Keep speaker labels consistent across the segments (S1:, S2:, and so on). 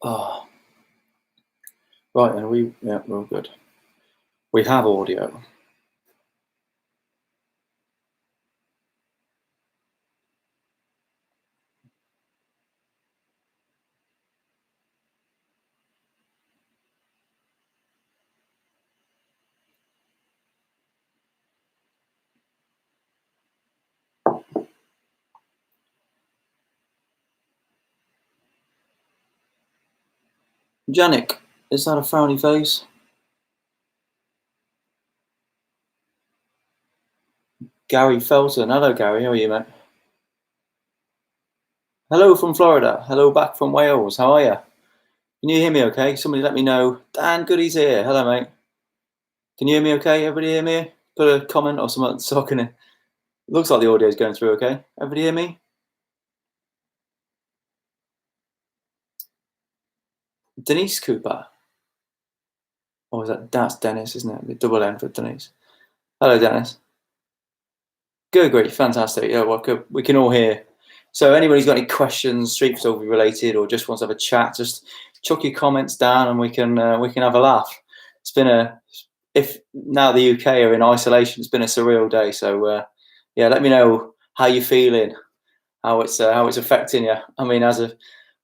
S1: Oh, right, and we're all good. We have audio. Janik, is that a frowny face? Gary Felton. Hello, Gary. How are you, mate? Hello from Florida. Hello back from Wales. How are you? Can you hear me okay? Somebody let me know. Dan Goody's here. Hello, mate. Can you hear me okay? Everybody hear me? Put a comment or something so I can... Looks like the audio is going through okay. Everybody hear me? Denise Cooper. Oh, that's Dennis, isn't it? The double N for Denise. Hello, Dennis. Good, great, fantastic. Yeah, well, good. We can all hear. So anybody's got any questions, street photography related, or just wants to have a chat, just chuck your comments down, and we can have a laugh. It's been if now the UK are in isolation, it's been a surreal day. So yeah, let me know how you're feeling, how it's affecting you. I mean,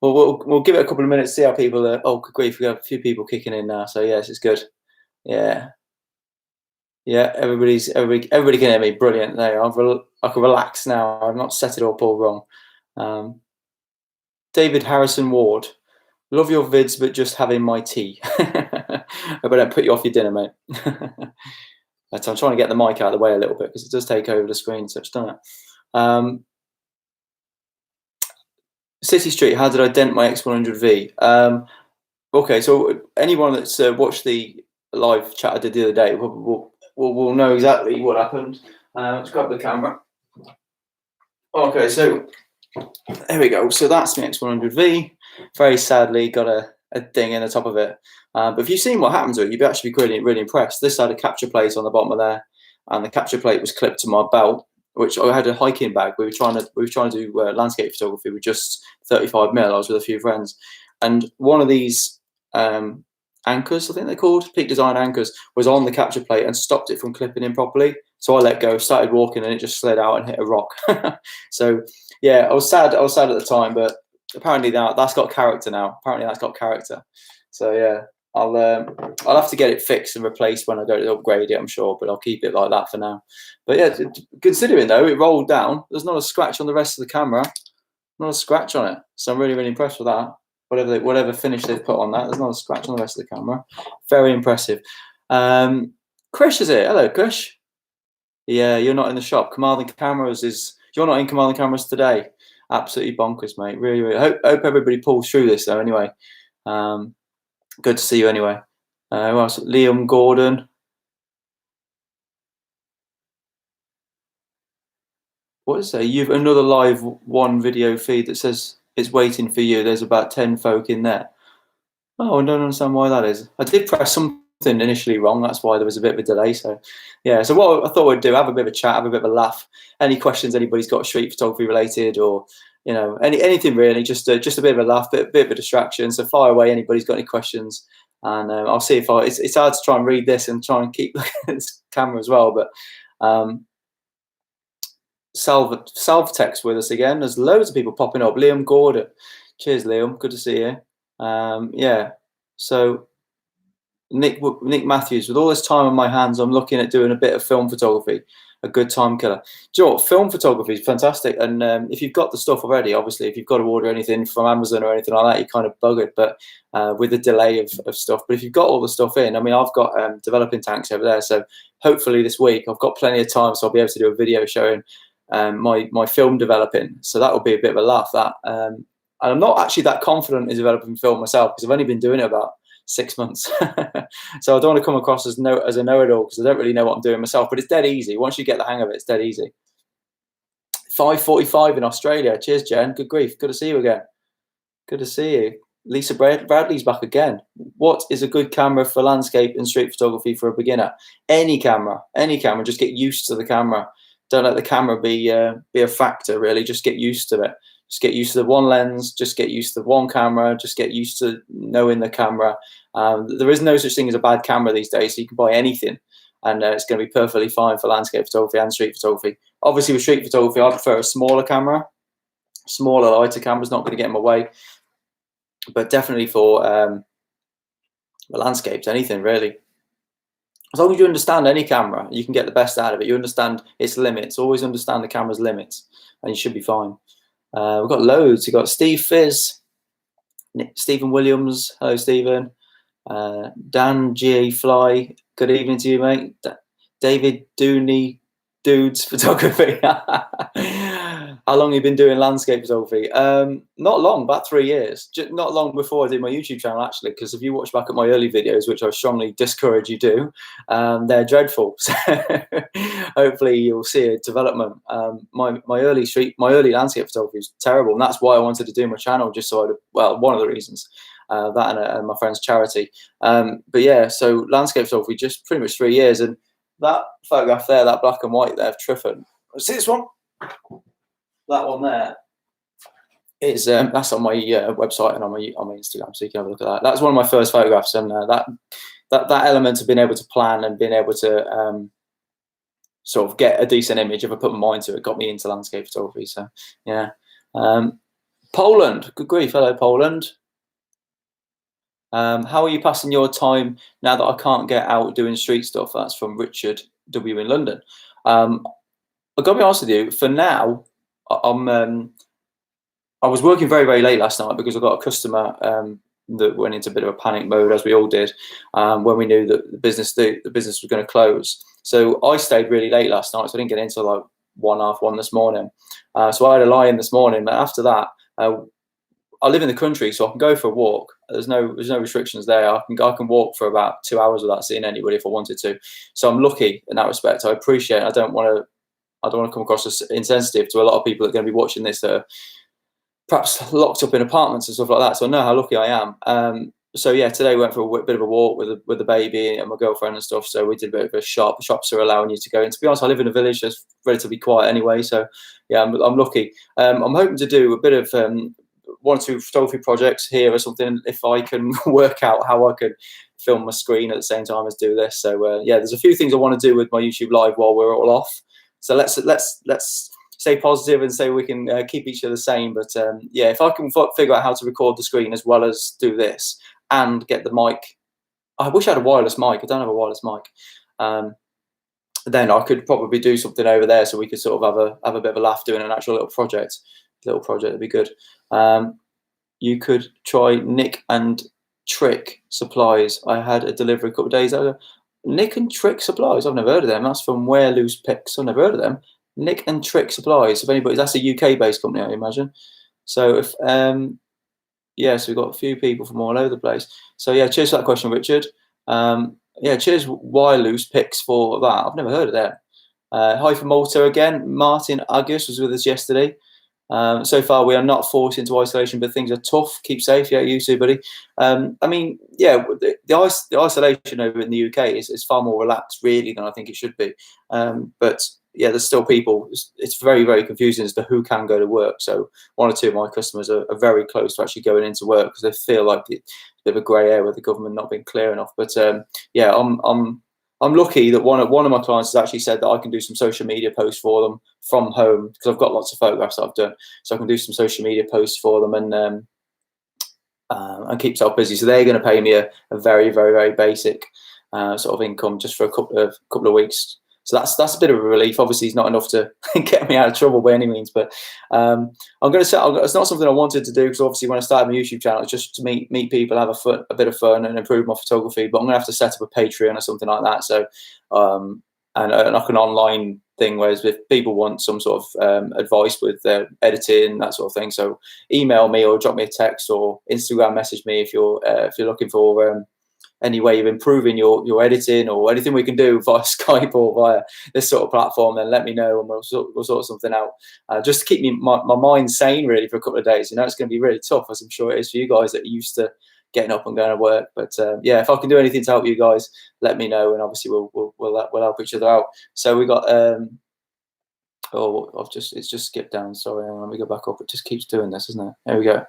S1: we'll give it a couple of minutes, see how people are. Oh, good grief, we have a few people kicking in now. So yes, it's good. Yeah. Yeah, everybody can hear me. Brilliant. There, I can relax now. I've not set it up all wrong. David Harrison Ward, love your vids, but just having my tea. I better put you off your dinner, mate. I'm trying to get the mic out of the way a little bit because it does take over the screen, so it's done it. City Street, how did I dent my X100V? Okay, so anyone that's watched the live chat I did the other day will know exactly what happened. Let's grab the camera. Okay, so there we go. So that's my X100V. Very sadly, got a ding in the top of it. But if you've seen what happened to it, you'd actually be really impressed. This had a capture plate on the bottom of there, and the capture plate was clipped to my belt, which I had a hiking bag. We were trying to do landscape photography with just 35mm. I was with a few friends, and one of these anchors, I think they're called, Peak Design anchors, was on the capture plate and stopped it from clipping in properly. So I let go, started walking, and it just slid out and hit a rock. So yeah, I was sad at the time, but apparently that's got character now. Apparently that's got character. So yeah, I'll have to get it fixed and replaced when I go to upgrade it, I'm sure, but I'll keep it like that for now. But yeah, considering though it rolled down, there's not a scratch on the rest of the camera, not a scratch on it. So I'm really impressed with that. Whatever finish they've put on that, there's not a scratch on the rest of the camera. Very impressive. Krish is here. Hello, Krish. Yeah, you're not in the shop. Commanding Cameras you're not in Commanding Cameras today. Absolutely bonkers, mate. Really. Hope everybody pulls through this though. Anyway, good to see you. Anyway, who else? Liam Gordon. What is that? You've another live one video feed that says it's waiting for you. There's about 10 folk in there. Oh, I don't understand why that is. I did press something initially wrong. That's why there was a bit of a delay. So, yeah. So what I thought we'd do, have a bit of a chat, have a bit of a laugh. Any questions anybody's got street photography related, or anything really, just a bit of a laugh, bit of a distraction. So fire away. Anybody's got any questions, and I'll see if it's hard to try and read this and try and keep looking at this camera as well. But Salvtex with us again. There's loads of people popping up. Liam Gordon. Cheers, Liam. Good to see you. Yeah, so Nick Matthews, with all this time on my hands, I'm looking at doing a bit of film photography, a good time killer. Do you know what? Film photography is fantastic, and if you've got the stuff already, obviously, if you've got to order anything from Amazon or anything like that, you're kind of buggered, but with the delay of stuff. But if you've got all the stuff in, I mean, I've got developing tanks over there, so hopefully this week I've got plenty of time, so I'll be able to do a video showing my film developing. So that will be a bit of a laugh, that. And I'm not actually that confident in developing film myself because I've only been doing it about 6 months. So I don't want to come across as a know-it-all because I don't really know what I'm doing myself, but it's dead easy. Once you get the hang of it, it's dead easy. 5:45 in Australia. Cheers, Jen. Good grief. Good to see you again. Good to see you. Lisa Bradley's back again. What is a good camera for landscape and street photography for a beginner? Any camera. Just get used to the camera. don't let the camera be a factor. Really, just get used to it. Just get used to the one lens. Just get used to the one camera. Just get used to knowing the camera. There is no such thing as a bad camera these days. So you can buy anything, and it's going to be perfectly fine for landscape photography and street photography. Obviously, with street photography, I prefer a smaller camera. Smaller, lighter camera's not going to get in my way. But definitely for the landscapes, anything really. As long as you understand any camera, you can get the best out of it. You understand its limits. Always understand the camera's limits, and you should be fine. We've got loads. We've got Steve Fizz, Stephen Williams. Hello, Stephen. Dan G. Fly. Good evening to you, mate. David Dooney, Dudes Photography. How long have you been doing landscape photography? Not long, about 3 years. Not long before I did my YouTube channel, actually, because if you watch back at my early videos, which I strongly discourage you do, they're dreadful. So hopefully you'll see a development. My early landscape photography was terrible, and that's why I wanted to do my channel, just so I'd, well, one of the reasons. That and my friend's charity. But yeah, so landscape photography, just pretty much 3 years. And that photograph there, that black and white there of Triffon. See this one? That one there is that's on my website and on my Instagram, so you can have a look at that. That's one of my first photographs, and that element of being able to plan and being able to sort of get a decent image if I put my mind to it got me into landscape photography. So yeah, Poland, good grief, hello Poland. How are you passing your time now that I can't get out doing street stuff? That's from Richard W in London. I've got to be honest with you, for now, I was working very, very late last night because I got a customer that went into a bit of a panic mode, as we all did, when we knew that the business was going to close. So I stayed really late last night, so I didn't get in until like 1:30 this morning. So I had a lie-in this morning, but after that, I live in the country, so I can go for a walk. There's no restrictions there. I can walk for about 2 hours without seeing anybody if I wanted to. So I'm lucky in that respect. I appreciate it. I don't want to come across as insensitive to a lot of people that are going to be watching this that are perhaps locked up in apartments and stuff like that. So I know how lucky I am. So yeah, today we went for a bit of a walk with the baby and my girlfriend and stuff. So we did a bit of a shop. Shops are allowing you to go in. To be honest, I live in a village that's relatively quiet anyway. So yeah, I'm lucky. I'm hoping to do a bit of 1 or 2 photography projects here or something, if I can work out how I could film my screen at the same time as do this. So yeah, there's a few things I want to do with my YouTube live while we're all off. So let's stay positive and say we can keep each other sane. But yeah, if I can figure out how to record the screen as well as do this and get the mic, I wish I had a wireless mic. I don't have a wireless mic. Then I could probably do something over there, so we could sort of have a bit of a laugh doing an actual little project. Would be good. You could try Nick and Trick Supplies. I had a delivery a couple of days ago. Nick and Trick Supplies, I've never heard of them. That's from Wear Loose Picks. I've never heard of them. Nick and Trick Supplies. If anybody, that's a UK-based company, I imagine. So if yeah, so we've got a few people from all over the place. So yeah, cheers for that question, Richard. Yeah, cheers Wear Loose Picks for that. I've never heard of them. Hi from Malta again. Martin Agus was with us yesterday. So far, we are not forced into isolation, but things are tough. Keep safe. Yeah, you too, buddy. I mean, yeah, the isolation over in the UK is far more relaxed, really, than I think it should be. But yeah, there's still people. It's very, very confusing as to who can go to work. So 1 or 2 of my customers are very close to actually going into work because they feel like it's a bit of a grey area with the government not being clear enough. But yeah, I'm lucky that one of my clients has actually said that I can do some social media posts for them from home because I've got lots of photographs that I've done, so I can do some social media posts for them and keep myself busy. So they're going to pay me a very, very, very basic sort of income just for a couple of weeks. So that's a bit of a relief. Obviously, it's not enough to get me out of trouble by any means, but I'm going to say it's not something I wanted to do because obviously when I started my YouTube channel, it's just to meet people, have a bit of fun, and improve my photography. But I'm going to have to set up a Patreon or something like that. So and like an online thing, whereas if people want some sort of advice with editing, that sort of thing, so email me or drop me a text or Instagram message me if you're looking for any way of improving your editing or anything we can do via Skype or via this sort of platform, then let me know and we'll sort something out. Just to keep my mind sane really for a couple of days. You know, it's going to be really tough, as I'm sure it is for you guys that are used to getting up and going to work. But yeah, if I can do anything to help you guys, let me know, and obviously we'll help each other out. So we got Oh, it's just skipped down. Sorry, let me go back up. It just keeps doing this, isn't it? There we go.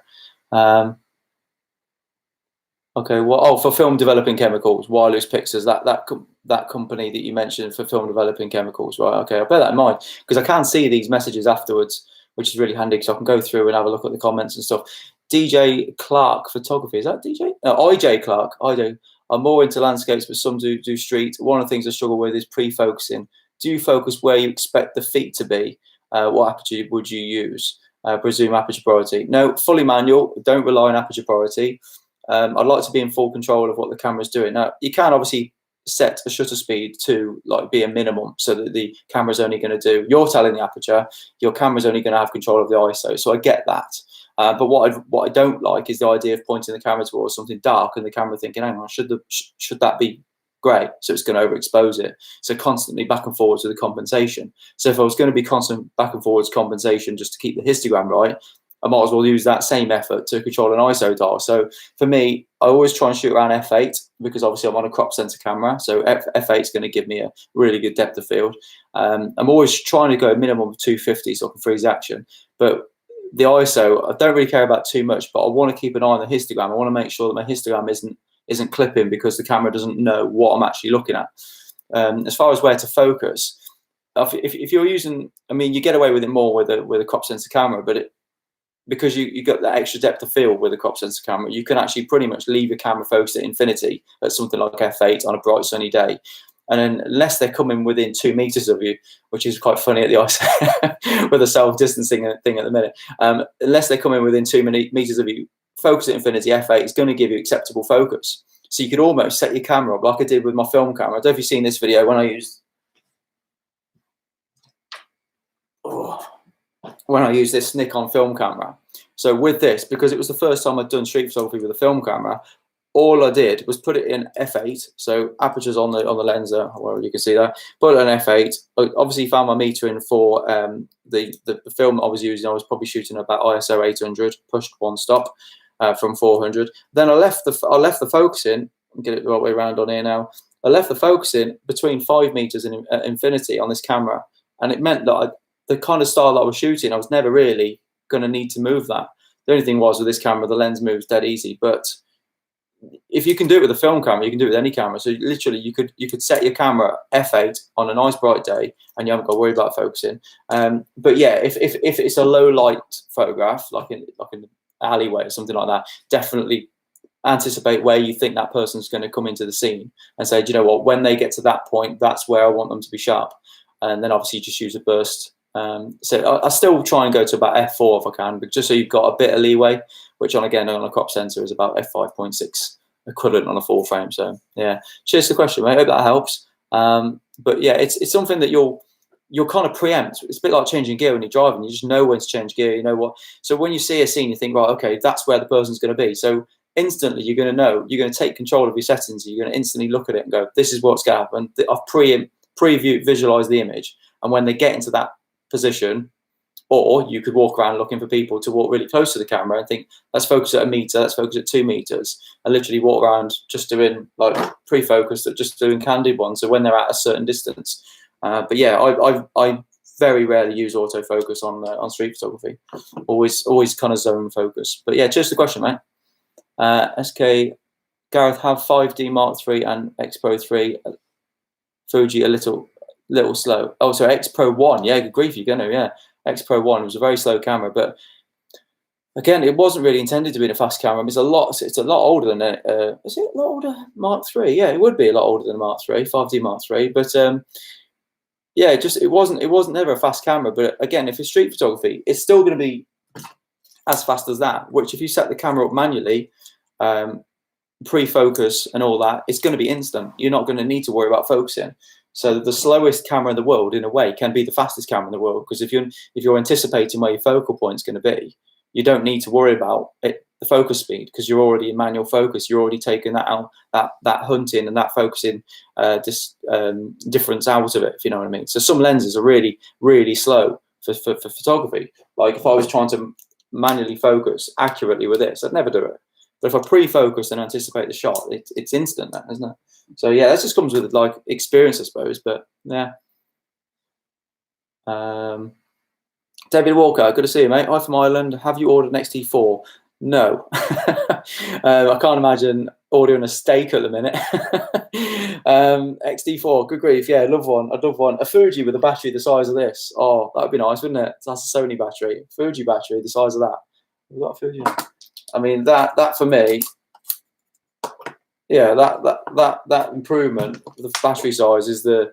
S1: Okay, well, oh, for film developing chemicals, wireless pixels, that company that you mentioned for film developing chemicals, right? Okay, I'll bear that in mind because I can see these messages afterwards, which is really handy because I can go through and have a look at the comments and stuff. DJ Clark Photography, is that DJ? No, IJ Clark. I'm more into landscapes, but some do street. One of the things I struggle with is pre-focusing. Do you focus where you expect the feet to be? What aperture would you use? Presume aperture priority. No, fully manual. Don't rely on aperture priority. I'd like to be in full control of what the camera's doing. Now, you can obviously set the shutter speed to like be a minimum so that the camera's only going to do, you're telling the aperture, your camera's only going to have control of the ISO. So I get that. But what I don't like is the idea of pointing the camera towards something dark and the camera thinking, hang on, should that be grey? So it's going to overexpose it. So constantly back and forwards with the compensation. So if I was going to be constant back and forwards compensation just to keep the histogram right, I might as well use that same effort to control an ISO dial. So for me, I always try and shoot around f8 because obviously I'm on a crop sensor camera. So f8 is going to give me a really good depth of field. I'm always trying to go a minimum of 250 so I can freeze action. But the ISO, I don't really care about too much, but I want to keep an eye on the histogram. I want to make sure that my histogram isn't clipping because the camera doesn't know what I'm actually looking at. As far as where to focus, if you're using, I mean, you get away with it more with a crop sensor camera, but because you got that extra depth of field with a crop sensor camera, you can actually pretty much leave your camera focused at infinity at something like f8 on a bright sunny day. And then unless they're coming within 2 meters of you, which is quite funny at the ISO with a self-distancing thing at the minute, unless they're coming within 2 meters of you, focus at infinity f8 is going to give you acceptable focus. So you could almost set your camera up like I did with my film camera. I don't know if you've seen this video when I used this Nikon film camera. So with this, because it was the first time I'd done street photography with a film camera, all I did was put it in f8. So aperture's on the lens there, wherever you can see that. Put it on f8. I obviously found my metering for the film I was using. I was probably shooting about ISO 800, pushed one stop from 400. Then I left the focus in. Get it the right way around on here now. I left the focus in between 5 meters and infinity on this camera, and it meant that the kind of style that I was shooting, I was never really going to need to move that. The only thing was with this camera, the lens moves dead easy. But if you can do it with a film camera, you can do it with any camera. So literally, you could set your camera f8 on a nice bright day, and you haven't got to worry about focusing. But yeah, if it's a low light photograph, like in an alleyway or something like that, definitely anticipate where you think that person's going to come into the scene, and say, do you know what? When they get to that point, that's where I want them to be sharp. And then obviously just use a burst. So I still try and go to about f4 if I can, but just so you've got a bit of leeway, which on a crop sensor is about f5.6 equivalent on a full frame. So yeah, cheers to the question, mate. I hope that helps. But yeah, it's something that you'll kind of preempt. It's a bit like changing gear when you're driving. You just know when to change gear. You know what. So when you see a scene, you think, right, okay, that's where the person's going to be. So instantly you're going to know. You're going to take control of your settings. You're going to instantly look at it and go, this is what's going to happen. I've visualized the image, and when they get into that position, or you could walk around looking for people to walk really close to the camera and think, let's focus at 1 meter, let's focus at 2 meters, and literally walk around just doing like pre-focus, just doing candid ones. So when they're at a certain distance. But yeah, I very rarely use autofocus on street photography. Always kind of zone focus. But yeah, just the question, mate. SK Gareth, have 5D Mark III and X Pro 3 Fuji a little slow. Oh, so X Pro 1, yeah, good grief, you're gonna, yeah. X Pro 1 was a very slow camera, but again, it wasn't really intended to be a fast camera. It's a lot older than is it a lot older? Mark III, yeah, it would be a lot older than Mark III, 5D Mark III, but yeah, it wasn't never a fast camera. But again, if it's street photography, it's still going to be as fast as that. Which if you set the camera up manually, pre-focus and all that, it's going to be instant. You're not going to need to worry about focusing. So the slowest camera in the world, in a way, can be the fastest camera in the world, because if you're anticipating where your focal point is going to be, you don't need to worry about the focus speed, because you're already in manual focus. You're already taking that out, that hunting and that focusing difference out of it, if you know what I mean. So some lenses are really, really slow for photography. Like if I was trying to manually focus accurately with this, I'd never do it. But if I pre-focus and anticipate the shot, it's instant, that, isn't it? So yeah, that just comes with like experience, I suppose. But yeah. David Walker, good to see you, mate. Hi from Ireland. Have you ordered an XT4? No. I can't imagine ordering a steak at the minute. XT4, good grief. Yeah, love one. I'd love one. A Fuji with a battery the size of this. Oh, that'd be nice, wouldn't it? That's a Sony battery. Fuji battery the size of that. We've got a Fuji. I mean, that for me, yeah, that improvement, the battery size is the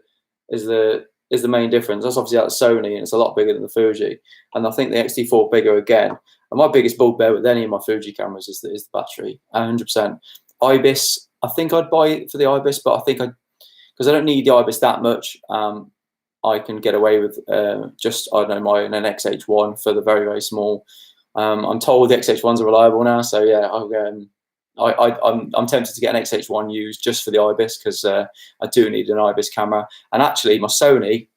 S1: main difference. That's obviously out of Sony, and it's a lot bigger than the Fuji. And I think the XT4 bigger again. And my biggest bugbear with any of my Fuji cameras is the battery, 100%. IBIS, I think I'd buy it for the IBIS, but I think because I don't need the IBIS that much, I can get away with just, I don't know, an XH1 for the very, very small. I'm told the XH1s are reliable now, so yeah, I'm tempted to get an XH1 used just for the IBIS because I do need an IBIS camera. And actually, my Sony,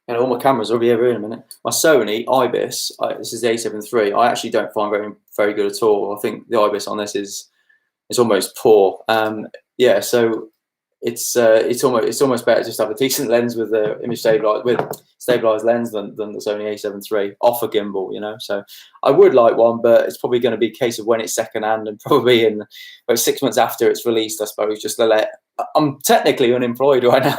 S1: all my cameras will be over in a minute. My Sony IBIS, this is the A7 III. I actually don't find very, very good at all. I think the IBIS on this is almost poor. Yeah, so it's almost better just to have a decent lens with the image stabilized lens than the Sony A7 III off a gimbal, you know. So I would like one, but it's probably going to be a case of when it's secondhand and probably in about 6 months after it's released, I suppose. Just to let, I'm technically unemployed right now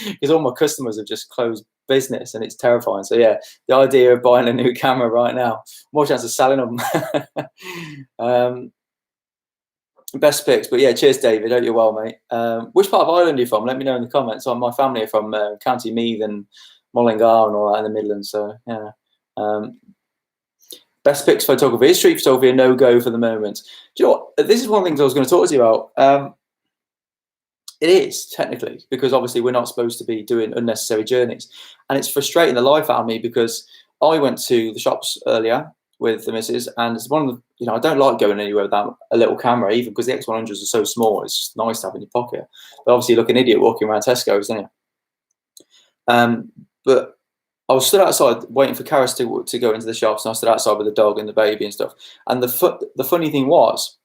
S1: because all my customers have just closed business and it's terrifying. So yeah, the idea of buying a new camera right now, more chance of selling them. Best picks, but yeah, cheers, David. Hope you're well, mate. Which part of Ireland are you from? Let me know in the comments. My family are from County Meath and Mullingar and all that in the Midlands. So yeah. Best picks photography. Is street photography a no-go for the moment? Do you know what? This is one of the things I was going to talk to you about. It is technically, because obviously we're not supposed to be doing unnecessary journeys, and it's frustrating the life out of me because I went to the shops earlier with the missus, and it's one of the, you know, I don't like going anywhere without a little camera, even because the X100s are so small. It's just nice to have in your pocket. But obviously, you look an idiot walking around Tesco's, don't you? But I was stood outside waiting for Gareth to go into the shops, and I stood outside with the dog and the baby and stuff. And the funny thing was,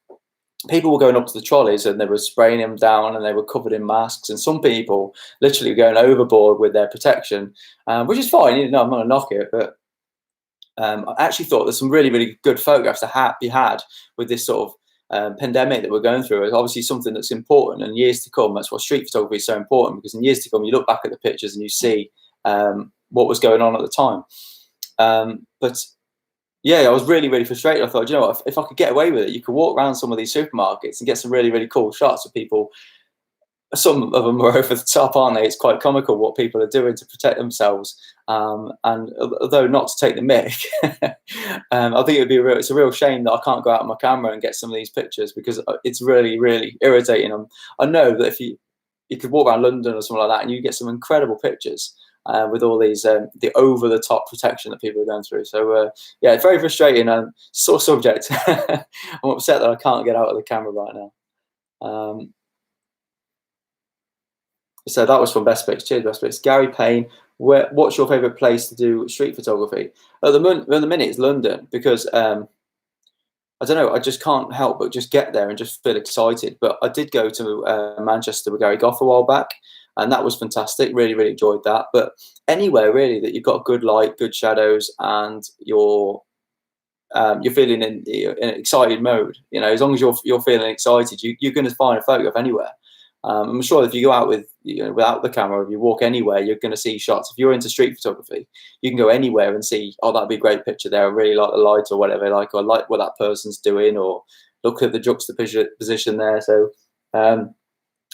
S1: people were going up to the trolleys and they were spraying them down, and they were covered in masks. And some people literally were going overboard with their protection, which is fine. You know, I'm not gonna knock it, but I actually thought there's some really, really good photographs to be had with this sort of pandemic that we're going through. It's obviously something that's important, and years to come, that's why street photography is so important, because in years to come, you look back at the pictures and you see what was going on at the time. But yeah, I was really, really frustrated. I thought, you know what, if I could get away with it, you could walk around some of these supermarkets and get some really, really cool shots of people. Some of them are over the top, aren't they? It's quite comical what people are doing to protect themselves. And although not to take the mick, I think it's a real shame that I can't go out on my camera and get some of these pictures, because it's really, really irritating. I know that if you could walk around London or something like that, and you get some incredible pictures with all these the over the top protection that people are going through. So yeah, it's very frustrating and sore subject. I'm upset that I can't get out of the camera right now. So that was from Best Picks. Cheers, Best Picks. Gary Payne, what's your favourite place to do street photography? At the minute, it's London, because I don't know, I just can't help but just get there and just feel excited. But I did go to Manchester with Gary Goff a while back, and that was fantastic. Really, really enjoyed that. But anywhere really that you've got good light, good shadows, and you're feeling in an excited mode, you know, as long as you're feeling excited, you're going to find a photograph anywhere. I'm sure if you go out with, you know, without the camera, if you walk anywhere, you're going to see shots. If you're into street photography, you can go anywhere and see, oh, that'd be a great picture there. I really like the light or whatever, like, or I like what that person's doing, or look at the juxtaposition there. So,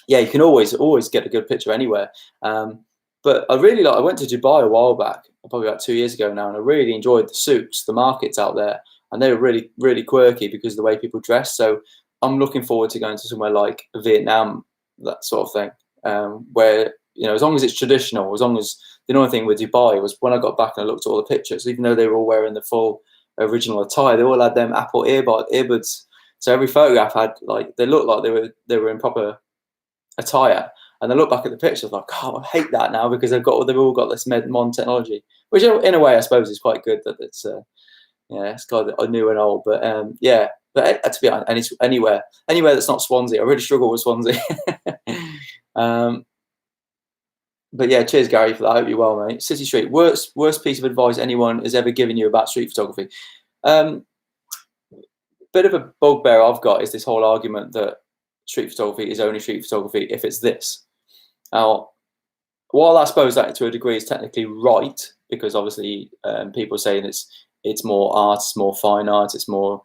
S1: yeah, you can always get a good picture anywhere. But I went to Dubai a while back, probably about 2 years ago now, and I really enjoyed the souks, the markets out there, and they were really, really quirky because of the way people dress. So I'm looking forward to going to somewhere like Vietnam, that sort of thing, where, you know, as long as it's traditional, as long as, the only thing with Dubai was when I got back and I looked at all the pictures, even though they were all wearing the full original attire, they all had them Apple earbuds. So every photograph had, like, they looked like they were in proper attire. And I look back at the pictures like, oh, I hate that now, because they've all got this modern technology, which in a way I suppose is quite good that it's yeah, it's kind of new and old. But yeah, but to be honest, and it's anywhere that's not Swansea. I really struggle with Swansea. But yeah, cheers, Gary, for that. I hope you're well, mate. City Street, worst piece of advice anyone has ever given you about street photography. Bit of a bugbear I've got is this whole argument that street photography is only street photography if it's this. Now, while I suppose that to a degree is technically right, because obviously people are saying it's more art, it's more fine art, it's more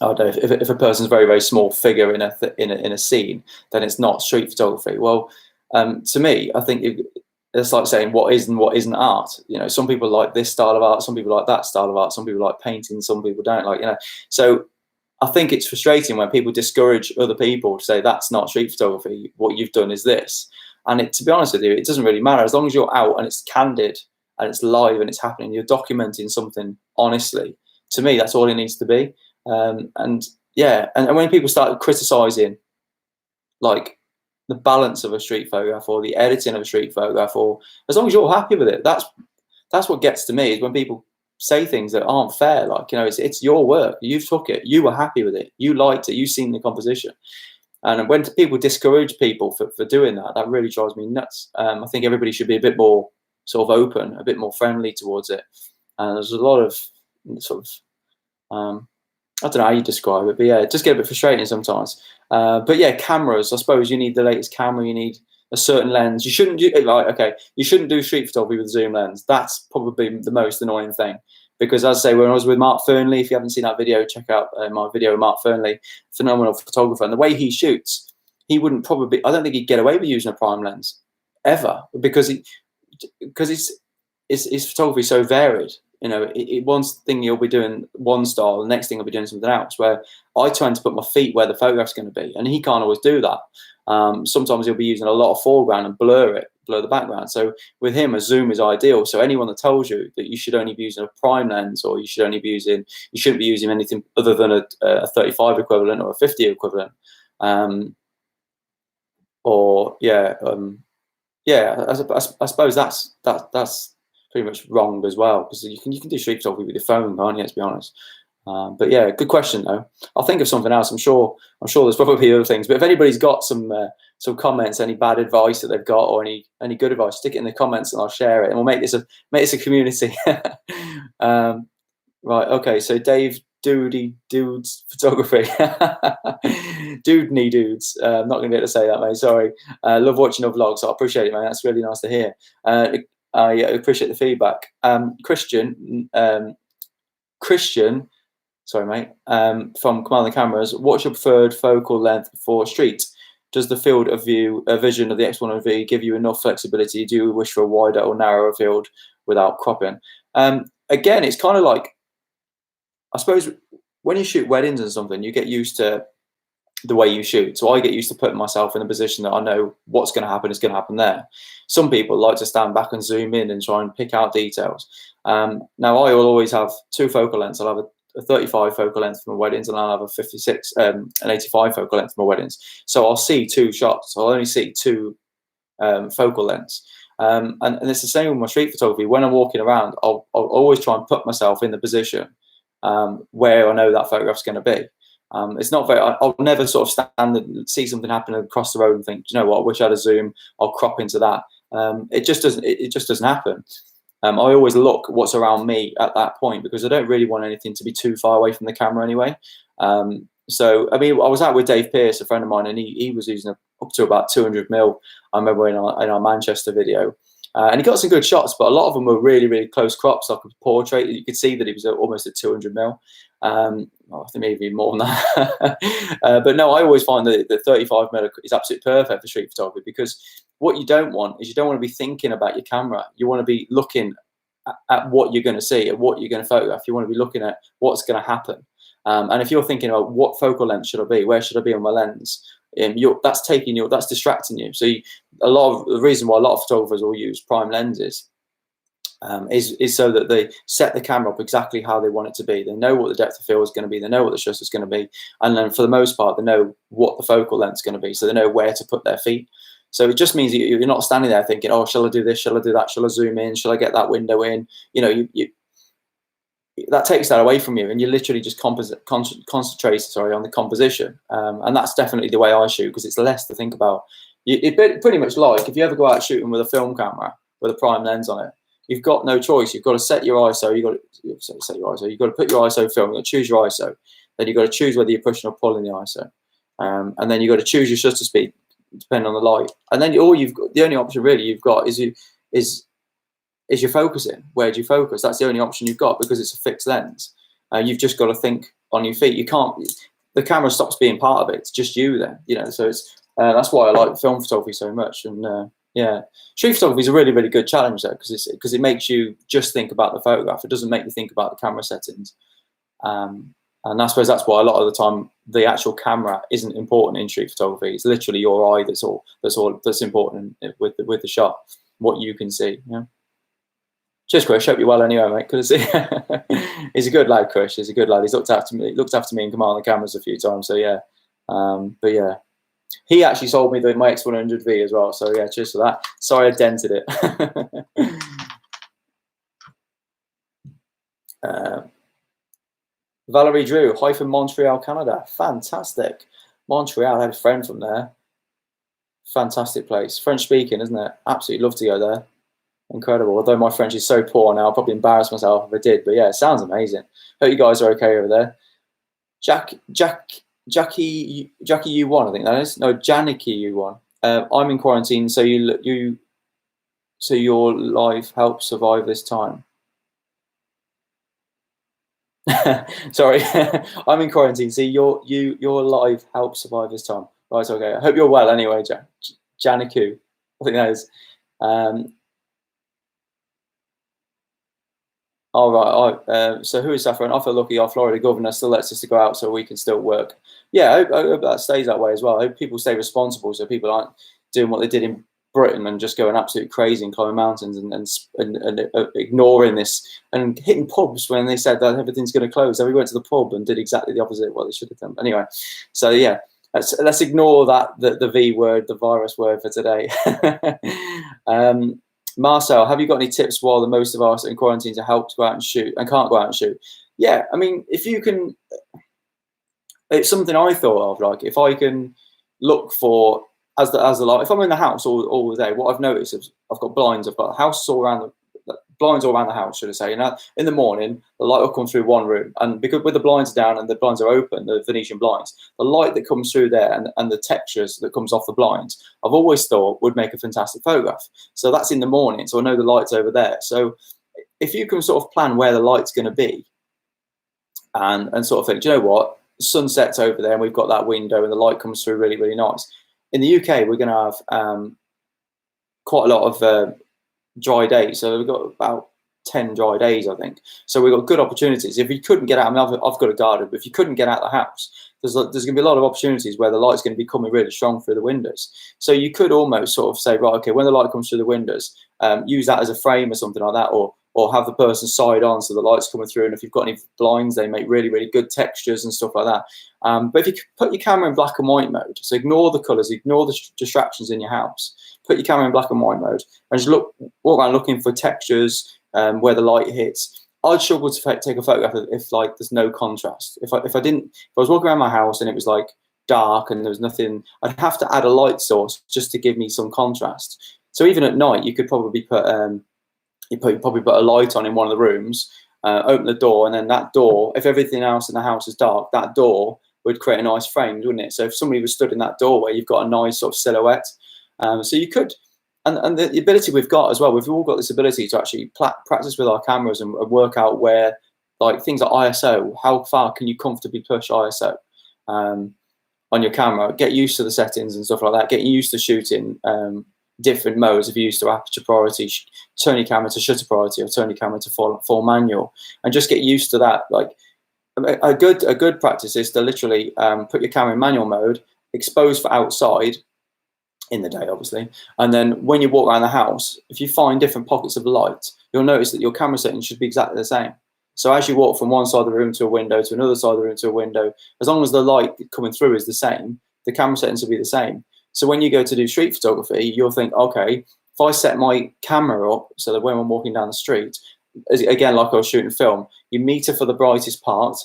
S1: I don't know, if a person's very, very small figure in a scene, then it's not street photography. Well, to me, I think it's like saying what is and what isn't art. You know, some people like this style of art, some people like that style of art, some people like painting, some people don't like. You know, so I think it's frustrating when people discourage other people to say that's not street photography. What you've done is this. And to be honest with you, it doesn't really matter as long as you're out and it's candid and it's live and it's happening. You're documenting something honestly. To me, that's all it needs to be. And yeah, and when people start criticizing like the balance of a street photograph or the editing of a street photograph, or as long as you're happy with it, that's what gets to me, is when people say things that aren't fair. Like, you know, it's your work, you took it, you were happy with it, you liked it, you've seen the composition. And when people discourage people for doing that, that really drives me nuts. I think everybody should be a bit more sort of open, a bit more friendly towards it. And there's a lot of sort of I don't know how you describe it, but yeah, it just get a bit frustrating sometimes. But yeah, cameras. I suppose you need the latest camera. You need a certain lens. You shouldn't do you shouldn't do street photography with a zoom lens. That's probably the most annoying thing, because as I say, when I was with Mark Fernley, if you haven't seen that video, check out my video with Mark Fernley, phenomenal photographer. And the way he shoots, he wouldn't probably. I don't think he'd get away with using a prime lens ever, because his photography is so varied. You know, one thing you'll be doing one style, the next thing you'll be doing something else, where I tend to put my feet where the photograph's going to be, and he can't always do that. Sometimes he'll be using a lot of foreground and blur the background. So with him, a zoom is ideal. So anyone that tells you that you should only be using a prime lens, or you shouldn't be using anything other than a 35 equivalent or a 50 equivalent, I suppose that's pretty much wrong as well, because you can do street photography with your phone, can't you? Let's be honest. But yeah, good question though. I'll think of something else. I'm sure there's probably other things. But if anybody's got some comments, any bad advice that they've got, or any good advice, stick it in the comments and I'll share it, and we'll make this a community. Right. Okay. So Dave Dudes Photography. Dudney Dudes. I'm not going to be able to say that, mate. Sorry. Love watching your vlogs. I appreciate it, man. That's really nice to hear. I appreciate the feedback. Christian, sorry, mate, from Command the Cameras, what's your preferred focal length for street? Does the field of view, vision of the X100V give you enough flexibility? Do you wish for a wider or narrower field without cropping? Again, it's kind of like, I suppose, when you shoot weddings and something, you get used to the way you shoot. So I get used to putting myself in a position that I know what's going to happen is going to happen there. Some people like to stand back and zoom in and try and pick out details. Now I will always have two focal lengths. I'll have a 35 focal length for my weddings, and I'll have a 56, an 85 focal length for my weddings. So I'll see two shots. I'll only see two focal lengths. And it's the same with my street photography. When I'm walking around, I'll always try and put myself in the position where I know that photograph's going to be. It's not very. I'll never sort of stand and see something happen across the road and think, you know what, I wish I had a zoom. I'll crop into that. It just doesn't. It just doesn't happen. I always look what's around me at that point, because I don't really want anything to be too far away from the camera anyway. So I mean, I was out with Dave Pearce, a friend of mine, and he was using up to about 200mm. I remember in our Manchester video. And he got some good shots, but a lot of them were really, really close crops, like a portrait. You could see that he was almost at 200mm. I think maybe more than that. But no, I always find that the 35mm is absolutely perfect for street photography, because what you don't want is, you don't want to be thinking about your camera. You want to be looking at what you're going to see, at what you're going to photograph. You want to be looking at what's going to happen. And if you're thinking about what focal length should I be, where should I be on my lens, that's distracting you. So the reason why a lot of photographers will use prime lenses is so that they set the camera up exactly how they want it to be. They know what the depth of field is going to be, they know what the shutter is going to be, and then for the most part they know what the focal length is going to be, so they know where to put their feet. So it just means you're not standing there thinking, oh, shall I do this, shall I do that, shall I zoom in, shall I get that window in? You know, that takes that away from you, and you literally just concentrate on the composition. And that's definitely the way I shoot, because it's less to think about pretty much like if you ever go out shooting with a film camera with a prime lens on it, you've got no choice. You've got to set your ISO. You've got to set your ISO. You've got to put your ISO film. You've got to choose your ISO. Then you've got to choose whether you're pushing or pulling the ISO, and then you've got to choose your shutter speed depending on the light. And then the only option really you've got is your focusing. Where do you focus? That's the only option you've got because it's a fixed lens. You've just got to think on your feet. You can't. The camera stops being part of it. It's just you then. So it's that's why I like film photography so much. And yeah, street photography is a really, really good challenge though, because it makes you just think about the photograph. It doesn't make you think about the camera settings. And I suppose that's why a lot of the time the actual camera isn't important in street photography. It's literally your eye that's important with the shot, what you can see. Yeah. Cheers, Chris. Hope you're well anyway, mate. Good to see. He's a good lad, Chris. He's a good lad. He's looked after me and command the cameras a few times. So yeah, but yeah, he actually sold me my X100V as well. So yeah, cheers for that. Sorry, I dented it. Valerie Drew, hi from Montreal, Canada. Fantastic. Montreal, I had a friend from there. Fantastic place. French speaking, isn't it? Absolutely love to go there. Incredible. Although my French is so poor now, I'll probably embarrass myself if I did. But yeah, it sounds amazing. Hope you guys are okay over there. Jackie U1, I think that is. No, Janicki U1. I'm in quarantine, so your life helps survive this time. Sorry, I'm in quarantine. See, your life helps survive this time. Right, okay. I hope you're well anyway, Janiku. I think that is. All right. So who is suffering? I feel lucky our Florida governor still lets us to go out so we can still work. Yeah, I hope that stays that way as well. I hope people stay responsible so people aren't doing what they did in Britain and just going absolutely crazy and climbing mountains and ignoring this and hitting pubs when they said that everything's going to close. So we went to the pub and did exactly the opposite of what they should have done. Anyway, so yeah, let's ignore that the V word, the virus word for today. Marcel, have you got any tips while the most of us are in quarantine to help to go out and shoot and can't go out and shoot? Yeah, I mean, if you can, it's something I thought of, like if I can look for as the light. If I'm in the house all the day, what I've noticed is I've got blinds. I've got houses all around blinds all around the house, should I say? And in the morning, the light will come through one room, and because with the blinds down and the blinds are open, the Venetian blinds, the light that comes through there and the textures that comes off the blinds, I've always thought would make a fantastic photograph. So that's in the morning, so I know the light's over there. So if you can sort of plan where the light's going to be, and sort of think, do you know what? Sunset's over there, and we've got that window, and the light comes through really, really nice. In the UK, we're going to have quite a lot of dry days. So we've got about 10 dry days, I think. So we've got good opportunities. If you couldn't get out, I mean, I've got a garden, but if you couldn't get out of the house, there's going to be a lot of opportunities where the light's going to be coming really strong through the windows. So you could almost sort of say, right, okay, when the light comes through the windows, use that as a frame or something like that, or have the person side on so the light's coming through. And if you've got any blinds, they make really, really good textures and stuff like that. But if you put your camera in black and white mode, so ignore the colors, ignore the distractions in your house, put your camera in black and white mode and just walk around looking for textures where the light hits. I'd struggle to take a photograph if like there's no contrast. If I was walking around my house and it was like dark and there was nothing, I'd have to add a light source just to give me some contrast. So even at night, you could probably put put a light on in one of the rooms, open the door, and then that door, if everything else in the house is dark, that door would create a nice frame, wouldn't it? So if somebody was stood in that doorway, you've got a nice sort of silhouette. So you could, and the ability we've got as well, we've all got this ability to actually practice with our cameras and work out where, like things like ISO, how far can you comfortably push ISO on your camera, get used to the settings and stuff like that, getting used to shooting different modes. If you're used to aperture priority, turn your camera to shutter priority or turn your camera to full manual, and just get used to that. Like a good practice is to literally put your camera in manual mode, expose for outside in the day, obviously, and then when you walk around the house, if you find different pockets of light, you'll notice that your camera settings should be exactly the same. So as you walk from one side of the room to a window to another side of the room to a window, as long as the light coming through is the same, the camera settings will be the same. So when you go to do street photography, you'll think, okay, if I set my camera up so that when I'm walking down the street, again, like I was shooting film, you meter for the brightest part,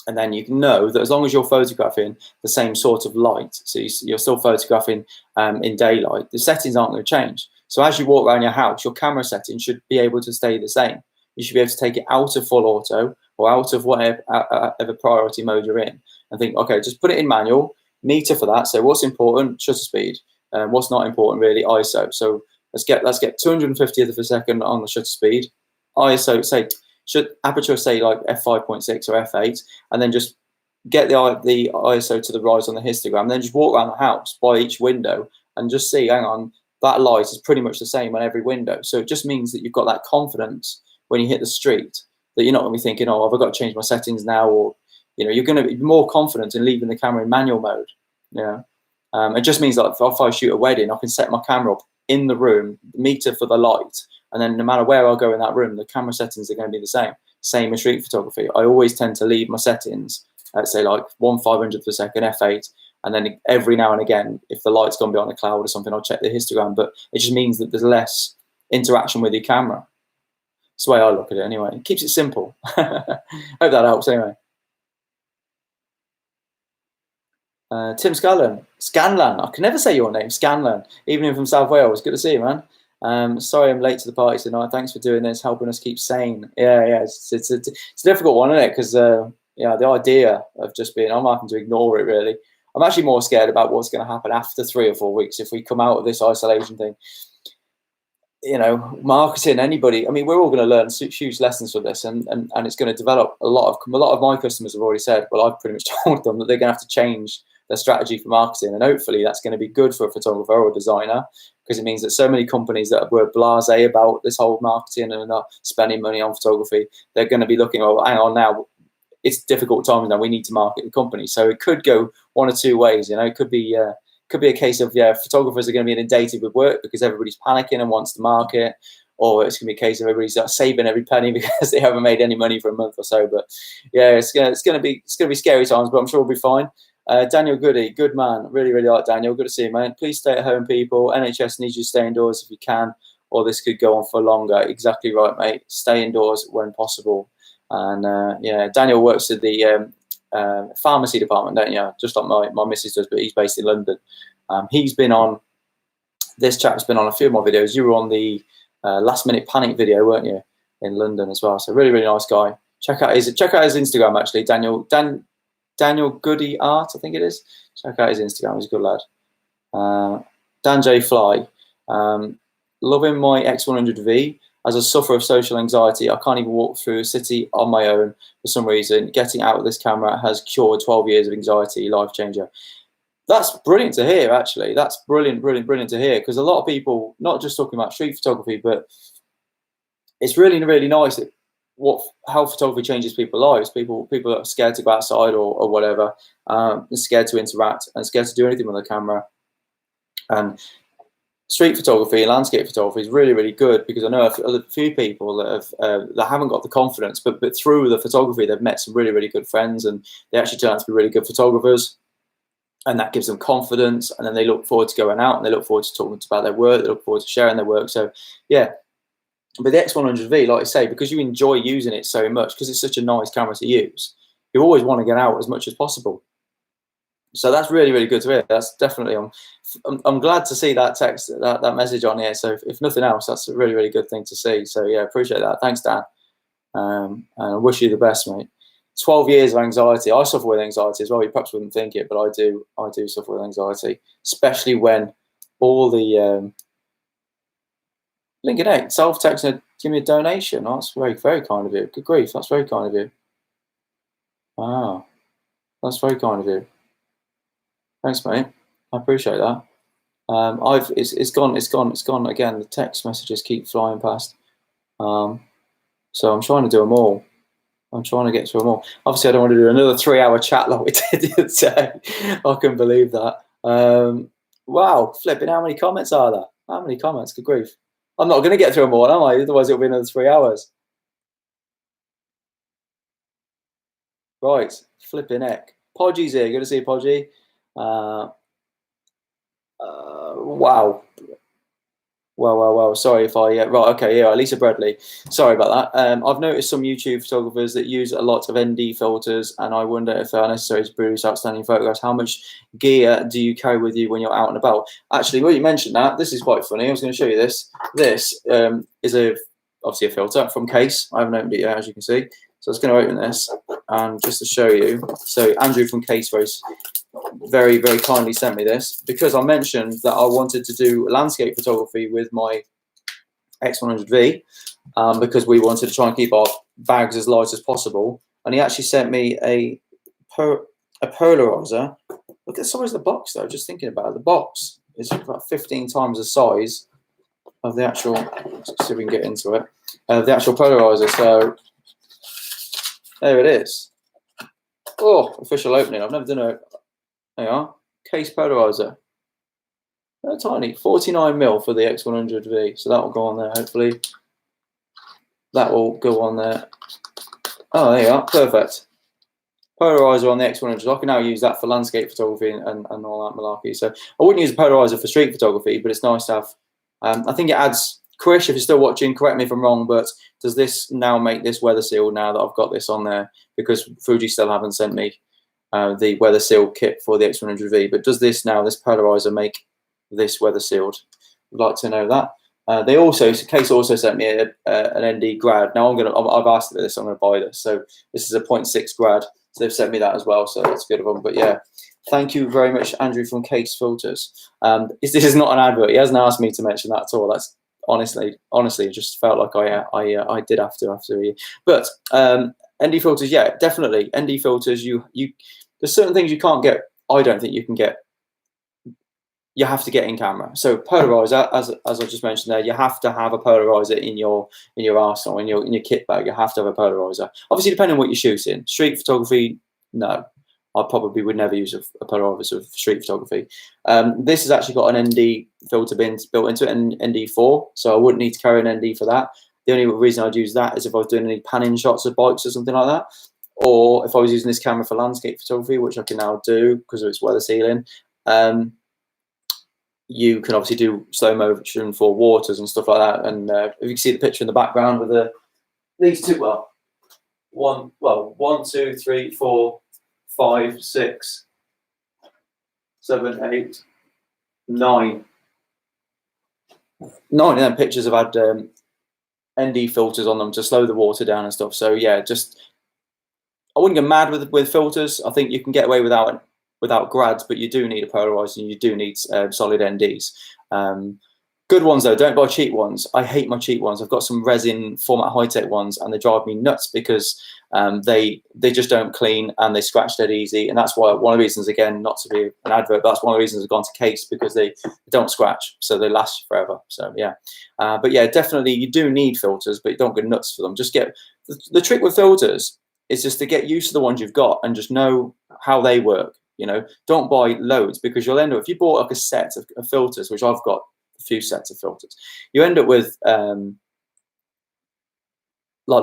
S1: And then you know that as long as you're photographing the same sort of light, so you're still photographing in daylight, the settings aren't going to change. So as you walk around your house, your camera settings should be able to stay the same. You should be able to take it out of full auto or out of whatever priority mode you're in and think, okay, just put it in manual, meter for that. So what's important? Shutter speed. What's not important really? ISO. So let's get 250th of a second on the shutter speed. ISO, say, should aperture say like f5.6 or f8, and then just get the ISO to the right on the histogram, and then just walk around the house by each window and just see, hang on, that light is pretty much the same on every window. So it just means that you've got that confidence when you hit the street that you're not going to be thinking, oh, have I got to change my settings now? Or, you know, you're going to be more confident in leaving the camera in manual mode. Yeah. It just means that if I shoot a wedding, I can set my camera up in the room, meter for the light, and then no matter where I go in that room, the camera settings are going to be the same. Same as street photography. I always tend to leave my settings at say like 1/500th per second, f8, and then every now and again, if the light's gone behind a cloud or something, I'll check the histogram. But it just means that there's less interaction with your camera. That's the way I look at it anyway. It keeps it simple. Hope that helps anyway. Tim Scanlan. I can never say your name, Scanlan, even if I'm from South Wales. Good to see you, man. Sorry I'm late to the party tonight. Thanks for doing this, helping us keep sane. Yeah, it's a difficult one, isn't it? Because yeah, the idea of just being, I'm having to ignore it really. I'm actually more scared about what's going to happen after 3 or 4 weeks if we come out of this isolation thing. You know, marketing, anybody. I mean, we're all going to learn huge lessons from this, and it's going to develop a lot of my customers have already said, well, I've pretty much told them that they're going to have to change their strategy for marketing, and hopefully that's going to be good for a photographer or a designer, because it means that so many companies that were blasé about this whole marketing and not spending money on photography, they're going to be looking, oh, hang on now, it's difficult times now, we need to market the company. So it could go one or two ways. You know, it could be a case of, yeah, photographers are going to be inundated with work because everybody's panicking and wants to market, or it's going to be a case of everybody's saving every penny because they haven't made any money for a month or so. But yeah, it's going to be scary times, but I'm sure we'll be fine. Daniel Goody, good man. Really, really like Daniel. Good to see you, mate. Please stay at home, people. NHS needs you to stay indoors if you can, or this could go on for longer. Exactly right, mate. Stay indoors when possible. And yeah, Daniel works at the pharmacy department, don't you? Just like my missus does, but he's based in London. He's been on, this chap's been on a few of my videos. You were on the last minute panic video, weren't you, in London as well? So really, really nice guy. Check out his Instagram actually, Daniel Goody Art, I think it is. Check out his Instagram. He's a good lad. Dan J Fly, loving my X100V. As a sufferer of social anxiety, I can't even walk through a city on my own for some reason. Getting out of this camera has cured 12 years of anxiety, life changer. That's brilliant to hear, actually. That's brilliant to hear, because a lot of people, not just talking about street photography, but it's really, really nice that how photography changes people's lives. People are scared to go outside or whatever, scared to interact and scared to do anything with the camera. And street photography and landscape photography is really, really good, because I know a few people that haven't got the confidence, but through the photography they've met some really, really good friends, and they actually turn out to be really good photographers, and that gives them confidence, and then they look forward to going out and they look forward to talking about their work, they look forward to sharing their work. So yeah, but the X100V, like I say, because you enjoy using it so much, because it's such a nice camera to use, you always want to get out as much as possible. So that's really, really good to hear. That's definitely, I'm glad to see that text, that message on here. So if nothing else, that's a really, really good thing to see. So yeah, appreciate that. Thanks, Dan. And I wish you the best, mate. 12 years of anxiety. I suffer with anxiety as well. You perhaps wouldn't think it, but I do suffer with anxiety, especially when all the Lincoln 8 self-texting, give me a donation. Oh, that's very, very kind of you. Good grief, that's very kind of you. Wow, that's very kind of you. Thanks, mate. I appreciate that. It's gone again. The text messages keep flying past. So I'm trying to do them all. I'm trying to get through them all. Obviously, I don't want to do another 3-hour chat like we did the other day. I couldn't believe that. Wow, flipping! How many comments are there? How many comments? Good grief! I'm not going to get through them all, am I? Otherwise, it'll be another 3 hours. Right, flipping heck. Podgy's here. Good to see you, Podgy. Wow. Well. Sorry if I right. Okay, yeah, Lisa Bradley. Sorry about that. I've noticed some YouTube photographers that use a lot of ND filters, and I wonder if they are necessary to produce outstanding photographs. How much gear do you carry with you when you're out and about? Actually, well, you mentioned that. This is quite funny. I was going to show you this. This is obviously a filter from Case. I haven't opened it yet, as you can see. So I was going to open this, and just to show you. So Andrew from Case very kindly sent me this because I mentioned that I wanted to do landscape photography with my X100V because we wanted to try and keep our bags as light as possible, and he actually sent me a polarizer. Look at the size of the box though. Just thinking about it, the box is about 15 times the size of the actual. Let's see if we can get into it. The actual polarizer. So there it is. Oh, official opening. I've never done a. There you are. Case polarizer. They're tiny. 49mm for the X100V. So that will go on there, hopefully. That will go on there. Oh, there you are. Perfect. Polarizer on the X100. I can now use that for landscape photography and all that malarkey. So I wouldn't use a polarizer for street photography, but it's nice to have. I think it adds. Krish, if you're still watching, correct me if I'm wrong, but does this now make this weather sealed now that I've got this on there? Because Fuji still haven't sent me the weather seal kit for the X100V, but does this polarizer make this weather sealed? I'd like to know that. Case also sent me an ND grad. Now I've asked for this, I'm going to buy this. So this is a 0.6 grad. So they've sent me that as well. So that's good of them. But yeah, thank you very much, Andrew from Case Filters. This is not an advert. He hasn't asked me to mention that at all. That's honestly, it just felt like I did have to. But ND filters, yeah, definitely. ND filters, there's certain things you can't get. I don't think you can get. You have to get in camera. So polarizer, as I just mentioned there, you have to have a polarizer in your arsenal, in your kit bag. You have to have a polarizer. Obviously, depending on what you're shooting. Street photography, no. I probably would never use a polarizer for street photography. This has actually got an ND filter bin built into it, an ND4, so I wouldn't need to carry an ND for that. The only reason I'd use that is if I was doing any panning shots of bikes or something like that, or if I was using this camera for landscape photography, which I can now do because of its weather sealing. You can obviously do slow motion for waters and stuff like that. And if you can see the picture in the background with these two, one, 2, 3, 4, 5, 6, 7, 8, 9. 9 of them pictures have had ND filters on them to slow the water down and stuff. So yeah, I wouldn't get mad with filters. I think you can get away without grads, but you do need a polarizer and you do need solid NDs. Good ones though, don't buy cheap ones. I hate my cheap ones. I've got some resin format high-tech ones and they drive me nuts because they just don't clean and they scratch dead easy. And that's why one of the reasons, again, not to be an advert, but that's one of the reasons I've gone to Case, because they don't scratch, so they last forever. So yeah, but yeah, definitely you do need filters, but you don't go nuts for them. Just get the trick with filters is just to get used to the ones you've got and just know how they work. You know, don't buy loads because you'll end up, if you bought like a set of filters, which I've got a few sets of filters, you end up with like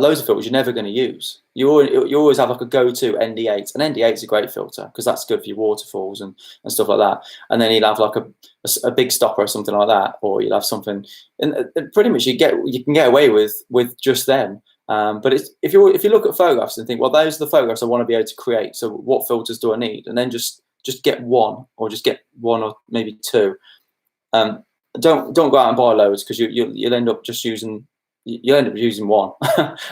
S1: loads of filters you're never going to use. You always have like a go-to ND8, and ND8 is a great filter because that's good for your waterfalls and stuff like that. And then you'll have like a big stopper or something like that, or you'll have something, and pretty much you can get away with just them. But if you look at photographs and think, well, those are the photographs I want to be able to create, so what filters do I need? And then just get one, or just get one or maybe two. Don't go out and buy loads because you'll end up just using one.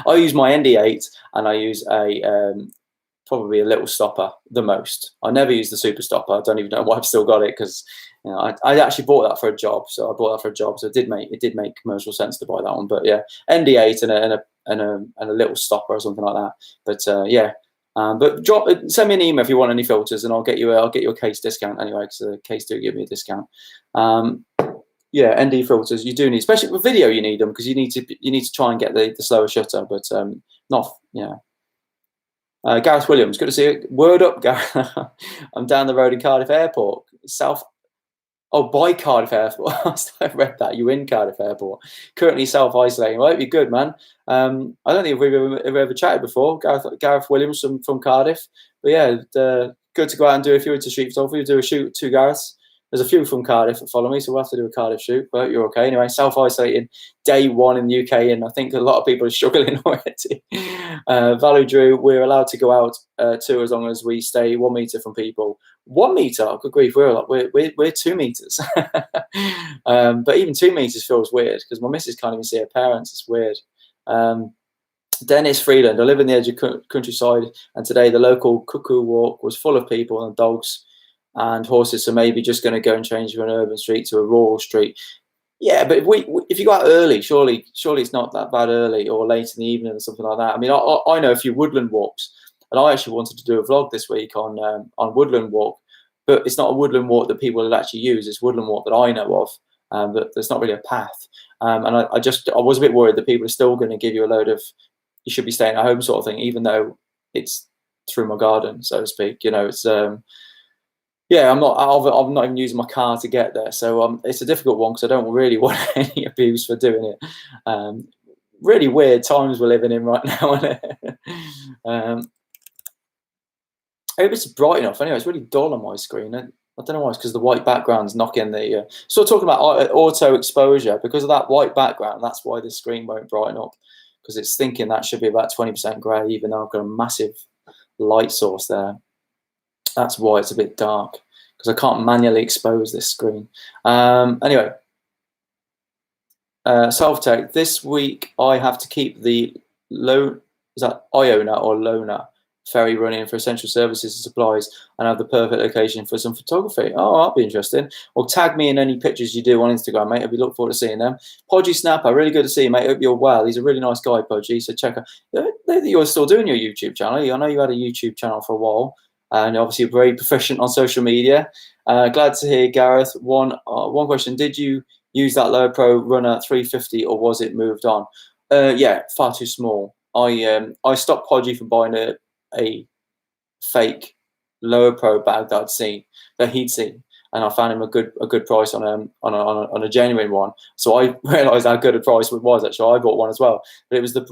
S1: I use my ND8 and I use probably a little stopper the most. I never use the super stopper. I don't even know why I've still got it because I actually bought that for a job. So it did make commercial sense to buy that one. But yeah, ND8 and a little stopper or something like that. But yeah. But send me an email if you want any filters, and I'll get you a Case discount anyway, because the Case do give me a discount. Yeah, ND filters you do need, especially with video. You need them because you need to try and get the slower shutter. But not Gareth Williams, good to see you. Word up, Gareth. I'm down the road in Cardiff Airport, by Cardiff Airport. I read that. You in Cardiff Airport. Currently self-isolating. Well, it'd be good, man. I don't think we've ever chatted before. Gareth Williams from Cardiff. But yeah, good to go out and do, if you're into street photography, do a shoot 2 Gareths. There's a few from Cardiff that follow me, so we'll have to do a Cardiff shoot, but you're okay. Anyway, self-isolating day 1 in the UK, and I think a lot of people are struggling already. Valley Drew, we're allowed to go out too as long as we stay 1 meter from people. 1 meter? Good grief, we're 2 meters. But even 2 meters feels weird because my missus can't even see her parents. It's weird. Dennis Freeland, I live in the edge of countryside, and today the local cuckoo walk was full of people and dogs and horses, so maybe just going to go and change from an urban street to a rural street. Yeah, but if you go out early, surely it's not that bad early or late in the evening or something like that. I mean, I know a few woodland walks, and I actually wanted to do a vlog this week on woodland walk, but it's not a woodland walk that people will actually use. It's woodland walk that I know of, but there's not really a path. And I was a bit worried that people are still going to give you a load of you should be staying at home sort of thing, even though it's through my garden, so to speak. You know, it's yeah, I'm not even using my car to get there, so it's a difficult one because I don't really want any abuse for doing it. Really weird times we're living in right now, isn't it? I hope it's bright enough. Anyway, it's really dull on my screen. I don't know why. It's because the white background's knocking the. So talking about auto exposure, because of that white background, that's why the screen won't brighten up, because it's thinking that should be about 20% grey, even though I've got a massive light source there. That's why it's a bit dark, because I can't manually expose this screen. Anyway, self-tech. This week I have to keep the Iona or Lona ferry running for essential services and supplies, and have the perfect location for some photography. Oh, that'll be interesting. Or tag me in any pictures you do on Instagram, mate. I'll be looking forward to seeing them. Podgy Snapper, really good to see you, mate. Hope you're well. He's a really nice guy, Podgy. So check out. I know that you're still doing your YouTube channel. I know you had a YouTube channel for a while, and obviously very proficient on social media. Glad to hear, Gareth. One question: did you use that Low Pro Runner 350, or was it moved on? Yeah, far too small. I stopped Podgy from buying a fake Lower Pro bag that he'd seen, and I found him a good price on a genuine one. So I realised how good a price it was. Actually, I bought one as well, but it was the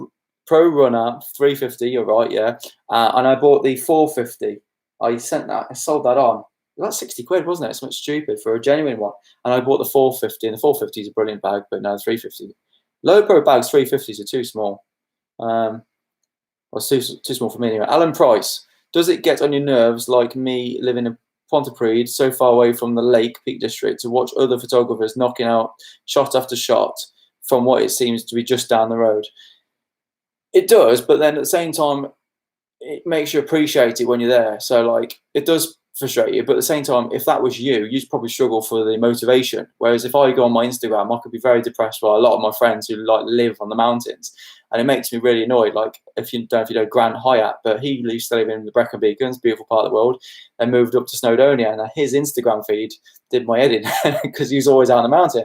S1: Pro Runner 350. You're right, yeah. And I bought the 450. I sold that on. That's 60 quid, wasn't it? Something stupid for a genuine one. And I bought the 450, and the 450 is a brilliant bag, but no, the 350. Low Pro bags 350s are too small. Well, it's too small for me anyway. Alan Price, does it get on your nerves, like me living in Pontypridd, so far away from the Lake Peak District, to watch other photographers knocking out shot after shot from what it seems to be just down the road? It does, but then at the same time, it makes you appreciate it when you're there. So like, it does frustrate you, but at the same time, if that was you'd probably struggle for the motivation. Whereas if I go on my Instagram, I could be very depressed by a lot of my friends who like live on the mountains, and it makes me really annoyed. Like, if you know Grant Hyatt, but he used to live in the Brecon Beacons, beautiful part of the world, and moved up to Snowdonia, and his Instagram feed did my head in because he was always out on the mountain.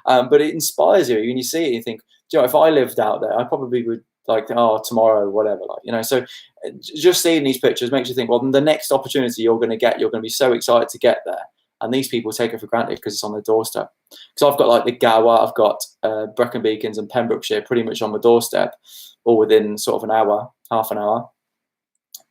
S1: But it inspires you when you see it. You think, you know, if I lived out there, I probably would, like, oh, tomorrow, whatever, like, you know. So just seeing these pictures makes you think, well, the next opportunity you're going to be so excited to get there, and these people take it for granted because it's on their doorstep. Because I've got like the Gower, I've got Brecon Beacons and Pembrokeshire pretty much on my doorstep, all within sort of an hour, half an hour,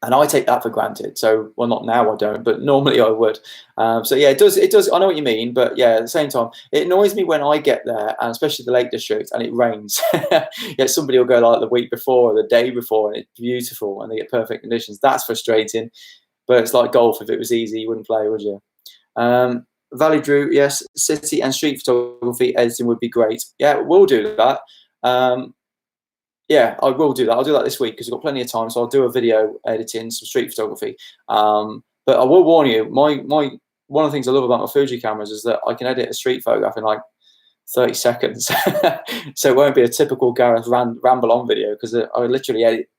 S1: and I take that for granted. So, well, not now, I don't, but normally I would. So yeah, it does. I know what you mean, but yeah, at the same time, it annoys me when I get there, and especially the Lake District, and it rains. Yeah, somebody will go like the week before or the day before, and it's beautiful, and they get perfect conditions. That's frustrating, but it's like golf. If it was easy, you wouldn't play, would you? Valley Drew, yes, city and street photography editing would be great. Yeah, we'll do that. Yeah, I will do that. I'll do that this week because we've got plenty of time. So I'll do a video editing, some street photography. But I will warn you, one of the things I love about my Fuji cameras is that I can edit a street photograph in like 30 seconds. So it won't be a typical Gareth ramble on video, because I literally edit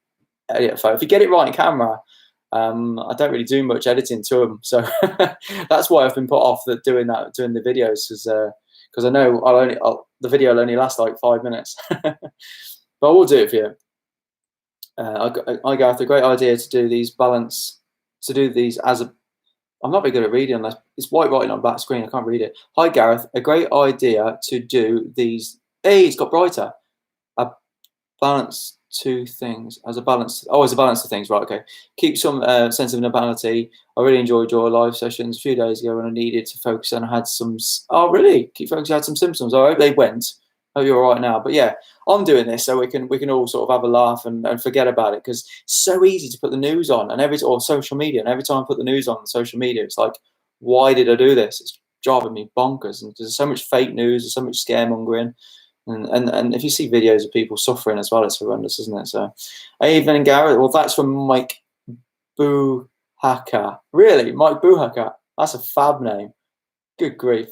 S1: a photo. If you get it right in camera, I don't really do much editing to them. So that's why I've been put off doing the videos, because I know the video will only last like 5 minutes. But I will do it for you. I Gareth, a great idea to do these as a. I'm not very good at reading unless it's white writing on back screen. I can't read it. Hi Gareth, a great idea to do these. Hey, it's got brighter. A balanced two things as a balance. Oh, as a balance of things, right? Okay. Keep some sense of normality. I really enjoyed your live sessions a few days ago when I needed to focus and I had some. Oh, really? Keep focusing. I had some symptoms. I hope they went. I hope you're all right now. But yeah, I'm doing this so we can all sort of have a laugh and forget about it, because it's so easy to put the news on and or social media, and every time I put the news on social media, it's like, why did I do this? It's driving me bonkers, and there's so much fake news, there's so much scaremongering. And if you see videos of people suffering as well, it's horrendous, isn't it? So, Evening and Gareth. Well, that's from Mike Boohaka. Really, Mike Boohaka. That's a fab name. Good grief.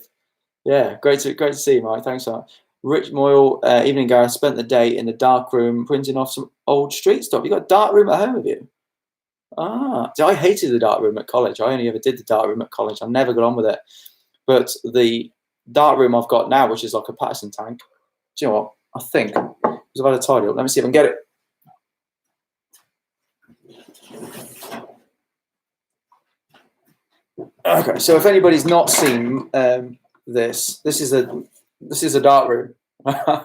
S1: Yeah, great to see you, Mike. Thanks for that. Rich Moyle. Evening, Gareth. Spent the day in the dark room printing off some old street stuff. You got a dark room at home, have you? Ah, see, I hated the dark room at college. I only ever did the dark room at college. I never got on with it. But the dark room I've got now, which is like a Patterson tank. Do you know what? I think, because I've had a tidy up. Let me see if I can get it. Okay, so if anybody's not seen this is a dark room.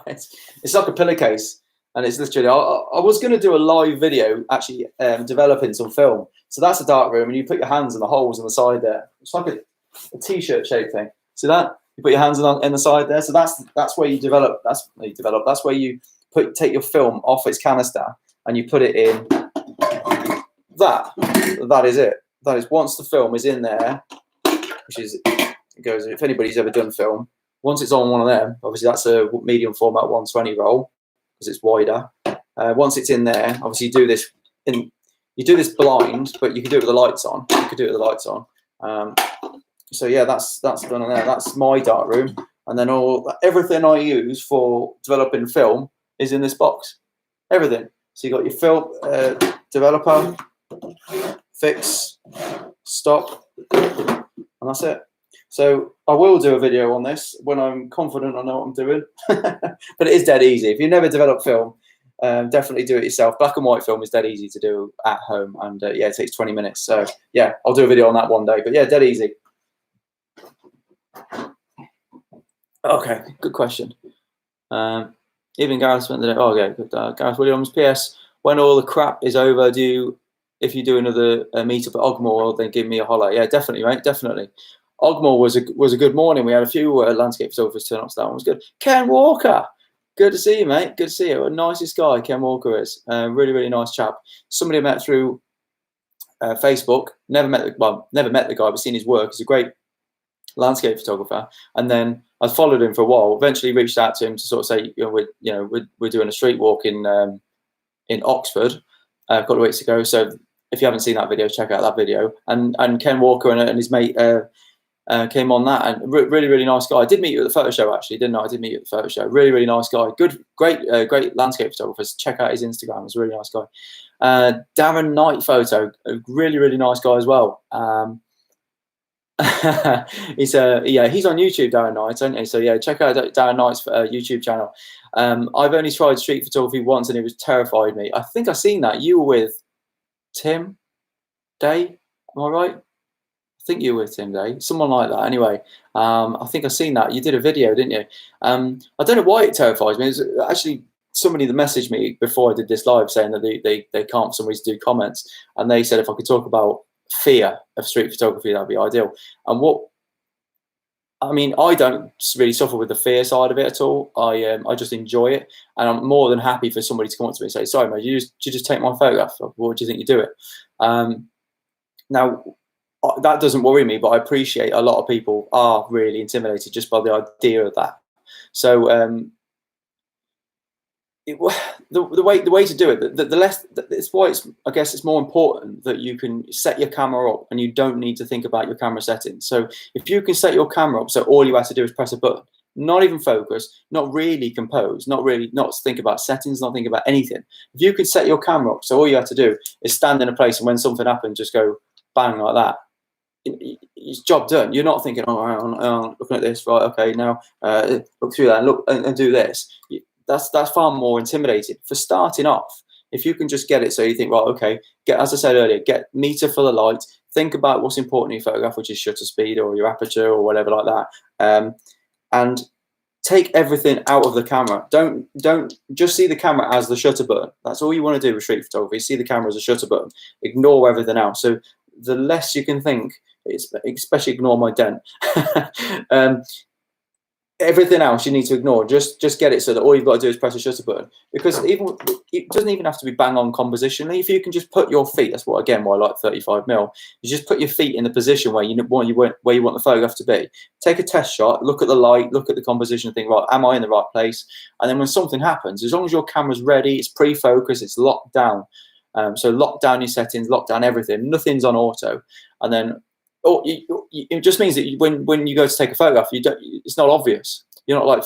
S1: it's like a pillowcase, and it's literally. I was going to do a live video actually developing some film. So that's a dark room, and you put your hands in the holes on the side there. It's like a t-shirt shaped thing. See that? You put your hands in the side there. So that's where you develop. That's where you take your film off its canister and you put it in. That is it. That is, once the film is in there, which is, it goes, if anybody's ever done film, once it's on one of them, obviously that's a medium format 120 roll because it's wider. Once it's in there, obviously you do this blind, but you can do it with the lights on. You could do it with the lights on. So yeah, that's done in there. That's my dark room, and then everything I use for developing film is in this box. Everything. So you got your film developer, fix, stop, and that's it. So I will do a video on this when I'm confident I know what I'm doing. But it is dead easy. If you never develop film, definitely do it yourself. Black and white film is dead easy to do at home, and yeah, it takes 20 minutes. So yeah, I'll do a video on that one day. But yeah, dead easy. Okay, good question. Even Gareth spent the day. Oh, okay, good. Gareth Williams. P.S. When all the crap is over, if you do another meetup at Ogmore, then give me a holler. Yeah, definitely, mate. Definitely. Ogmore was a good morning. We had a few landscape photographers turn up, so that one was good. Ken Walker, good to see you, mate. Good to see you. The nicest guy Ken Walker is. Really, really nice chap. Somebody I met through Facebook. Never met the guy, but seen his work. He's a great landscape photographer. And then I followed him for a while. Eventually reached out to him to sort of say, we're doing a street walk in Oxford a couple of weeks ago. So if you haven't seen that video, check out that video. And Ken Walker and his mate came on that, and really, really nice guy. I did meet you at the photo show, actually, didn't I? I did meet you at the photo show. Really, really nice guy. Great landscape photographers. Check out his Instagram. He's a really nice guy. Darren Knight photo, a really, really nice guy as well. he's on YouTube, Darren Knight, isn't he? So yeah, check out Darren Knight's YouTube channel. I've only tried street photography once, and it was terrified me. I think I've seen that. You were with Tim Day, am I right? I think you were with Tim Day, someone like that. Anyway, I think I've seen that. You did a video, didn't you? I don't know why it terrifies me. It was actually somebody that messaged me before I did this live saying that they can't for some reason do comments, and they said if I could talk about fear of street photography, that'd be ideal. And I don't really suffer with the fear side of it at all. I just enjoy it, and I'm more than happy for somebody to come up to me and say, "Sorry, mate, you just take my photograph. What do you think you do it?" Now, that doesn't worry me, but I appreciate a lot of people are really intimidated just by the idea of that. So the way to do it, the less, it's why I guess it's more important that you can set your camera up and you don't need to think about your camera settings. So if you can set your camera up so all you have to do is press a button, not even focus, not really compose, not think about settings, not think about anything. If you could set your camera up so all you have to do is stand in a place, and when something happens, just go bang like that, it's job done. You're not thinking, looking at this, right? Okay, now look through that and look and do this. That's far more intimidating. For starting off, if you can just get it so you think, right, okay, as I said earlier, get meter for the light, think about what's important in your photograph, which is shutter speed or your aperture or whatever like that, and take everything out of the camera. Don't just see the camera as the shutter button. That's all you want to do with street photography. See the camera as a shutter button. Ignore everything else. So the less you can think, especially ignore my dent. Everything else you need to ignore. Just get it so that all you've got to do is press a shutter button. Because even it doesn't even have to be bang on compositionally. If you can just put your feet, that's what again why I like 35mm. You just put your feet in the position where you want the photograph to be. Take a test shot, look at the light, look at the composition, and think, right, am I in the right place? And then when something happens, as long as your camera's ready, it's pre-focused, it's locked down. So lock down your settings, lock down everything. Nothing's on auto, and then. It just means that when you go to take a photograph, it's not obvious. You're not like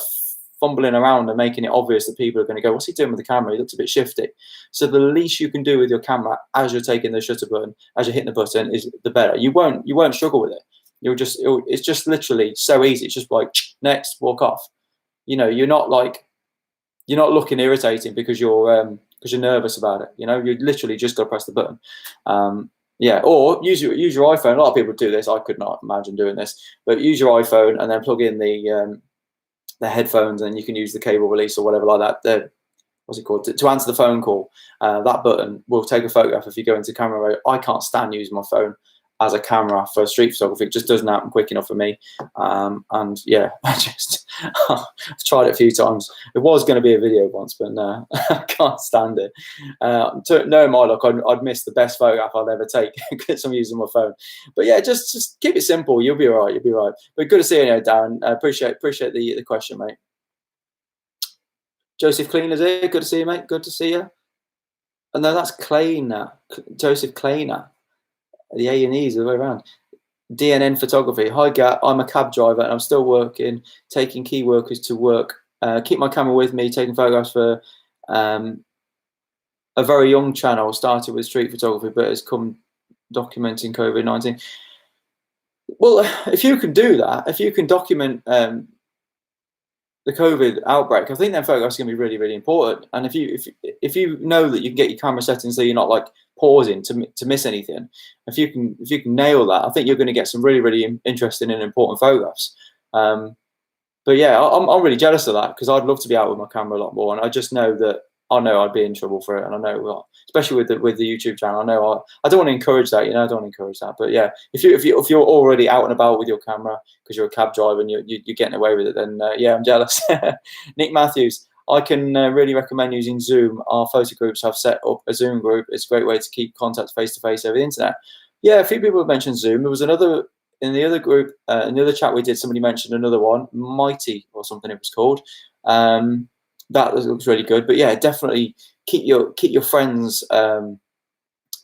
S1: fumbling around and making it obvious that people are going to go, what's he doing with the camera? He looks a bit shifty. So the least you can do with your camera as you're taking the shutter button, as you're hitting the button, is the better. You won't struggle with it. It's just literally so easy. It's just like next, walk off. You're not looking irritating because you're nervous about it. You literally just got to press the button. Yeah, or use your iPhone. A lot of people do this. I could not imagine doing this, but use your iPhone and then plug in the headphones, and you can use the cable release or whatever like that. What's it called? To answer the phone call, that button will take a photograph if you go into camera mode. I can't stand using my phone as a camera for street photography. It just doesn't happen quick enough for me. And yeah, I've tried it a few times. It was going to be a video once, but no, I can't stand it. Knowing my luck, I'd miss the best photograph I'd ever take because I'm using my phone. But yeah, just keep it simple. You'll be all right. You'll be all right. But good to see you, Darren. Appreciate the question, mate. Joseph Cleaner's here. Good to see you, mate. Good to see you. And then that's Kleiner. Joseph Kleiner. The A and E's the way around. DNN Photography. Hi, Gat. I'm a cab driver and I'm still working, taking key workers to work. Keep my camera with me, taking photographs for a very young channel. Started with street photography, but has come documenting COVID-19. Well, if you can do that, if you can document the COVID outbreak, I think that photographs are going to be really, really important. And if you know that you can get your camera settings so you're not like pausing to miss anything, if you can nail that, I think you're going to get some really, really interesting and important photographs. But yeah, I'm really jealous of that because I'd love to be out with my camera a lot more, and I just know that I'd be in trouble for it, and I know, especially with the YouTube channel, I know I don't want to encourage that, I don't want to encourage that. But yeah, if you're already out and about with your camera because you're a cab driver and you're getting away with it, then yeah, I'm jealous. Nick Matthews, I can really recommend using Zoom. Our photo groups have set up a Zoom group. It's a great way to keep contact face to face over the internet. Yeah, a few people have mentioned Zoom. There was another in the other group, in the other chat we did. Somebody mentioned another one, Mighty or something it was called. That looks really good. But yeah, definitely keep your friends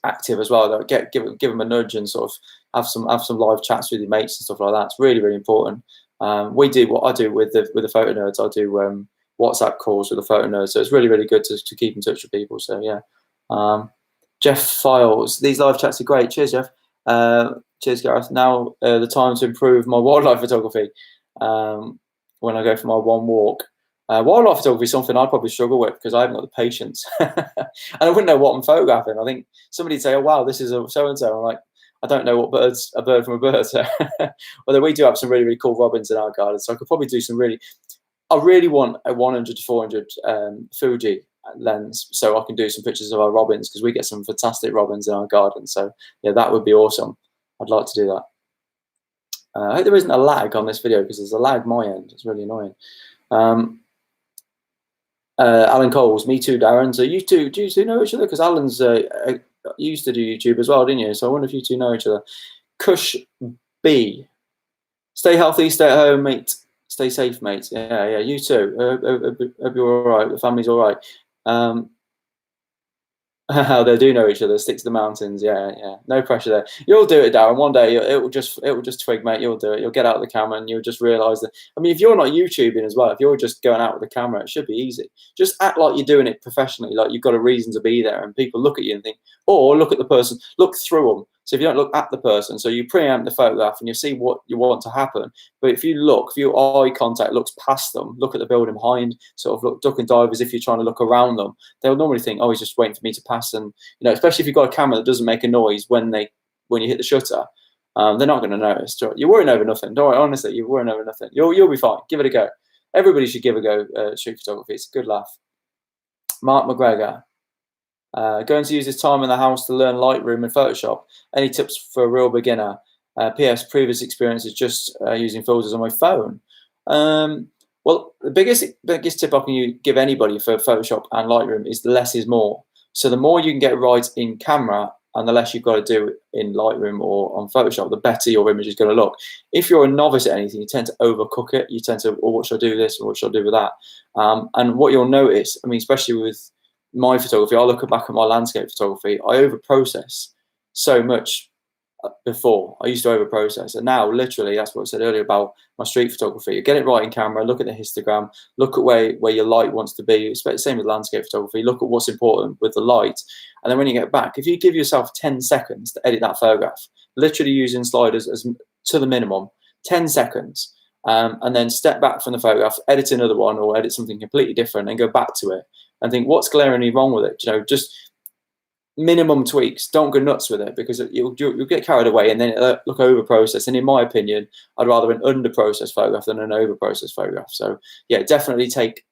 S1: active as well. Like give them a nudge and sort of have some live chats with your mates and stuff like that. It's really, really important. We do what I do with the photo nerds. I do WhatsApp calls with the photo nerds. So it's really, really good to keep in touch with people. So yeah. Jeff Files, these live chats are great. Cheers, Jeff. Cheers, Gareth. Now the time to improve my wildlife photography when I go for my one walk. Wildlife photography is something I'd probably struggle with because I haven't got the patience. And I wouldn't know what I'm photographing. I think somebody'd say, oh, wow, this is a so-and-so. I'm like, I don't know what a bird from a bird. So, although we do have some really, really cool robins in our garden. So I could probably do I really want a 100 to 400 Fuji lens so I can do some pictures of our robins because we get some fantastic robins in our garden. So yeah, that would be awesome. I'd like to do that. I hope there isn't a lag on this video because there's a lag my end. It's really annoying. Alan Coles, me too, Darren. So do you two know each other? Because Alan's used to do YouTube as well, didn't you? So I wonder if you two know each other. Kush B, stay healthy, stay at home, mate. Stay safe, mate. Yeah, you too. Hope you're all right. The family's all right. They do know each other. Stick to the mountains. Yeah. No pressure there. You'll do it, Darren. One day it will just twig, mate. You'll do it. You'll get out of the camera and you'll just realise that. I mean, if you're not YouTubing as well, if you're just going out with the camera, it should be easy. Just act like you're doing it professionally, like you've got a reason to be there, and people look at you and think, or look at the person, look through them. So if you don't look at the person, so you preempt the photograph and you see what you want to happen. But if your eye contact looks past them, look at the building behind, sort of look duck and dive as if you're trying to look around them, they'll normally think, oh, he's just waiting for me to pass. And especially if you've got a camera that doesn't make a noise when you hit the shutter, they're not going to notice. You're worrying over nothing. Don't worry, honestly, you're worrying over nothing. You'll be fine. Give it a go. everybody should give a go street photography. It's a good laugh. Mark McGregor. Going to use this time in the house to learn Lightroom and Photoshop. Any tips for a real beginner? P.S. Previous experience is just using filters on my phone. Well, the biggest tip I can give anybody for Photoshop and Lightroom is less is more. So the more you can get right in camera and the less you've got to do in Lightroom or on Photoshop, the better your image is going to look. If you're a novice at anything, you tend to overcook it. You tend to, oh, what should I do with this, or what should I do with that? And what you'll notice, I mean, especially with my photography, I look back at my landscape photography, I over-process so much before. I used to over-process, and now literally, that's what I said earlier about my street photography. You get it right in camera, look at the histogram, look at where your light wants to be. It's the same with landscape photography. Look at what's important with the light, and then when you get back, if you give yourself 10 seconds to edit that photograph, literally using sliders as to the minimum, 10 seconds, and then step back from the photograph, edit another one, or edit something completely different, and go back to it and think, what's glaringly wrong with it? You know, just minimum tweaks. Don't go nuts with it, because you'll get carried away and then it'll look over processed. And in my opinion, I'd rather an under processed photograph than an over processed photograph. So yeah, definitely take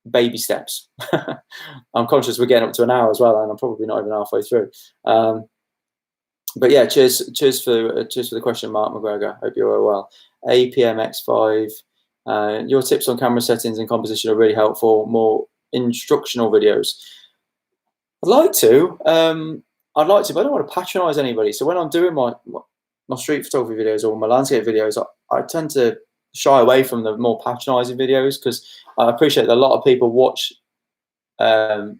S1: baby steps. I'm conscious we're getting up to an hour as well, and I'm probably not even halfway through. But yeah, cheers for the question, Mark McGregor. Hope you're all well. APMX5. Your tips on camera settings and composition are really helpful. More instructional videos. I'd like to, but I don't want to patronize anybody. So when I'm doing my street photography videos or my landscape videos, I tend to shy away from the more patronizing videos, because I appreciate that a lot of people watch my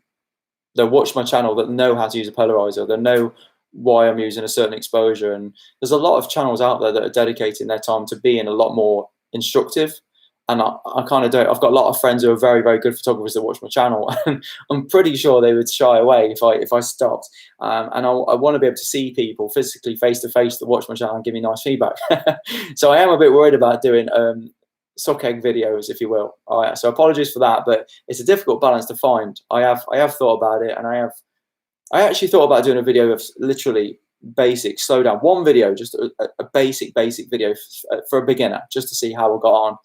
S1: channel that know how to use a polarizer, that know why I'm using a certain exposure. And there's a lot of channels out there that are dedicating their time to being a lot more instructive. And I kind of don't. I've got a lot of friends who are very, very good photographers that watch my channel, and I'm pretty sure they would shy away if I stopped. And I want to be able to see people physically, face to face, that watch my channel and give me nice feedback. So I am a bit worried about doing sock egg videos, if you will. So apologies for that, but it's a difficult balance to find. I have thought about it, and I actually thought about doing a video of literally basic, slow down, one video, just a basic video for a beginner, just to see how I got on.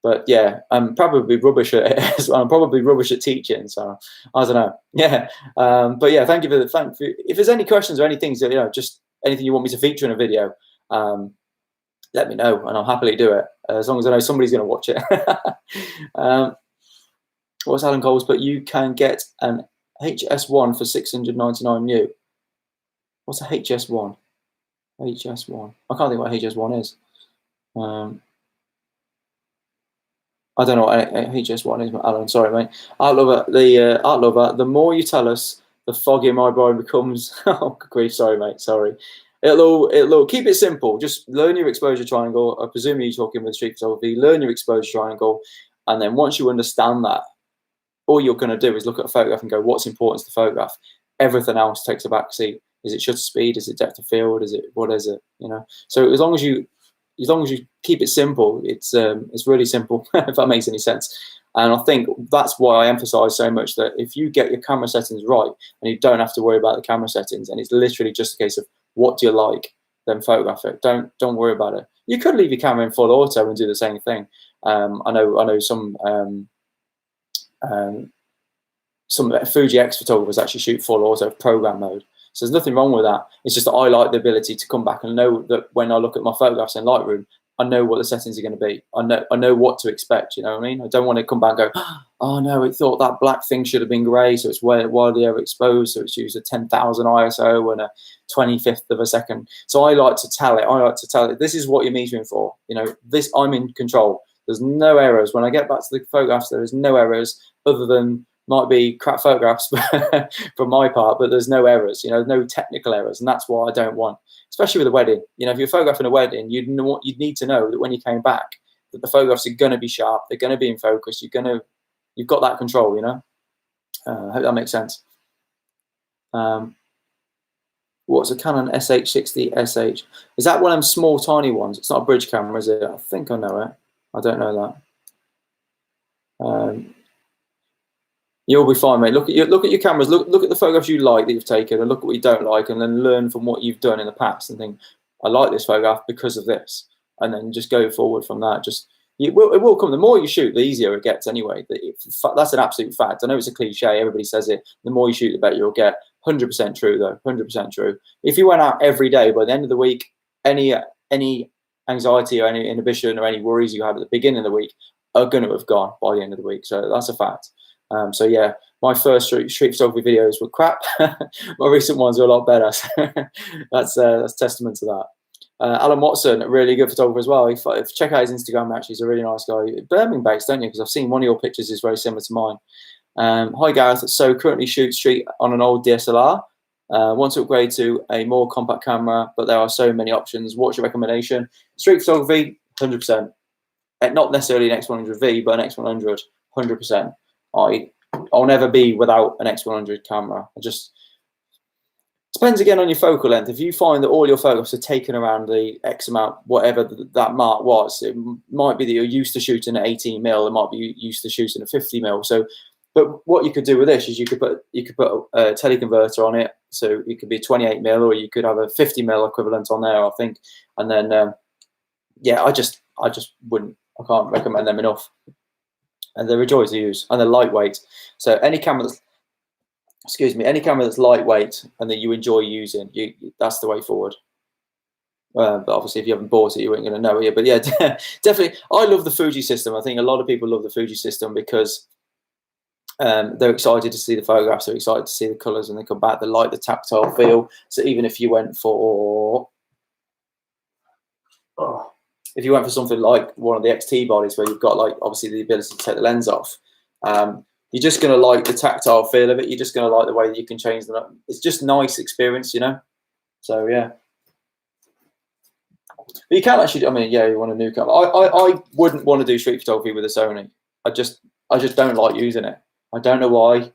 S1: But yeah, I'm probably rubbish at it as well. I'm probably rubbish at teaching, so I don't know. Yeah, but yeah, thank you for the if there's any questions or any things that, you know, just anything you want me to feature in a video, let me know, and I'll happily do it, as long as I know somebody's going to watch it. What's Alan Cole's? But you can get an HS1 for 699 new. What's a HS1? HS1. I can't think what HS1 is. I don't know what HS1 is, Alan. Sorry, mate. Art lover. The more you tell us, the foggier my brain becomes. Oh, grief. Sorry, mate. Sorry. It'll keep it simple. Just learn your exposure triangle. I presume you're talking with street photography. Learn your exposure triangle, and then once you understand that, all you're going to do is look at a photograph and go, what's important to the photograph? Everything else takes a back seat. Is it shutter speed? Is it depth of field? What is it? You know. So as long as you keep it simple, it's really simple, if that makes any sense. And I think that's why I emphasize so much that if you get your camera settings right, and you don't have to worry about the camera settings, and it's literally just a case of what do you like, then photograph it. Don't worry about it. You could leave your camera in full auto and do the same thing. I know some Fuji X photographers actually shoot full auto program mode. So there's nothing wrong with that. It's just that I like the ability to come back and know that when I look at my photographs in Lightroom, I know what the settings are going to be. I know what to expect. You know what I mean? I don't want to come back and go, oh no, it thought that black thing should have been grey, so it's wildly overexposed. So it's used a 10,000 ISO and a 25th of a second. So I like to tell it. This is what you're metering for. You know, this, I'm in control. There's no errors. When I get back to the photographs, there is no errors, other than might be crap photographs from my part, but there's no errors, you know, no technical errors. And that's what I don't want, especially with a wedding. You know, if you're photographing a wedding, you'd need to know that when you came back, that the photographs are going to be sharp, they're going to be in focus, you've got that control, you know. I hope that makes sense. What's a Canon SH60 SH? Is that one of them small, tiny ones? It's not a bridge camera, is it? I think I know it. I don't know that. You'll be fine, mate. Look at your cameras. Look at the photographs you like that you've taken, and look at what you don't like, and then learn from what you've done in the past and think, I like this photograph because of this, and then just go forward from that. Just it will come. The more you shoot, the easier it gets anyway. That's an absolute fact. I know it's a cliche. Everybody says it. The more you shoot, the better you'll get. 100% true, though. 100% true. If you went out every day, by the end of the week, any anxiety or any inhibition or any worries you had at the beginning of the week are going to have gone by the end of the week. So that's a fact. So yeah, my first street photography videos were crap. My recent ones are a lot better. So that's testament to that. Alan Watson, a really good photographer as well. Check out his Instagram. Actually, he's a really nice guy. Birmingham based, don't you? Because I've seen one of your pictures is very similar to mine. Hi Gareth. So currently shoot street on an old DSLR. Want to upgrade to a more compact camera, but there are so many options. What's your recommendation? Street photography, 100%. Not necessarily an X100V, but an X100, 100%. I'll never be without an X100 camera. It just depends again on your focal length. If you find that all your photographs are taken around the X amount, whatever that mark was, it might be that you're used to shooting at 18mm. It might be used to shooting at 50mm. So, but what you could do with this is you could put a teleconverter on it. So it could be 28mm, or you could have a 50mm equivalent on there, I think. And then, yeah, I just wouldn't. I can't recommend them enough. And they're a joy to use, and they're lightweight. So any camera that's lightweight and that you enjoy using, that's the way forward. But obviously, if you haven't bought it, you ain't going to know it. But yeah, definitely, I love the Fuji system. I think a lot of people love the Fuji system because they're excited to see the photographs. They're excited to see the colours when they come back. They like the tactile feel. So even if you went for something like one of the XT bodies where you've got like obviously the ability to take the lens off, you're just going to like the tactile feel of it. You're just going to like the way that you can change them up. It's just nice experience, you know. So yeah, but you can actually. I mean, yeah, you want a new camera. I wouldn't want to do street photography with a Sony. I just don't like using it. I don't know why.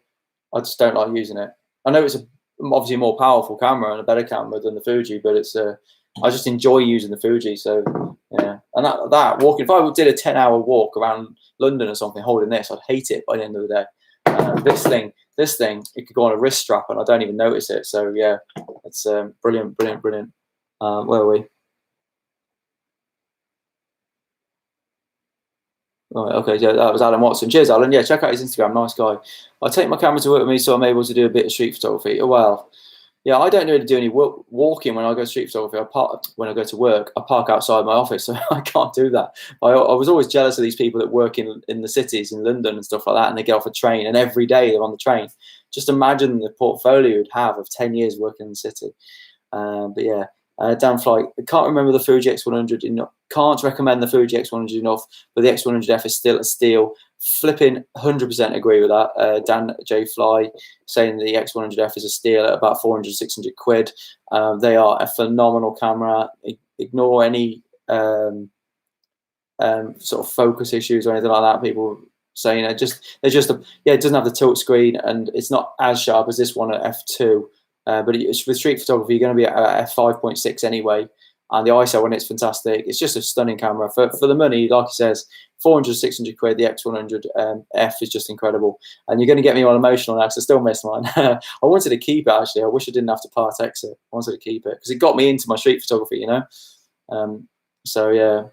S1: I just don't like using it. I know it's obviously a more powerful camera and a better camera than the Fuji, but it's I just enjoy using the Fuji. So yeah, and that walking. If I did a 10-hour walk around London or something holding this, I'd hate it by the end of the day. This thing, it could go on a wrist strap and I don't even notice it. So yeah, it's brilliant. Where are we? Right, okay, yeah, that was Alan Watson. Cheers, Alan. Yeah, check out his Instagram. Nice guy. I take my camera to work with me, so I'm able to do a bit of street photography. Oh, well, yeah, I don't really do any walking when I go street photography. When I go to work, I park outside my office, so I can't do that. I was always jealous of these people that work in the cities, in London and stuff like that, and they get off a train, and every day they're on the train. Just imagine the portfolio you'd have of 10 years working in the city. But yeah. Dan Flight, I can't remember the Fuji X100 enough. Can't recommend the Fuji X100 enough, but the X100F is still a steal. Flipping 100% agree with that. Dan J Fly saying the X100F is a steal at about 400, 600 quid. They are a phenomenal camera. Ignore any sort of focus issues or anything like that. People saying it doesn't have the tilt screen and it's not as sharp as this one at f2. But with street photography, you're going to be at f5.6 anyway, and the ISO on it's fantastic. It's just a stunning camera for the money. Like he says, 400, 600 quid. The X100 F is just incredible, and you're going to get me all emotional now because I still miss mine. I wanted to keep it actually. I wish I didn't have to part X it. I wanted to keep it because it got me into my street photography, you know. So yeah.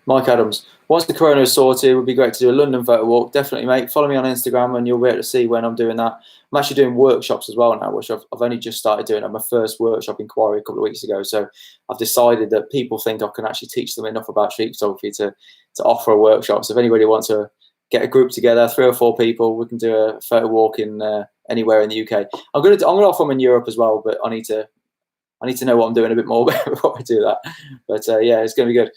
S1: Mike Adams, once the corona is sorted, it would be great to do a London photo walk. Definitely, mate. Follow me on Instagram and you'll be able to see when I'm doing that. I'm actually doing workshops as well now, which I've only just started doing. I'm my first workshop inquiry a couple of weeks ago. So I've decided that people think I can actually teach them enough about street photography to offer a workshop. So if anybody wants to get a group together, 3 or 4 people, we can do a photo walk in anywhere in the UK. I'm gonna offer them in Europe as well, but I need to know what I'm doing a bit more before I do that. But yeah, it's going to be good.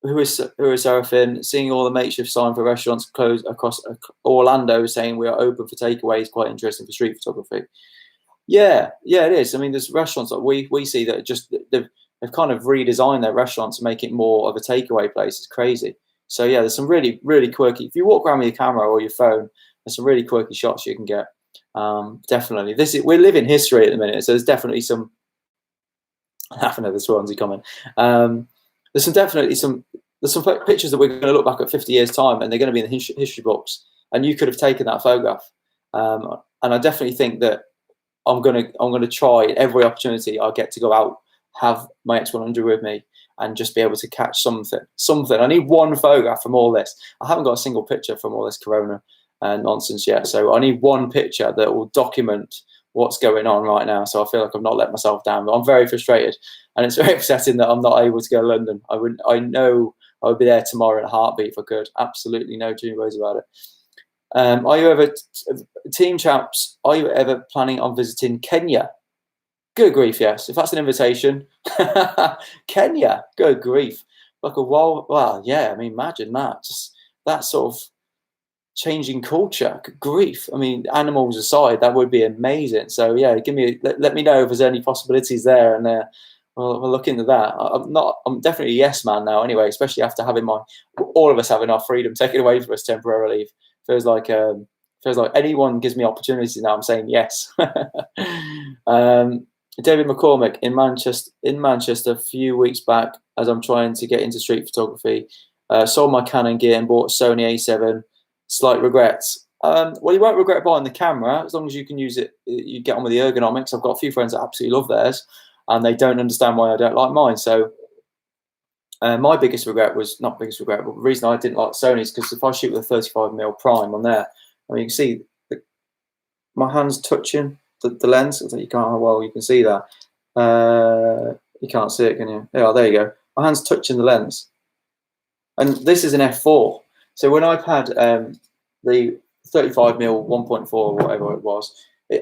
S1: Who is Seraphin? Seeing all the makeshift sign for restaurants closed across Orlando saying we are open for takeaways, quite interesting for street photography. Yeah, it is. I mean, there's restaurants that we see that they've kind of redesigned their restaurants to make it more of a takeaway place. It's crazy. So yeah, there's some really, really quirky. If you walk around with your camera or your phone, there's some really quirky shots you can get. Definitely, we're living history at the minute, so there's definitely some. I have another Swansea comment. There's some pictures that we're going to look back at 50 years time, and they're going to be in the history books. And you could have taken that photograph. And I definitely think that I'm going to try every opportunity I get to go out have my X100 with me and just be able to catch something. I need one photograph from all this. I haven't got a single picture from all this corona nonsense yet, so I need one picture that will document what's going on right now. So I feel like I've not let myself down, but I'm very frustrated, and it's very upsetting that I'm not able to go to London. I know I would be there tomorrow in a heartbeat if I could. Absolutely no two ways about it. Are you ever, team chaps, are you ever planning on visiting Kenya? Good grief, yes. If that's an invitation, Kenya, good grief. Like a wild, well, yeah, I mean, imagine that. Just that sort of changing culture, good grief. I mean, animals aside, that would be amazing. So yeah, let me know if there's any possibilities there, and we'll look into that. I'm definitely a yes man now anyway, especially after having all of us having our freedom taken away from us temporarily. Feels like anyone gives me opportunities now, I'm saying yes. David McCormick in Manchester a few weeks back, as I'm trying to get into street photography, sold my Canon gear and bought a Sony A7. Slight regrets. Well, you won't regret buying the camera as long as you can use it. You get on with the ergonomics. I've got a few friends that absolutely love theirs, and they don't understand why I don't like mine. So my biggest regret was not biggest regret, but the reason I didn't like Sony's because if I shoot with a 35mm prime on there, I mean, you can see my hands touching the lens. You can't. Well, you can see that. You can't see it, can you? Yeah, there you go. My hand's touching the lens, and this is an f4. So when I've had the 35mm 1.4 or whatever it was,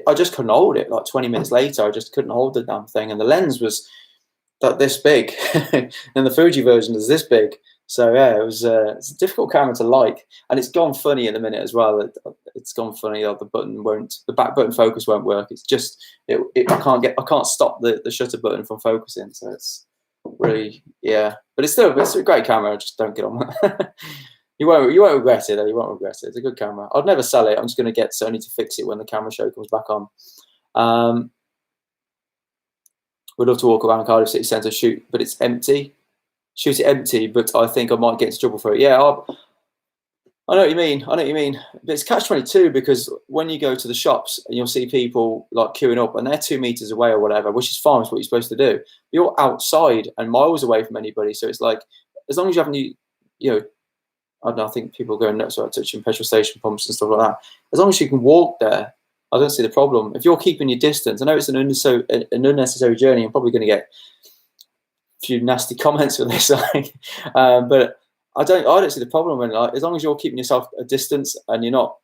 S1: I just couldn't hold it. Like 20 minutes later, I just couldn't hold the damn thing, and the lens was this big, and the Fuji version is this big. So yeah, it's a difficult camera to like, and it's gone funny in a minute as well. It's gone funny. The back button focus won't work. It's just I can't stop the shutter button from focusing. So it's really, yeah, but it's a great camera. Just don't get on with it. You won't regret it though. You won't regret it. It's a good camera. I'd never sell it. I'm just going to get Sony to fix it when the camera show comes back on. Would love to walk around Cardiff City Centre, shoot, but it's empty. Shoot it empty, but I think I might get into trouble for it. Yeah, I know what you mean. But it's catch-22 because when you go to the shops and you'll see people like queuing up and they're 2 meters away or whatever, which is fine, it's what you're supposed to do. You're outside and miles away from anybody, so it's like as long as you haven't, I don't know, I think people go nuts about touching petrol station pumps and stuff like that. As long as you can walk there, I don't see the problem. If you're keeping your distance, I know it's an unnecessary journey. I'm probably going to get a few nasty comments for this, but I don't see the problem when, like, as long as you're keeping yourself a distance and you're not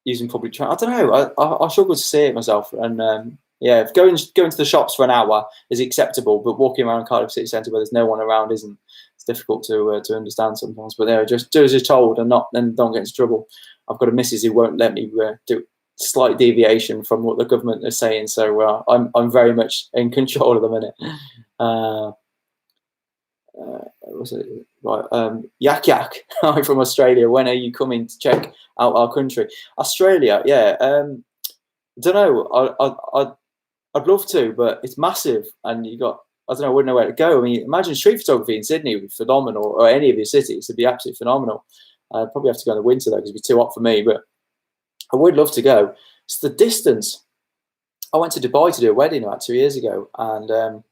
S1: using public transport. I don't know. I struggle to see it myself, and yeah, if going to the shops for an hour is acceptable, but walking around Cardiff City Centre where there's no one around isn't. It's difficult to understand sometimes. But yeah, just do as you're told and don't get into trouble. I've got a missus who won't let me do slight deviation from what the government is saying, so I'm very much in control at the minute. Was it right? Yak I'm from Australia. When are you coming to check out our country? Australia, yeah. Don't know. I'd love to, but it's massive, and I don't know. I wouldn't know where to go. I mean, imagine street photography in Sydney would be phenomenal, or any of your cities. It'd be absolutely phenomenal. I'd probably have to go in the winter though, because it'd be too hot for me. But I would love to go. It's the distance. I went to Dubai to do a wedding about 2 years ago, and that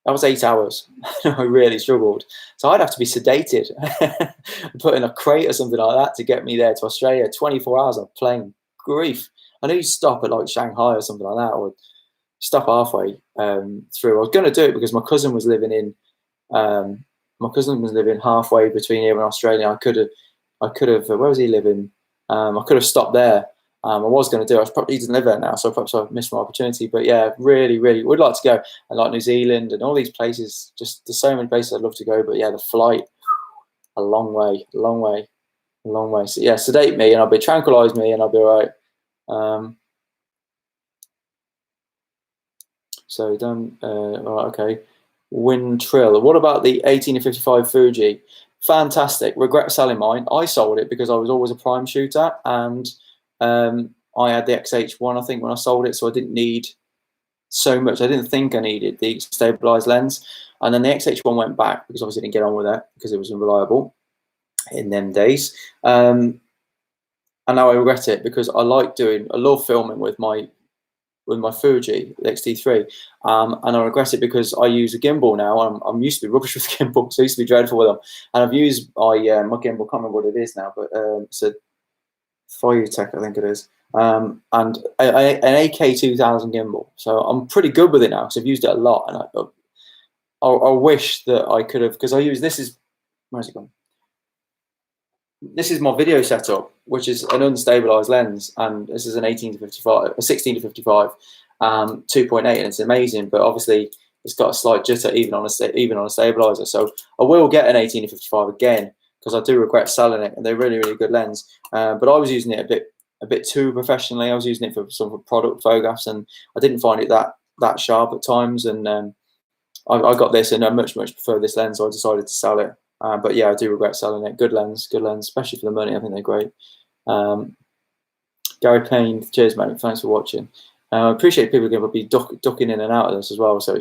S1: was 8 hours. I really struggled. So I'd have to be sedated, put in a crate or something like that to get me there to Australia. 24 hours on a plane. Grief. I knew you'd stop at like Shanghai or something like that, or stop halfway through. I was going to do it because my cousin was living halfway between here and Australia. I could have. Where was he living? I could have stopped there. I was going to do it. He doesn't live there now, so perhaps I missed my opportunity. But yeah, really, really would like to go. I like New Zealand and all these places. Just there's so many places I'd love to go. But yeah, the flight, a long way. So yeah, sedate me and I'll be tranquilise me and I'll be all right. So done. Right, okay. Wind Trill. What about the 18-55 Fuji? Fantastic. Regret selling mine. I sold it because I was always a prime shooter, and I had the XH1, I think, when I sold it, so I didn't need so much. I didn't think I needed the stabilized lens, and then the XH1 went back because obviously I didn't get on with it because it was unreliable in them days. And now I regret it because I love filming with my with my Fuji the X-T3, and I regret it because I use a gimbal now. I'm used to be rubbish with gimbals. I used to be dreadful with them, and I've used my gimbal. Can't remember what it is now, but it's a Tech, I think it is, and an AK-2000 gimbal. So I'm pretty good with it now because I've used it a lot, and I wish that I could have, because I use where's it gone? This is my video setup, which is an unstabilized lens, and this is an 18-55, a 16-55, 2.8, and it's amazing. But obviously, it's got a slight jitter even on a stabilizer. So I will get an 18-55 again because I do regret selling it, and they're really, really good lens. But I was using it a bit too professionally. I was using it for some product photographs, and I didn't find it that sharp at times. And I got this, and I much prefer this lens, so I decided to sell it. But yeah, I do regret selling it. Good lens, especially for the money. I think they're great. Gary Payne, cheers, mate. Thanks for watching. I appreciate people going to be ducking in and out of this as well. So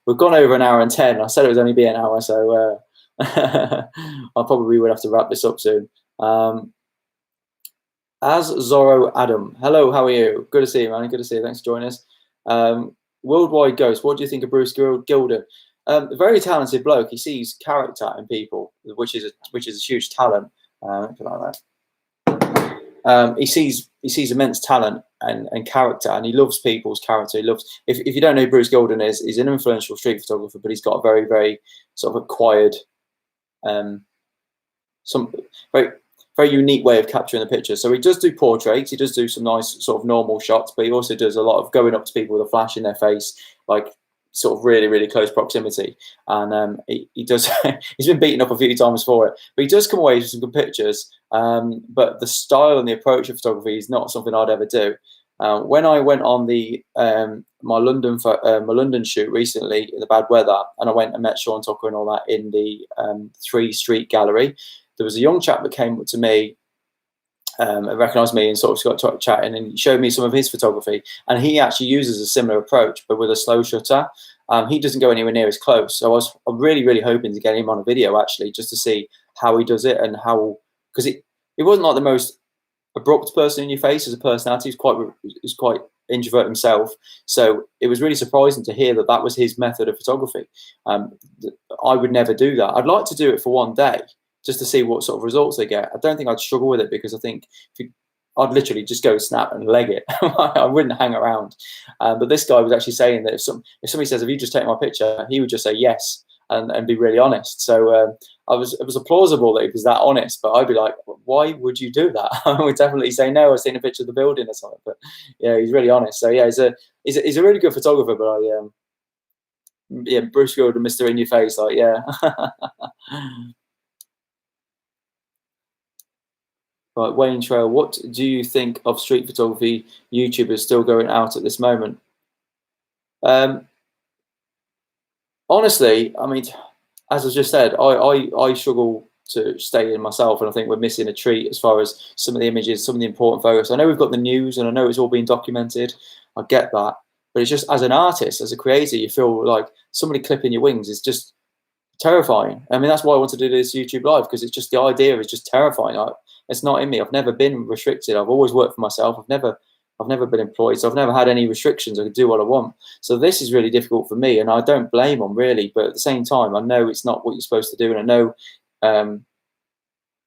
S1: we've gone over an hour and 10. I said it was only be an hour, so I probably would have to wrap this up soon. As Zorro Adam, hello, how are you? Good to see you, man. Good to see you. Thanks for joining us. Worldwide Ghost, what do you think of Bruce Gilden? A very talented bloke. He sees character in people, which is a huge talent. Like that. He sees immense talent and character, and he loves people's character. He loves. If you don't know who Bruce Gilden is, he's an influential street photographer, but he's got a very, very sort of acquired, some very, very unique way of capturing the picture. So he does do portraits. He does do some nice sort of normal shots, but he also does a lot of going up to people with a flash in their face, like sort of really, really close proximity. And he does. He's been beaten up a few times for it, but he does come away with some good pictures. But the style and the approach of photography is not something I'd ever do. When I went on the my London shoot recently in the bad weather, and I went and met Sean Tucker and all that in the 3 Street Gallery, there was a young chap that came up to me and recognised me and sort of got chatting, and he showed me some of his photography, and he actually uses a similar approach but with a slow shutter. He doesn't go anywhere near as close, so I'm really, really hoping to get him on a video actually, just to see how he does it, and how, because it wasn't like the most abrupt person in your face as a personality. He's quite introvert himself, so it was really surprising to hear that was his method of photography. I would never do that. I'd like to do it for one day just to see what sort of results they get. I don't think I'd struggle with it, because I think I'd literally just go snap and leg it. I wouldn't hang around. But this guy was actually saying that if somebody says, "Have you just taken my picture?" he would just say yes and be really honest. So it was plausible that he was that honest, but I'd be like, why would you do that? I would definitely say no. I've seen a picture of the building or something. But yeah, he's really honest. So yeah, he's a really good photographer. But yeah, Bruce Gilden, Mr. In Your Face, like, yeah. Right, Wayne Trail, what do you think of street photography YouTubers still going out at this moment? Honestly, I mean, as I just said, I struggle to stay in myself, and I think we're missing a treat as far as some of the images, some of the important photos. I know we've got the news, and I know it's all being documented. I get that, but it's just, as an artist, as a creator, you feel like somebody clipping your wings is just terrifying. I mean, that's why I want to do this YouTube live, because it's just, the idea is just terrifying. It's not in me. I've never been restricted. I've always worked for myself. I've never been employed, so I've never had any restrictions. I can do what I want. So this is really difficult for me, and I don't blame them really. But at the same time, I know it's not what you're supposed to do, and I know,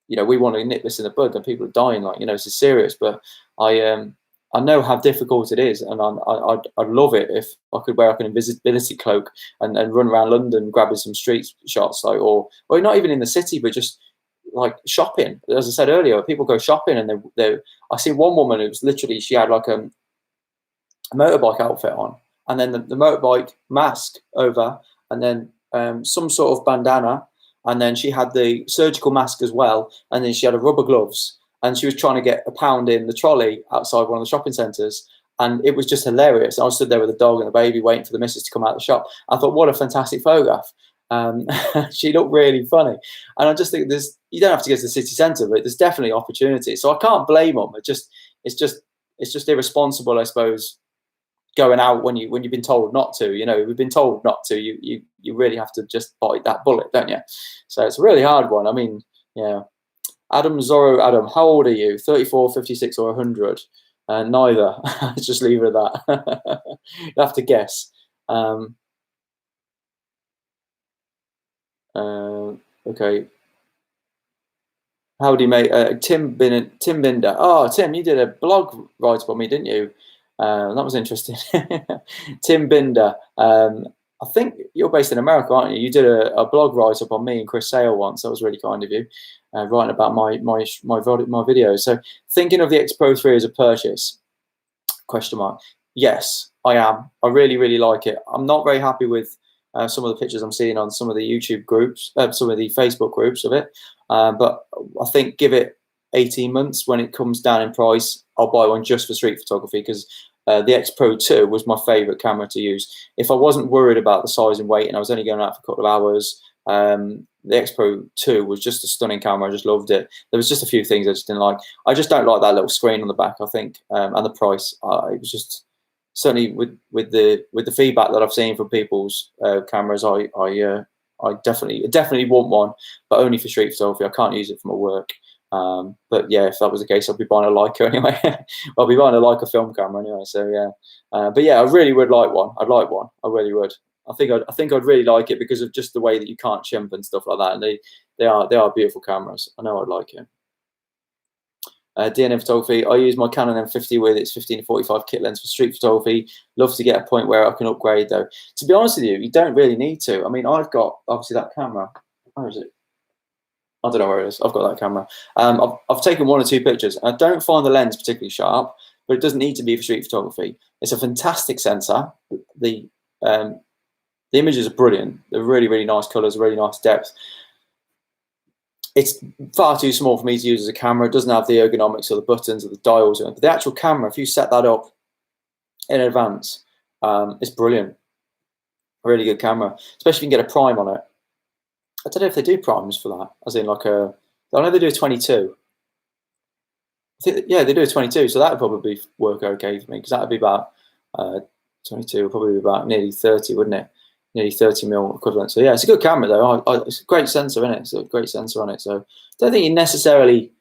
S1: you know, we want to nip this in the bud, and people are dying. Like, you know, this is serious. But I know how difficult it is, and I'd love it if I could wear like an invisibility cloak and run around London grabbing some street shots, like, or not even in the city, but just like shopping. As I said earlier, people go shopping, and I see one woman who was literally, she had like a motorbike outfit on, and then the motorbike mask over, and then some sort of bandana, and then she had the surgical mask as well, and then she had a rubber gloves, and she was trying to get £1 in the trolley outside one of the shopping centres. And it was just hilarious. I was stood there with the dog and the baby waiting for the missus to come out of the shop. I thought, what a fantastic photograph. She looked really funny, and I just think you don't have to go to the city centre, but there's definitely opportunity. So I can't blame them. It's just irresponsible, I suppose, going out when you've been told not to. You know, we've been told not to. You really have to just bite that bullet, don't you? So it's a really hard one. I mean, yeah. Adam Zorro, Adam, how old are you? 34, 56, or 100? Neither. Let's just leave it at that. You have to guess. Okay. How do you make Tim Binder? Oh, Tim, you did a blog write-up on me, didn't you? That was interesting. Tim Binder. I think you're based in America, aren't you? You did a blog write-up on me and Chris Sale once. That was really kind of you, writing about my videos. So, thinking of the X Pro 3 as a purchase? Question mark. Yes, I am. I really, really like it. I'm not very happy with some of the pictures I'm seeing on some of the YouTube groups, some of the Facebook groups of it. But I think give it 18 months. When it comes down in price, I'll buy one just for street photography, because the X Pro 2 was my favorite camera to use. If I wasn't worried about the size and weight and I was only going out for a couple of hours, the X Pro 2 was just a stunning camera. I just loved it. There was just a few things I just didn't like. I just don't like that little screen on the back, I think, and the price. It was just, certainly with the feedback that I've seen from people's cameras, I definitely want one, but only for street photography. I can't use it for my work. But yeah, if that was the case, I'd be buying a Leica anyway. I'll be buying a Leica film camera anyway. So yeah, but yeah, I really would like one. I'd like one. I really would. I think I'd really like it because of just the way that you can't chimp and stuff like that. And they are beautiful cameras. I know I'd like it. DNM photography. I use my Canon M50 with its 15-45 kit lens for street photography. Love to get a point where I can upgrade though. To be honest with you, you don't really need to. I mean, I've got obviously that camera. Where is it? I don't know where it is. I've got that camera. I've taken 1 or 2 pictures. I don't find the lens particularly sharp, but it doesn't need to be for street photography. It's a fantastic sensor. The images are brilliant. They're really, really nice colors, really nice depth. It's far too small for me to use as a camera. It doesn't have the ergonomics or the buttons or the dials. But the actual camera, if you set that up in advance, it's brilliant. A really good camera, especially if you can get a prime on it. I don't know if they do primes for that, as in like I know they do a 22. I think, yeah, they do a 22, so that would probably work okay for me, because that would be about 22, would probably be about nearly 30, wouldn't it? Nearly 30 mil equivalent. So yeah, it's a good camera though. It's a great sensor in it. It's a great sensor on it. So I don't think you necessarily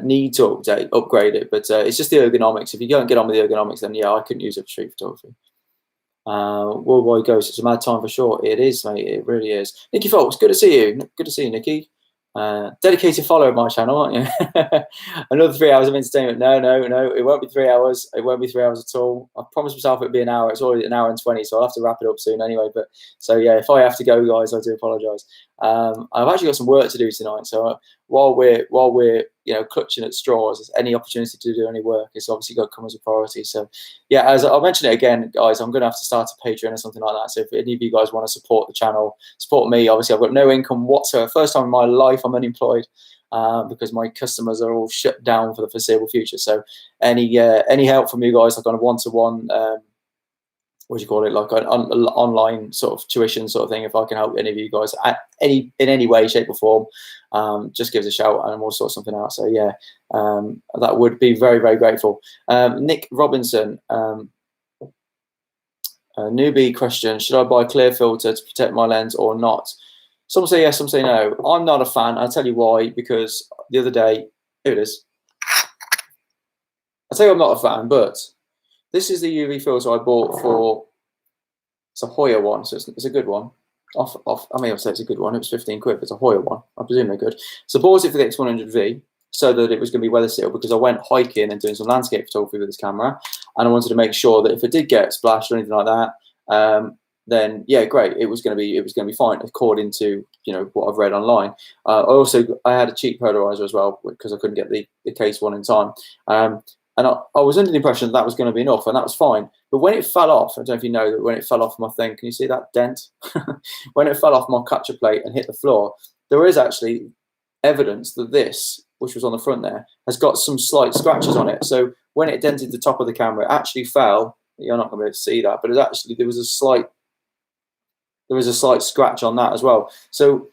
S1: need to upgrade it, but it's just the ergonomics. If you don't get on with the ergonomics, then yeah, I couldn't use it for street photography. Worldwide Ghost, it's a mad time for sure. It is, mate. It really is. Nikki Folks, good to see you. Good to see you, Nikki. Dedicated follower of my channel, aren't you? Another 3 hours of entertainment. No, it won't be 3 hours. It won't be 3 hours at all. I promised myself it'd be an hour. It's already 1 hour and 20, so I'll have to wrap it up soon anyway. But so yeah, if I have to go, guys, I do apologise. I've actually got some work to do tonight, so while we're clutching at straws, any opportunity to do any work, it's obviously got to come as a priority. So yeah, as I'll mention it again, guys, I'm going to have to start a Patreon or something like that. So if any of you guys want to support the channel, support me. Obviously, I've got no income whatsoever. First time in my life I'm unemployed, because my customers are all shut down for the foreseeable future. So any help from you guys, like on a one-to-one, what do you call it, like an online sort of tuition sort of thing, if I can help any of you guys in any way, shape or form, just give us a shout and we'll sort something out. So yeah, that would be very, very grateful. Nick Robinson, newbie question: should I buy a clear filter to protect my lens or not? Some say yes, some say no. I'm not a fan. I'll tell you why. Because the other day, here it is. I'll tell you I'm not a fan, but this is the UV filter I bought for. It's a Hoya one, so it's a good one. I mean, I'll say it's a good one. It was 15 quid. It's a Hoya one. I presume they're good. So I bought it for the X100V so that it was going to be weather sealed, because I went hiking and doing some landscape photography with this camera, and I wanted to make sure that if it did get splashed or anything like that, then yeah, great. It was going to be fine according to what I've read online. I had a cheap polarizer as well, because I couldn't get the case one in time. And I was under the impression that was going to be enough, and that was fine. But when it fell off, I don't know if you know that when it fell off my thing, can you see that dent? When it fell off my catcher plate and hit the floor, there is actually evidence that this, which was on the front there, has got some slight scratches on it. So when it dented the top of the camera, it actually fell. You're not going to be able to see that, but there was a slight scratch on that as well. So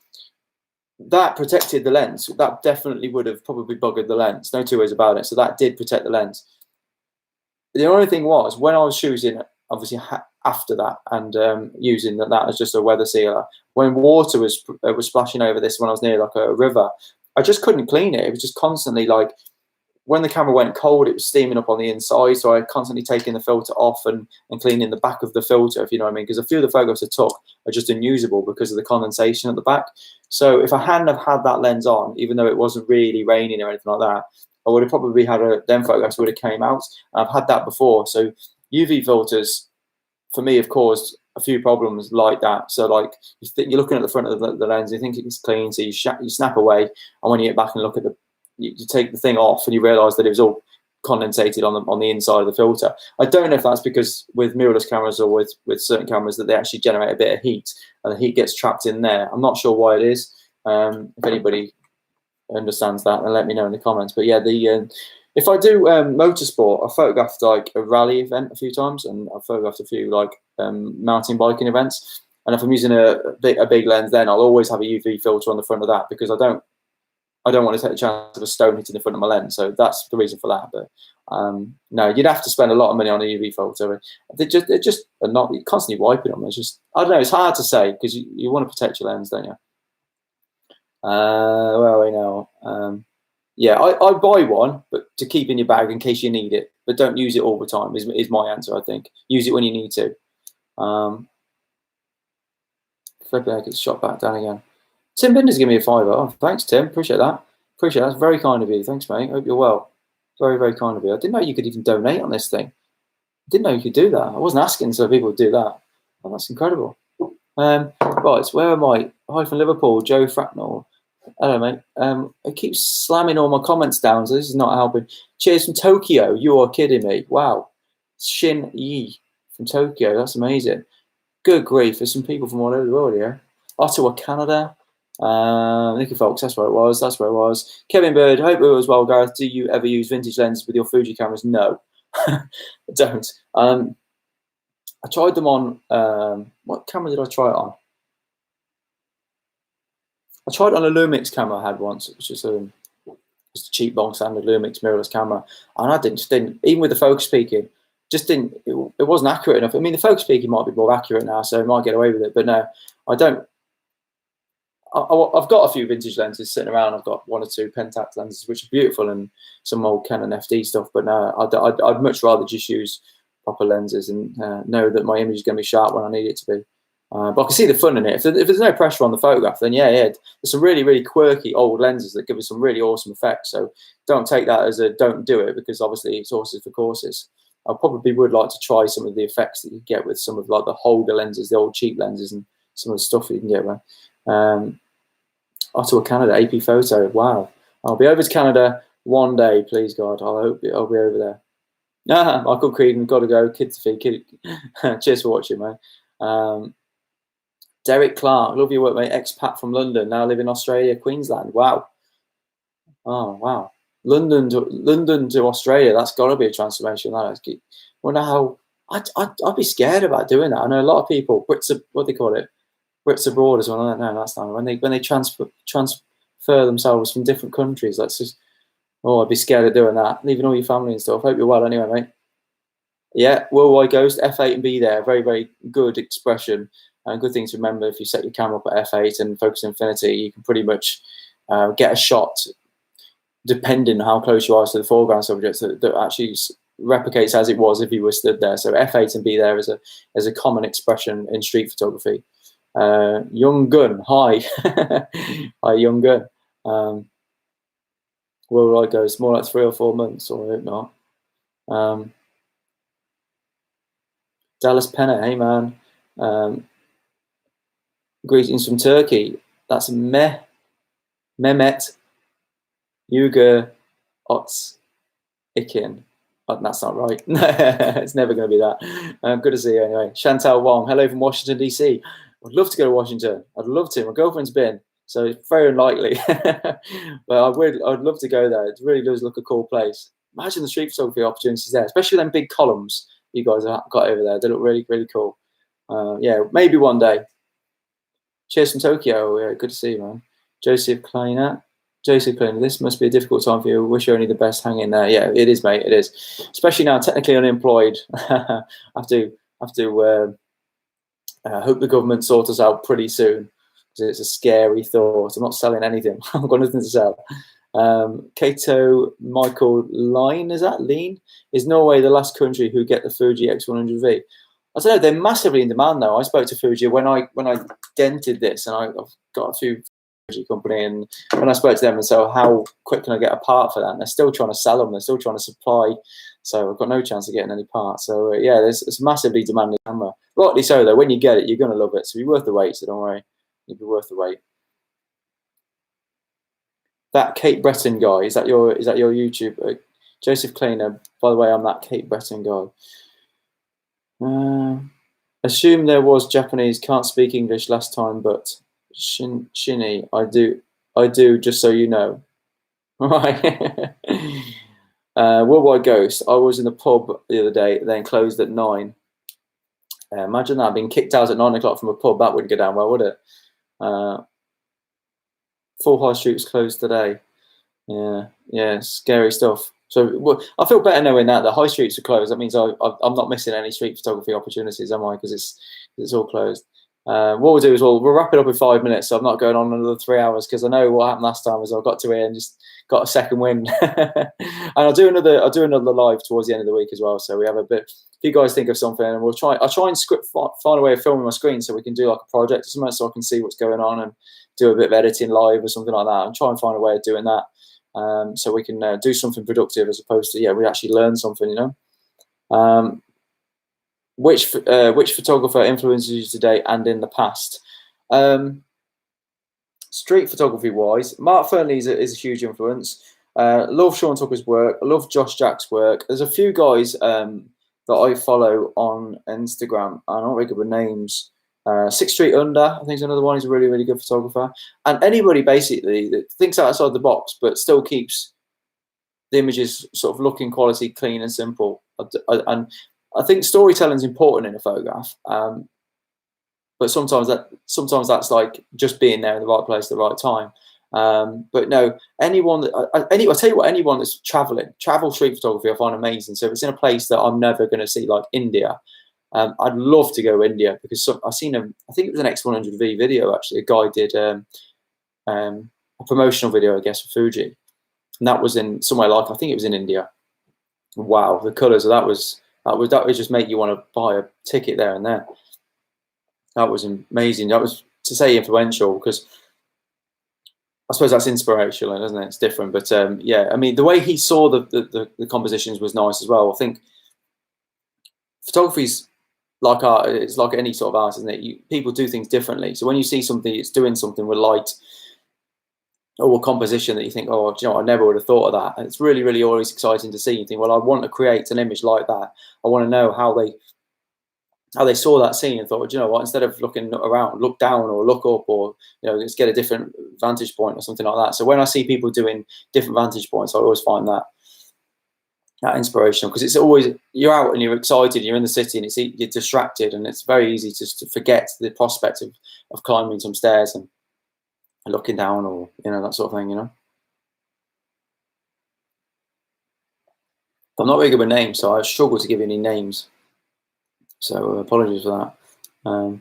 S1: that protected the lens. That definitely would have probably buggered the lens. No two ways about it. So that did protect the lens. The only thing was, when I was choosing, obviously after that, and using that as just a weather sealer, when water was splashing over this, when I was near like a river, I just couldn't clean it. It was just constantly like, when the camera went cold, it was steaming up on the inside, so I constantly taking the filter off and cleaning the back of the filter, if you know what I mean, because a few of the photographs I took are just unusable because of the condensation at the back. So if I hadn't have had that lens on, even though it wasn't really raining or anything like that, I would have probably had them photographs would have came out. And I've had that before. So UV filters, for me, have caused a few problems like that. So like you're looking at the front of the lens, you think it's clean, so you snap away, and when you get back and look at you take the thing off and you realise that it was all condensated on the inside of the filter. I don't know if that's because with mirrorless cameras or with certain cameras that they actually generate a bit of heat and the heat gets trapped in there. I'm not sure why it is. If anybody understands that, then let me know in the comments. But yeah, if I do motorsport, I photographed like a rally event a few times, and I photographed a few like mountain biking events. And if I'm using a big lens, then I'll always have a UV filter on the front of that, because I don't want to take the chance of a stone hitting the front of my lens. So that's the reason for that. But no, you'd have to spend a lot of money on a UV filter. They just are not constantly wiping them. It's just, I don't know, it's hard to say, because you want to protect your lens, don't you? Well, you know, yeah, I buy one, but to keep in your bag in case you need it, but don't use it all the time is my answer, I think. Use it when you need to. Flipping heck, it's shot back down again. Tim Binder's giving me a $5. Oh, thanks, Tim. Appreciate that. Appreciate that. That's very kind of you. Thanks, mate. Hope you're well. Very, very kind of you. I didn't know you could even donate on this thing. I didn't know you could do that. I wasn't asking so people would do that. Oh, that's incredible. Right, where am I? Hi from Liverpool, Joe Fracknell. Hello, mate. It keeps slamming all my comments down, so this is not helping. Cheers from Tokyo. You are kidding me. Wow. Shin Yi from Tokyo. That's amazing. Good grief. There's some people from all over the world here. Ottawa, Canada. Nicky Fox, that's where it was. That's where it was. Kevin Bird, hope it was well, Gareth. Do you ever use vintage lenses with your Fuji cameras? No, I don't. I tried them on, what camera did I try it on? I tried it on a Lumix camera I had once. It was just a cheap, long standard Lumix mirrorless camera. And I didn't, even with the focus peaking, it wasn't accurate enough. I mean, the focus peaking might be more accurate now, so I might get away with it. But no, I don't. I've got a few vintage lenses sitting around. I've got 1 or 2 Pentax lenses, which are beautiful, and some old Canon FD stuff. But no, I'd much rather just use proper lenses and know that my image is going to be sharp when I need it to be. But I can see the fun in it. If there's no pressure on the photograph, then yeah, there's some really, really quirky old lenses that give us some really awesome effects. So don't take that as a don't do it, because obviously it's horses for courses. I probably would like to try some of the effects that you get with some of like the Holga lenses, the old cheap lenses, and some of the stuff that you can get with. Ottawa, Canada, AP photo. Wow. I'll be over to Canada one day, please God. I'll be over there. Michael Creedon, gotta go. Kids to feed. Cheers for watching, mate. Derek Clark, love your work, mate. Expat from London, now live in Australia, Queensland. Wow. Oh, wow. London to Australia. That's got to be a transformation. I wonder how. I'd be scared about doing that. I know a lot of people. Brits, what do they call it? Brits abroad as well. No, that's not when they transfer themselves from different countries. That's just. Oh, I'd be scared of doing that. Leaving all your family and stuff. Hope you're well anyway, mate. Yeah, Worldwide Ghost, F8 and be there. Very, very good expression. And good thing to remember, if you set your camera up at f8 and focus infinity, you can pretty much get a shot, depending on how close you are to the foreground subject, that actually replicates as it was if you were stood there. So f8 and be there is a common expression in street photography. Young Gun, hi. Hi, Young Gun. Worldwide Ghost, more like 3 or 4 months, or I hope not. Dallas Penner, hey man. Greetings from Turkey. That's Mehmet Yuga Ots Ikin. Oh, that's not right. It's never going to be that. Good to see you anyway. Chantal Wong, hello from Washington, D.C. I'd love to go to Washington. I'd love to. My girlfriend's been, so it's very unlikely. But I'd love to go there. It really does look a cool place. Imagine the street photography opportunities there, especially them big columns you guys have got over there. They look really, really cool. Yeah, maybe one day. Cheers from Tokyo. Yeah, good to see you, man. Joseph Kleiner, this must be a difficult time for you. Wish you only the best. Hang in there. Yeah, it is, mate. It is. Especially now, technically unemployed. I have to hope the government sorts us out pretty soon, because it's a scary thought. I'm not selling anything. I've got nothing to sell. Kato Michael Line, is that Lean? Is Norway the last country who get the Fuji X100V? I don't know, they're massively in demand though. I spoke to Fuji when I dented this, and I've got a few Fuji company, and when I spoke to them and said, how quick can I get a part for that? And they're still trying to sell them, they're still trying to supply, so I've got no chance of getting any parts. So yeah, it's massively demanding camera. Rightly so though, when you get it, you're going to love it, so you're worth the wait, so don't worry, you'll be worth the wait. That Cape Breton guy, is that your YouTube? Joseph Kleiner, by the way, I'm that Cape Breton guy. Assume there was Japanese, can't speak English last time, but Shinny, I do, just so you know. Right. Worldwide Ghost, I was in the pub the other day, then closed at 9. Imagine that, being kicked out at 9 o'clock from a pub, that wouldn't go down well, would it? Full high street was closed today. Yeah, scary stuff. So well, I feel better knowing that the high streets are closed. That means I'm not missing any street photography opportunities, am I? Because it's all closed. What we'll do is we'll wrap it up in 5 minutes, so I'm not going on another 3 hours, because I know what happened last time is I got to here and just got a second wind. And I'll do another live towards the end of the week as well. So we have a bit. If you guys think of something, and I'll try and find a way of filming my screen so we can do like a project or something, so I can see what's going on and do a bit of editing live or something like that, and try and find a way of doing that. So we can do something productive as opposed to we actually learn something, you know. Which photographer influences you today and in the past? Street photography wise, Mark Fernley is a huge influence. Love Sean Tucker's work. I love Josh Jack's work. There's a few guys that I follow on Instagram. I'm not really good with names. 6 Street Under, I think, is another one. He's a really, really good photographer. And anybody basically that thinks outside the box but still keeps the images sort of looking quality, clean and simple. And I think storytelling is important in a photograph. But sometimes that's like just being there in the right place at the right time. But no, anyone that I tell you what, anyone that's travel street photography, I find amazing. So if it's in a place that I'm never going to see, like India, I'd love to go to India, because I've seen I think it was an X100V video actually. A guy did a promotional video, I guess, for Fuji, and that was in somewhere like, I think it was in India. Wow, the colours of that would just make you want to buy a ticket there and there. That was amazing. That was, to say influential, because I suppose that's inspirational, isn't it? It's different, but yeah, I mean, the way he saw the compositions was nice as well. I think photography's like art. It's like any sort of art, isn't it? People do things differently. So when you see something, it's doing something with light or a composition that you think, oh, do you know, I never would have thought of that. And it's really, really always exciting to see. You think, well, I want to create an image like that. I want to know how they saw that scene and thought, you know what, instead of looking around, look down or look up, or, you know, let's get a different vantage point or something like that. So when I see people doing different vantage points, I always find that inspirational, because it's always, you're out and you're excited, you're in the city, and you're distracted, and it's very easy to forget the prospect of climbing some stairs and looking down, or, you know, that sort of thing, you know. I'm not very good with names, so I struggle to give you any names. So apologies for that.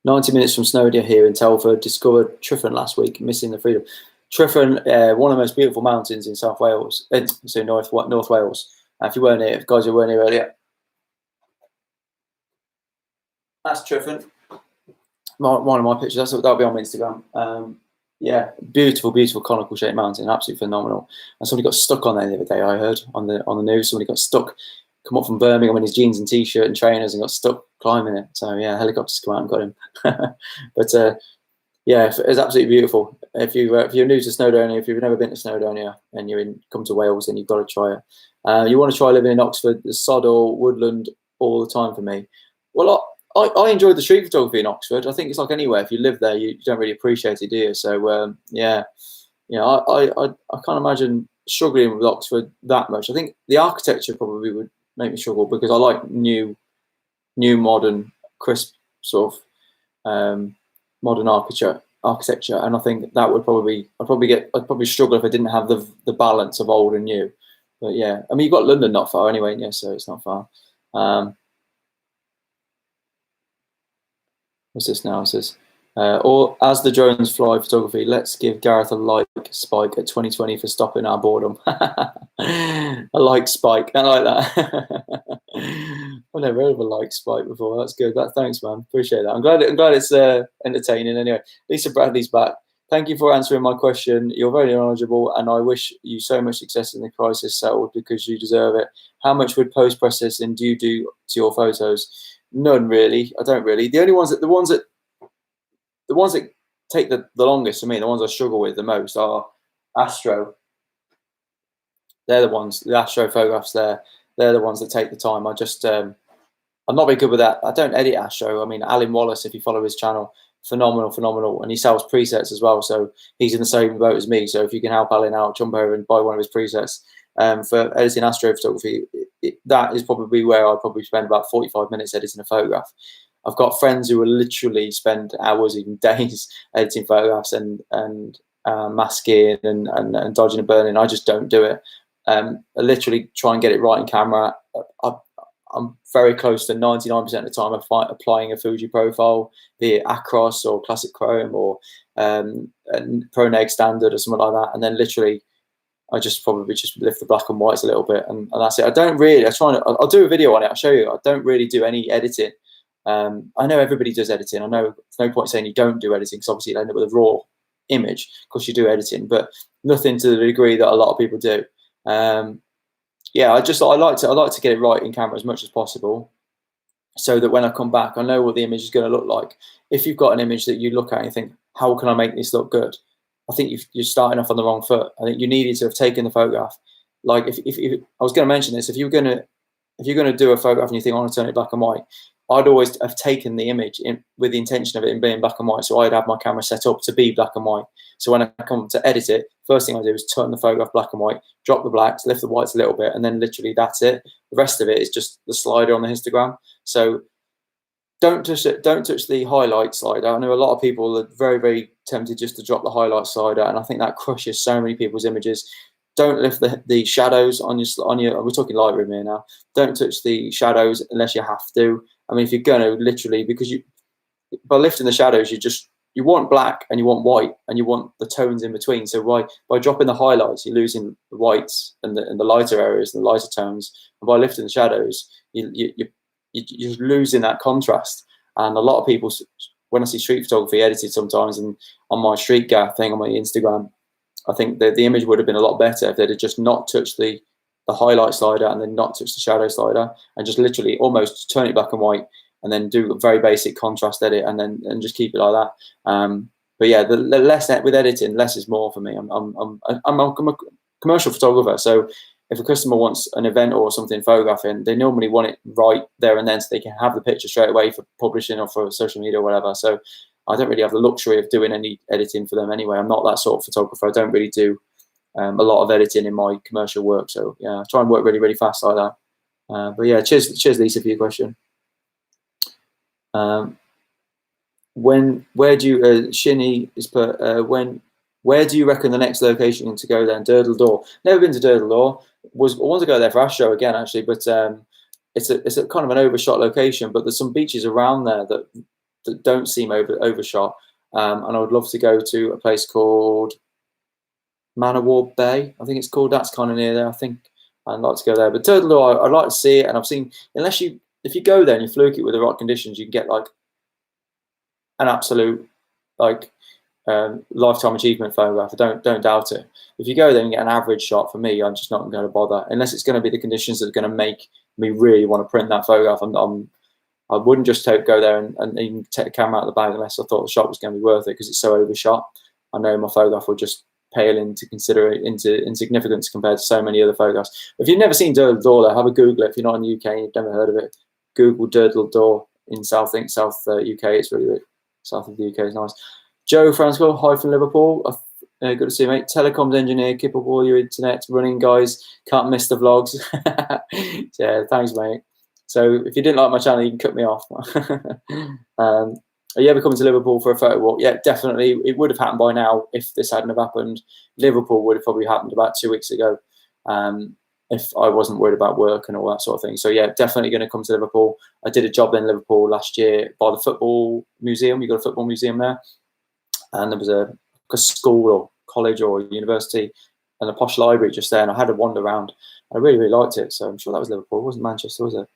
S1: 90 minutes from Snowdon here in Telford. Discovered Tryfan last week, missing the freedom. Tryfan, one of the most beautiful mountains in South Wales, so North Wales. If you weren't here, guys who weren't here earlier, that's Tryfan. One of my pictures. That'll be on my Instagram. Yeah, beautiful, beautiful conical shaped mountain, absolutely phenomenal. And somebody got stuck on there the other day. I heard on the news, somebody got stuck. Come up from Birmingham in his jeans and t-shirt and trainers and got stuck climbing it. So yeah, helicopters come out and got him. But yeah, it's absolutely beautiful. If you're new to Snowdonia, if you've never been to Snowdonia and come to Wales, then you've got to try it. You want to try living in Oxford, the sod or woodland all the time for me. Well, I enjoyed the street photography in Oxford. I think it's like anywhere. If you live there, you don't really appreciate it, do you? So yeah, you know, I can't imagine struggling with Oxford that much. I think the architecture probably would make me struggle, because I like new, modern, crisp sort of modern architecture, and I think that would I'd probably struggle if I didn't have the balance of old and new. But yeah, I mean, you've got London not far anyway, yeah, so it's not far. What's this now? It says Or as the drones fly photography, let's give Gareth a like spike at 2020 for stopping our boredom. A like spike, I like that. I've never heard of a like spike before. That's good. Thanks, man. Appreciate that. I'm glad it's entertaining. Anyway, Lisa Bradley's back. Thank you for answering my question. You're very knowledgeable, and I wish you so much success in the crisis settled because you deserve it. How much would post processing do you do to your photos? None really. I don't really. The ones that take the longest for me, the ones I struggle with the most, are Astro. They're the ones, the Astro photographs. They're the ones that take the time. I'm not very good with that. I don't edit Astro. I mean, Alan Wallace, if you follow his channel, phenomenal, and he sells presets as well. So he's in the same boat as me. So if you can help Alan out, jump over and buy one of his presets for editing Astro photography. That is probably where I probably spend about 45 minutes editing a photograph. I've got friends who will literally spend hours, even days, editing photographs and masking and dodging and burning. I just don't do it. I literally try and get it right in camera. I'm very close to 99% of the time applying a Fuji profile, be it Acros or Classic Chrome or Pro Neg Standard or something like that, and then literally I just probably just lift the black and whites a little bit, and that's it. I'll do a video on it. I'll show you. I don't really do any editing. I know everybody does editing. I know there's no point saying you don't do editing because obviously you end up with a raw image. Of course you do editing, but nothing to the degree that a lot of people do. Yeah, I like to get it right in camera as much as possible, so that when I come back, I know what the image is going to look like. If you've got an image that you look at and you think, how can I make this look good? I think you're starting off on the wrong foot. I think you needed to have taken the photograph. Like if I was going to mention this, if you're going to do a photograph and you think I want to turn it black and white, I'd always have taken the image with the intention of it in being black and white. So I'd have my camera set up to be black and white. So when I come to edit it, first thing I do is turn the photograph black and white, drop the blacks, lift the whites a little bit, and then literally that's it. The rest of it is just the slider on the histogram. So don't touch it. Don't touch the highlight slider. I know a lot of people are very, very tempted just to drop the highlight slider, and I think that crushes so many people's images. Don't lift the shadows on your. We're talking Lightroom here now. Don't touch the shadows unless you have to. I mean, if you're going to literally, because by lifting the shadows, you want black and you want white and you want the tones in between. So by dropping the highlights, you're losing the whites and the lighter areas and the lighter tones. And by lifting the shadows, you're losing that contrast. And a lot of people, when I see street photography edited sometimes, and on my street gaff thing on my Instagram, I think the image would have been a lot better if they'd have just not touched the highlight slider and then not touch the shadow slider and just literally almost turn it black and white and then do a very basic contrast edit and just keep it like that. But yeah, the less with editing, less is more for me. I'm a commercial photographer, so if a customer wants an event or something photographing, they normally want it right there and then so they can have the picture straight away for publishing or for social media or whatever. So I don't really have the luxury of doing any editing for them anyway. I'm not that sort of photographer. I don't really do a lot of editing in my commercial work. So yeah, I try and work really, really fast like that. But yeah, cheers Lisa for your question. Where do you Shinny is put where do you reckon the next location to go then? Durdle Door. Never been to Durdle Door. I want to go there for Astro again actually, but it's a kind of an overshot location. But there's some beaches around there that don't seem overshot, and I would love to go to a place called Manowar Bay, I think it's called. That's kind of near there. I think I'd like to go there. But Durdle Door, I'd like to see it, and I've seen if you go there and you fluke it with the right conditions, you can get like an absolute like lifetime achievement photograph. Don't doubt it. If you go there and get an average shot, for me, I'm just not going to bother unless it's going to be the conditions that are going to make me really want to print that photograph. I wouldn't just go there and even take the camera out of the bag unless I thought the shot was going to be worth it because it's so overshot. I know my photograph would just pale into insignificance compared to so many other photographs. If you've never seen Durdle Door, have a Google it. If you're not in the UK and you've never heard of it, Google Durdle Door in South UK. It's really good. South of the UK is nice. Joe Franco, hi from Liverpool. Good to see you, mate. Telecoms engineer, keep up all your internet running, guys. Can't miss the vlogs. Yeah, thanks, mate. So if you didn't like my channel, you can cut me off. Are you ever coming to Liverpool for a photo walk? Yeah, definitely. It would have happened by now if this hadn't have happened. Liverpool would have probably happened about 2 weeks ago. if I wasn't worried about work and all that sort of thing. So yeah, definitely going to come to Liverpool. I did a job in Liverpool last year by the football museum. You got a football museum there, and there was a school or college or university and a posh library just there, and I had a wander around. I really, really liked it. So I'm sure that was Liverpool. It wasn't Manchester, was it?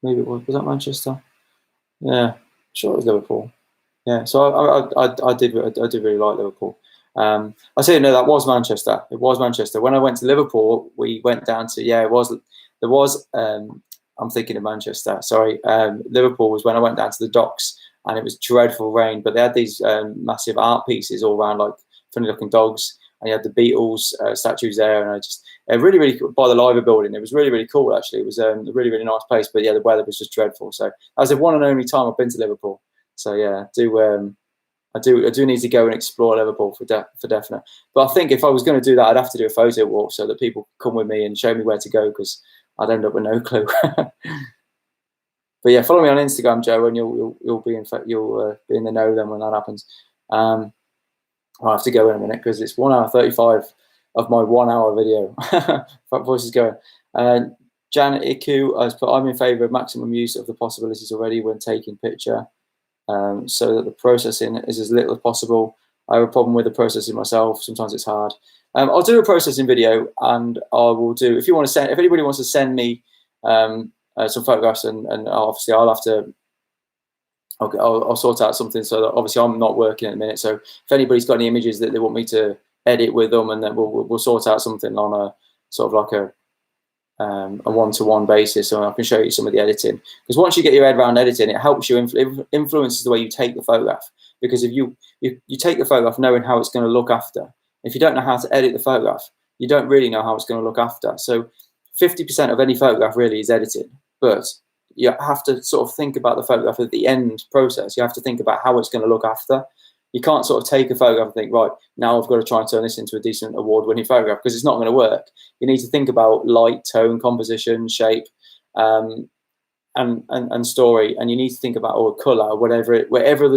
S1: Maybe it was. Was that Manchester? Yeah, I'm sure it was Liverpool. Yeah, so I did really like Liverpool. I say no, that was Manchester. It was Manchester. When I went to Liverpool, we went down to there was. I'm thinking of Manchester. Sorry, Liverpool was when I went down to the docks, and it was dreadful rain. But they had these massive art pieces all around, like funny looking dogs, and you had the Beatles statues there, and I just really, really by the Liver building. It was really, really cool actually. It was a really, really nice place. But yeah, the weather was just dreadful. So that was the one and only time I've been to Liverpool. So yeah, I do need to go and explore Liverpool for definite. But I think if I was going to do that, I'd have to do a photo walk so that people come with me and show me where to go, because I'd end up with no clue. But yeah, follow me on Instagram, Joe, and you'll be be in the know then when that happens. I'll have to go in a minute because it's 1 hour 35 of my 1 hour video. Voice is going. Janet Iku has put, I'm in favour of maximum use of the possibilities already when taking picture, so that the processing is as little as possible. I have a problem with the processing myself. Sometimes it's hard. I'll do a processing video, and I will do, if anybody wants to send me some photographs, and obviously I'll have to, I'll sort out something so that obviously I'm not working at the minute. So if anybody's got any images that they want me to edit with them, and then we'll sort out something on a sort of like a one-to-one basis, so I can show you some of the editing. Because once you get your head around editing, it helps you, influences the way you take the photograph. Because if you take the photograph knowing how it's going to look after, if you don't know how to edit the photograph, you don't really know how it's going to look after. So 50% of any photograph really is editing, but you have to sort of think about the photograph at the end process. You have to think about how it's going to look after. You can't sort of take a photograph and think, right, now I've got to try and turn this into a decent award-winning photograph, because it's not going to work. You need to think about light, tone, composition, shape, and story, and you need to think about colour, whatever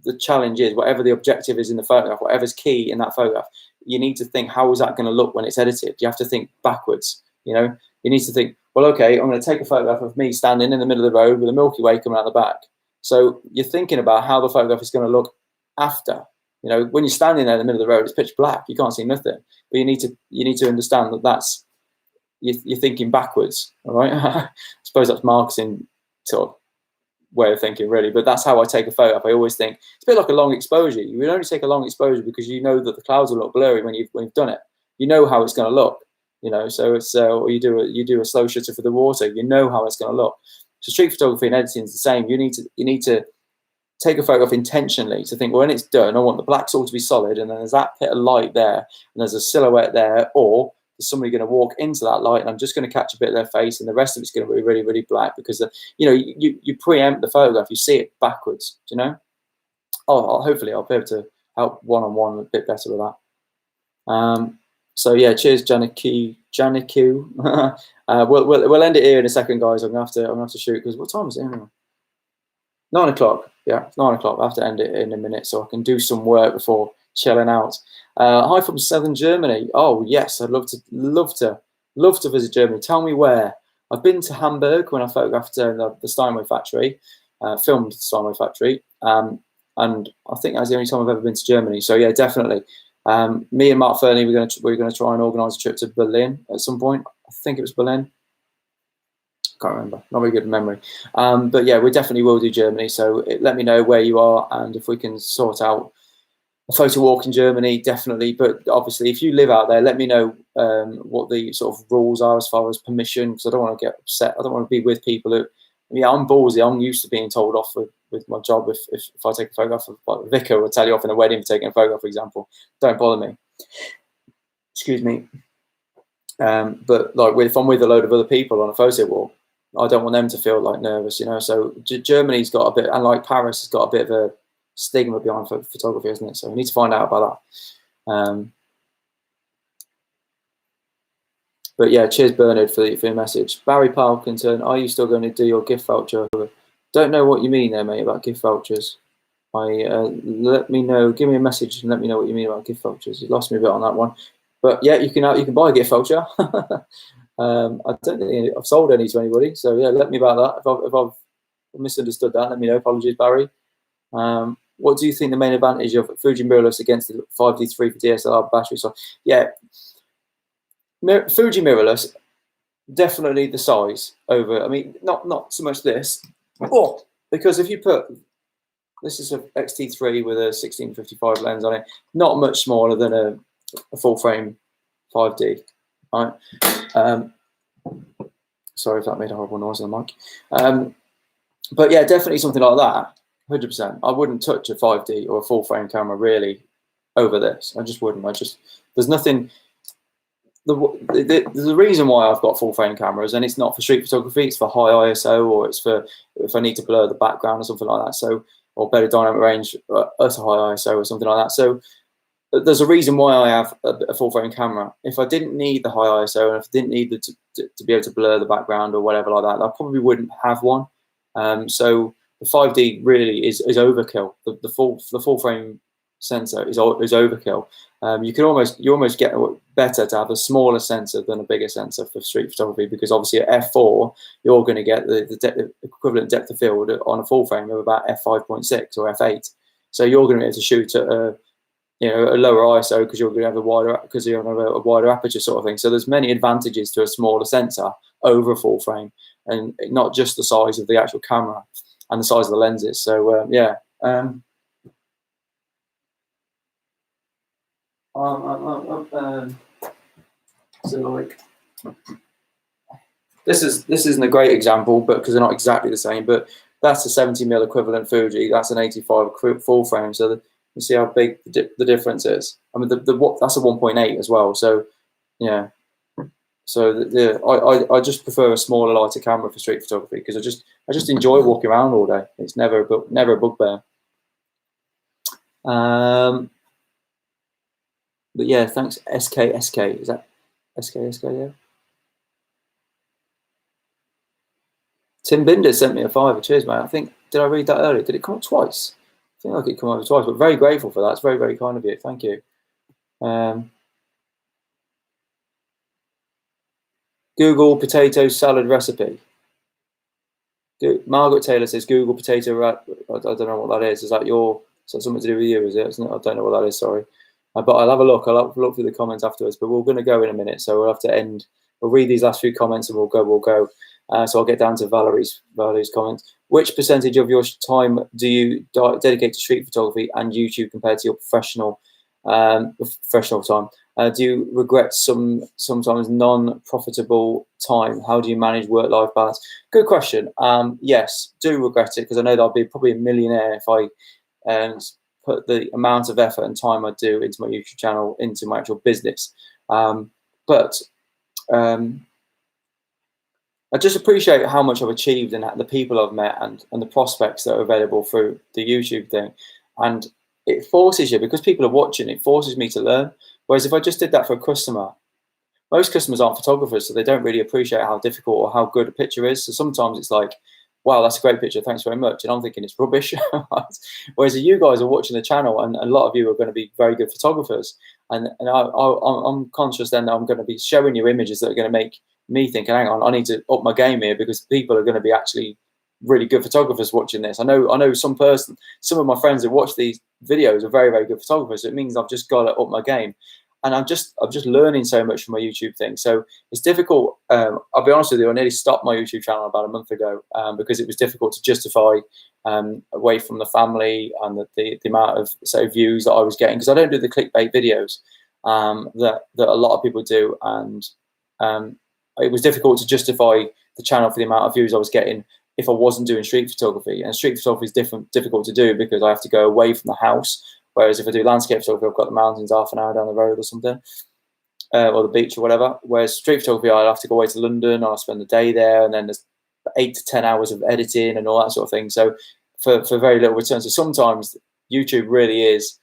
S1: the challenge is, whatever the objective is in the photograph, whatever's key in that photograph. You need to think, how is that going to look when it's edited? You have to think backwards. You need to think, well, okay, I'm going to take a photograph of me standing in the middle of the road with a Milky Way coming out the back. So you're thinking about how the photograph is going to look after. When you're standing there in the middle of the road, it's pitch black, you can't see nothing. But you need to understand that you're thinking backwards. All right. I suppose that's marketing sort of way of thinking, really, but that's how I take a photograph. I always think it's a bit like a long exposure. You would only take a long exposure because you know that the clouds will look blurry when you've done it. You know how it's going to look. So it's or you do a slow shutter for the water. You know how it's going to look. So street photography and editing is the same. You need to take a photograph intentionally to think, well, when it's done, I want the blacks all to be solid, and then there's that bit of light there, and there's a silhouette there, or there's somebody going to walk into that light, and I'm just going to catch a bit of their face, and the rest of it's going to be really, really black, because you preempt the photograph, you see it backwards. Hopefully I'll be able to help one-on-one a bit better with that. So yeah, cheers, Janiku. We'll end it here in a second, guys. I'm gonna have to shoot, because what time is it anyway? 9 o'clock. Yeah, it's 9 o'clock. I have to end it in a minute so I can do some work before chilling out. Hi from southern Germany. Oh yes, I'd love to visit Germany. Tell me where. I've been to Hamburg when I photographed the Steinway factory, filmed the Steinway factory, and I think that's the only time I've ever been to Germany. So yeah, definitely. Me and Mark Fernie, we're gonna try and organise a trip to Berlin at some point. I think it was Berlin. Can't remember, not very good memory. But yeah, we definitely will do Germany. So let me know where you are, and if we can sort out a photo walk in Germany, definitely. But obviously, if you live out there, let me know what the sort of rules are as far as permission, because I don't want to get upset. I don't want to be with people who, I'm ballsy. I'm used to being told off with my job. If I take a photograph, like the vicar will tell you off in a wedding for taking a photograph, for example. Don't bother me. Excuse me. But like if I'm with a load of other people on a photo walk, I don't want them to feel like nervous, So Germany's got a bit, and like Paris has got a bit of a stigma behind photography, isn't it? So we need to find out about that. But yeah, cheers, Bernard, for your message. Barry Parkinson, are you still going to do your gift voucher? Don't know what you mean there, mate, about gift vouchers. Let me know. Give me a message and let me know what you mean about gift vouchers. You lost me a bit on that one. But yeah, you can buy a gift voucher. I don't think I've sold any to anybody, so yeah, let me about that. If I've misunderstood that, let me know. Apologies, Barry. What do you think the main advantage of Fuji mirrorless against the 5D3 for DSLR battery? So yeah, Fuji mirrorless, definitely the size over. I mean, not so much this, because if you put, this is a XT3 with a 1655 lens on it, not much smaller than a full frame 5D. Right. Sorry if that made a horrible noise on the mic. But yeah, definitely something like that. 100%. I wouldn't touch a 5D or a full frame camera really over this. I just wouldn't. There's nothing. There's a reason why I've got full frame cameras, and it's not for street photography. It's for high ISO, or it's for if I need to blur the background or something like that. So, or better dynamic range at a high ISO or something like that. So, there's a reason why I have a full frame camera. If I didn't need the high ISO, and if I didn't need to be able to blur the background or whatever like that, I probably wouldn't have one. So the 5D really is overkill. The full frame sensor is overkill. You almost get better to have a smaller sensor than a bigger sensor for street photography, because obviously at f4 you're going to get the equivalent depth of field on a full frame of about f5.6 or f8. So you're going to be able to shoot at a lower ISO because you're going to have a wider aperture sort of thing. So there's many advantages to a smaller sensor over a full frame, and not just the size of the actual camera and the size of the lenses. So yeah. So like, this isn't a great example, but because they're not exactly the same. But that's a 70mm equivalent Fuji. That's an 85 full frame. So you see how big the difference is. I mean, that's a 1.8 as well. So yeah. So I just prefer a smaller, lighter camera for street photography, because I just enjoy walking around all day. It's never a bugbear. But yeah, thanks SKSK. Is that SKSK? Yeah. Tim Binder sent me a £5. Cheers, mate. I think, did I read that earlier? Did it come up twice? I think I could come over twice, but very grateful for that. It's very, very kind of you. Thank you. Google potato salad recipe. Margaret Taylor says Google potato. I don't know what that is. Is that something to do with you? Is it? I don't know what that is. Sorry, but I'll have a look. I'll have a look through the comments afterwards. But we're going to go in a minute, so we'll have to end. We'll read these last few comments and we'll go. So I'll get down to Valerie's comment. Which percentage of your time do you dedicate to street photography and YouTube compared to your professional time? Do you regret sometimes non-profitable time? How do you manage work-life balance? Good question. Yes, do regret it, because I know that I'll be probably a millionaire if I put the amount of effort and time I do into my YouTube channel into my actual business. But I just appreciate how much I've achieved and the people I've met and the prospects that are available through the YouTube thing. And it forces you, because people are watching, it forces me to learn. Whereas if I just did that for a customer, most customers aren't photographers, so they don't really appreciate how difficult or how good a picture is. So sometimes it's like, wow, that's a great picture, thanks very much. And I'm thinking it's rubbish. Whereas if you guys are watching the channel, and a lot of you are going to be very good photographers, and I'm conscious then that I'm going to be showing you images that are going to make me think, hang on, I need to up my game here, because people are going to be actually really good photographers watching this. I know some of my friends that watch these videos are very, very good photographers. So it means I've just got to up my game, and I'm just learning so much from my YouTube thing. So it's difficult. I'll be honest with you, I nearly stopped my YouTube channel about a month ago because it was difficult to justify away from the family and the amount of views that I was getting, because I don't do the clickbait videos that a lot of people do, and it was difficult to justify the channel for the amount of views I was getting if I wasn't doing street photography. And street photography is difficult to do because I have to go away from the house. Whereas if I do landscape photography, I've got the mountains half an hour down the road or something, or the beach or whatever. Whereas street photography, I'll have to go away to London, I'll spend the day there, and then there's 8 to 10 hours of editing and all that sort of thing. So for very little return. So sometimes YouTube really is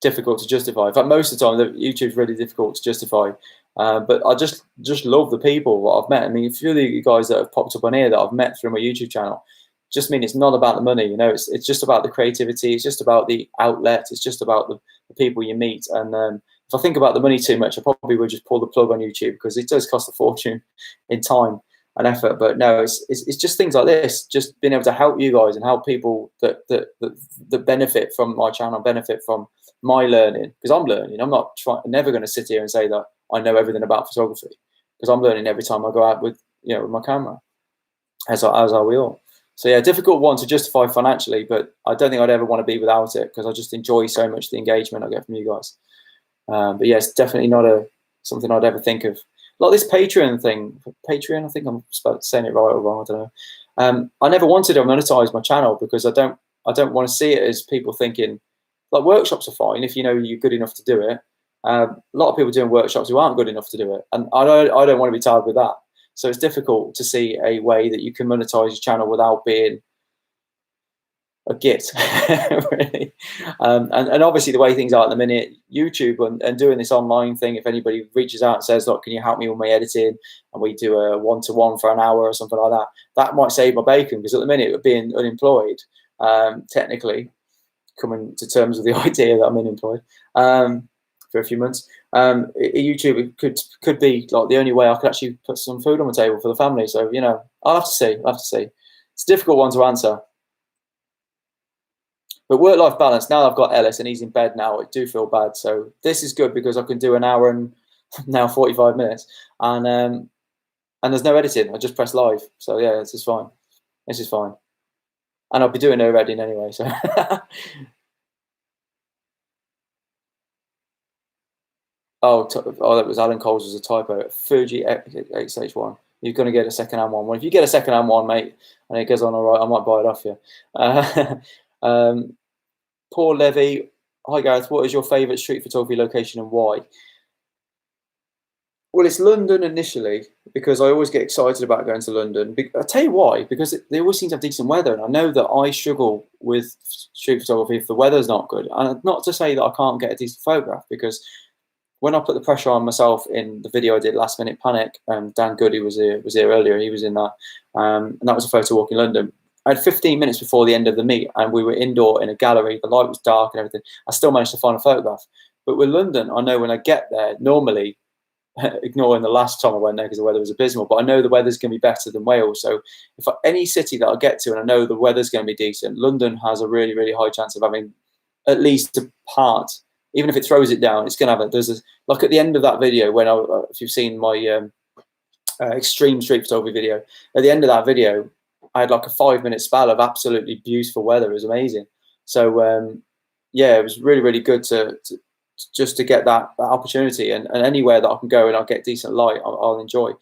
S1: difficult to justify. In fact, most of the time, YouTube is really difficult to justify. But I just love the people that I've met. I mean, a few of the guys that have popped up on here that I've met through my YouTube channel, just mean it's not about the money, you know, it's just about the creativity, it's just about the outlet, it's just about the people you meet. And if I think about the money too much, I probably would just pull the plug on YouTube, because it does cost a fortune in time and effort. But no, it's just things like this, just being able to help you guys and help people that benefit from my channel, benefit from my learning, because I'm learning. I'm not never going to sit here and say that I know everything about photography, because I'm learning every time I go out with with my camera, as are we all. So yeah, difficult one to justify financially, but I don't think I'd ever want to be without it, because I just enjoy so much the engagement I get from you guys. But yeah, it's definitely not something I'd ever think of. Like this Patreon thing. Patreon, I think I'm saying it right or wrong, I don't know. I never wanted to monetize my channel, because I don't want to see it as people thinking, like, workshops are fine if you know you're good enough to do it. A lot of people doing workshops who aren't good enough to do it, and I don't want to be tied with that. So it's difficult to see a way that you can monetize your channel without being a git, really. And obviously the way things are at the minute, YouTube and doing this online thing, if anybody reaches out and says, look, can you help me with my editing, and we do a one-to-one for an hour or something like that, that might save my bacon, because at the minute, being unemployed, technically coming to terms with the idea that I'm unemployed for a few months, YouTube could be like the only way I could actually put some food on the table for the family. So I'll have to see. It's a difficult one to answer. But work-life balance, now I've got Ellis and he's in bed now, I do feel bad. So this is good, because I can do an hour and now 45 minutes, and there's no editing. I just press live. So yeah, this is fine. And I'll be doing no editing anyway. So oh, that was Alan Cole's, was a typo. Fuji XH1. You're going to get a second-hand one. Well, if you get a second-hand one, mate, and it goes on all right, I might buy it off you. Paul Levy, hi Gareth, what is your favourite street photography location and why? Well, it's London initially, because I always get excited about going to London. I'll tell you why, because they always seem to have decent weather, and I know that I struggle with street photography if the weather's not good. And not to say that I can't get a decent photograph, because when I put the pressure on myself in the video I did, Last Minute Panic, Dan Goody was here earlier, he was in that, and that was a photo walk in London. I had 15 minutes before the end of the meet, and we were indoor in a gallery, the light was dark and everything. I still managed to find a photograph. But with London, I know when I get there, normally, ignoring the last time I went there because the weather was abysmal, but I know the weather's going to be better than Wales. So if any city that I get to and I know the weather's going to be decent, London has a really, really high chance of having at least a part. Even if it throws it down, it's going to have like at the end of that video, when if you've seen my extreme street photography video, at the end of that video, I had like a 5-minute spell of absolutely beautiful weather. It was amazing. So yeah, it was really, really good to just to get that opportunity, and anywhere that I can go and I'll get decent light, I'll enjoy.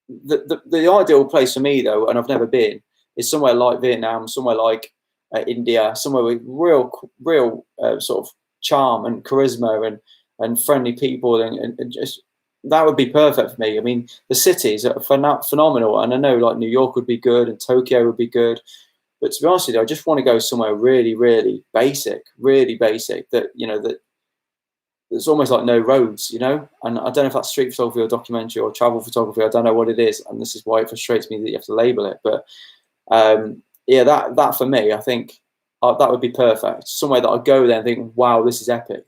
S1: The ideal place for me though, and I've never been, is somewhere like Vietnam, somewhere like India, somewhere with real sort of charm and charisma and friendly people, and just that would be perfect for me. I mean, the cities are phenomenal, and I know like New York would be good and Tokyo would be good, but to be honest with you, I just want to go somewhere really, really basic, that that there's almost like no roads, and I don't know if that's street photography or documentary or travel photography. I don't know what it is, and this is why it frustrates me that you have to label it. But yeah, that for me, I think that would be perfect. Somewhere that I go there and think, wow, this is epic.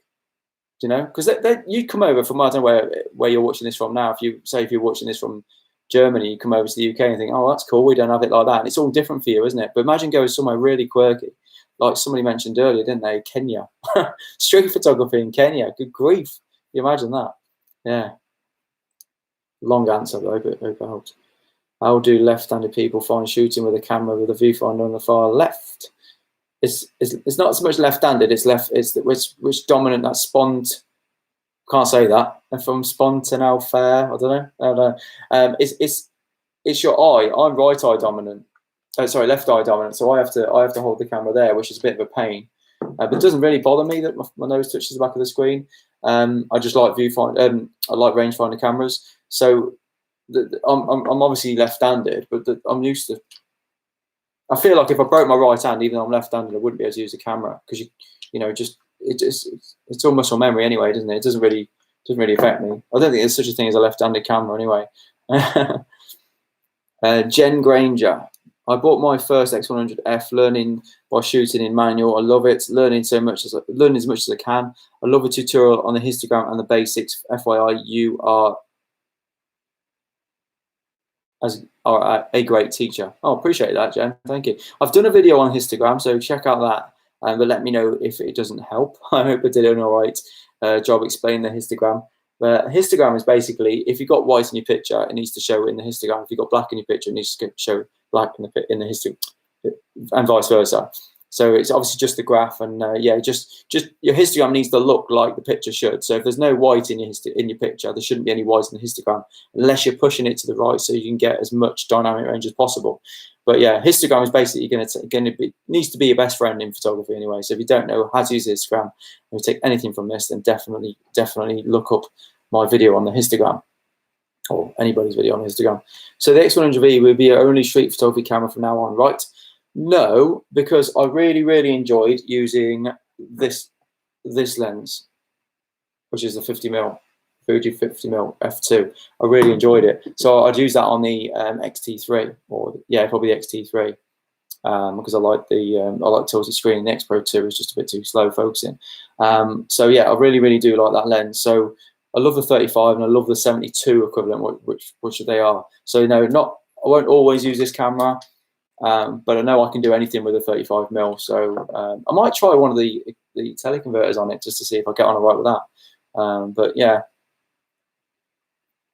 S1: Because you come over from, I don't know where you're watching this from now. If you're watching this from Germany, you come over to the UK and think, oh, that's cool, we don't have it like that. And it's all different for you, isn't it? But imagine going somewhere really quirky, like somebody mentioned earlier, didn't they? Kenya. Street photography in Kenya. Good grief. You imagine that? Yeah. Long answer, though, but I hope it helps. How do left-handed people find shooting with a camera with a viewfinder on the far left? It's not so much left-handed. It's left. It's which dominant. That's spont. Can't say that. From spontanel fair. I don't know. It's your eye. I'm right eye dominant. Sorry, left eye dominant. So I have to hold the camera there, which is a bit of a pain. But it doesn't really bother me that my nose touches the back of the screen. I just like viewfinder. I like rangefinder cameras. So I'm obviously left-handed, but I'm used to. I feel like if I broke my right hand, even though I'm left-handed, I wouldn't be able to use the camera because it's all muscle memory anyway, doesn't it? It doesn't really affect me. I don't think there's such a thing as a left-handed camera anyway. Jen Granger, I bought my first X100F learning by shooting in manual. I love it. Learning as much as I can. I love a tutorial on the histogram and the basics. FYI, you are a great teacher. Oh, appreciate that, Jen. Thank you. I've done a video on histogram, so check out that. But let me know if it doesn't help. I hope I did an all right job explaining the histogram. But histogram is basically, if you've got white in your picture, it needs to show in the histogram. If you've got black in your picture, it needs to show black in the histogram, and vice versa. So it's obviously just the graph, and yeah, just your histogram needs to look like the picture should. So if there's no white in your picture, there shouldn't be any white in the histogram, unless you're pushing it to the right, so you can get as much dynamic range as possible. But yeah, histogram is basically needs to be your best friend in photography anyway. So if you don't know how to use histogram, and take anything from this, then definitely look up my video on the histogram, or anybody's video on the histogram. So the X100V will be your only street photography camera from now on, right? No, because I really enjoyed using this lens, which is the 50mm Fuji 50mm f2. I really enjoyed it, so I'd use that on the XT3, or yeah, probably the XT3, because I like tilted screen. The X Pro 2 is just a bit too slow focusing. So yeah, I really do like that lens. So I love the 35 and I love the 72 equivalent, which they are. So no, I won't always use this camera. But I know I can do anything with a 35mm, so I might try one of the teleconverters on it just to see if I get on all right with that. But yeah,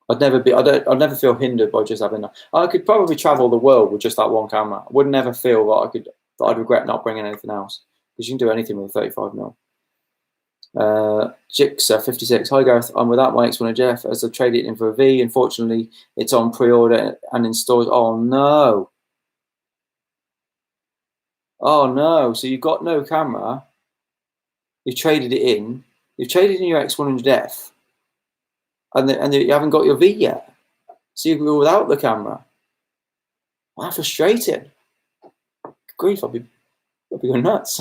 S1: I'd never feel hindered by just having that. I could probably travel the world with just that one camera. I would never feel that I'd regret not bringing anything else, because you can do anything with a 35mm. Jixer 56. Hi Gareth, I'm without my X100F as I traded it in for a V. Unfortunately, it's on pre-order and in stores. Oh no. Oh no, so you've got no camera, you've traded it in, you've traded in your X100F, and you haven't got your V yet. So you go without the camera. Wow, frustrating. Grief, I'll be going nuts.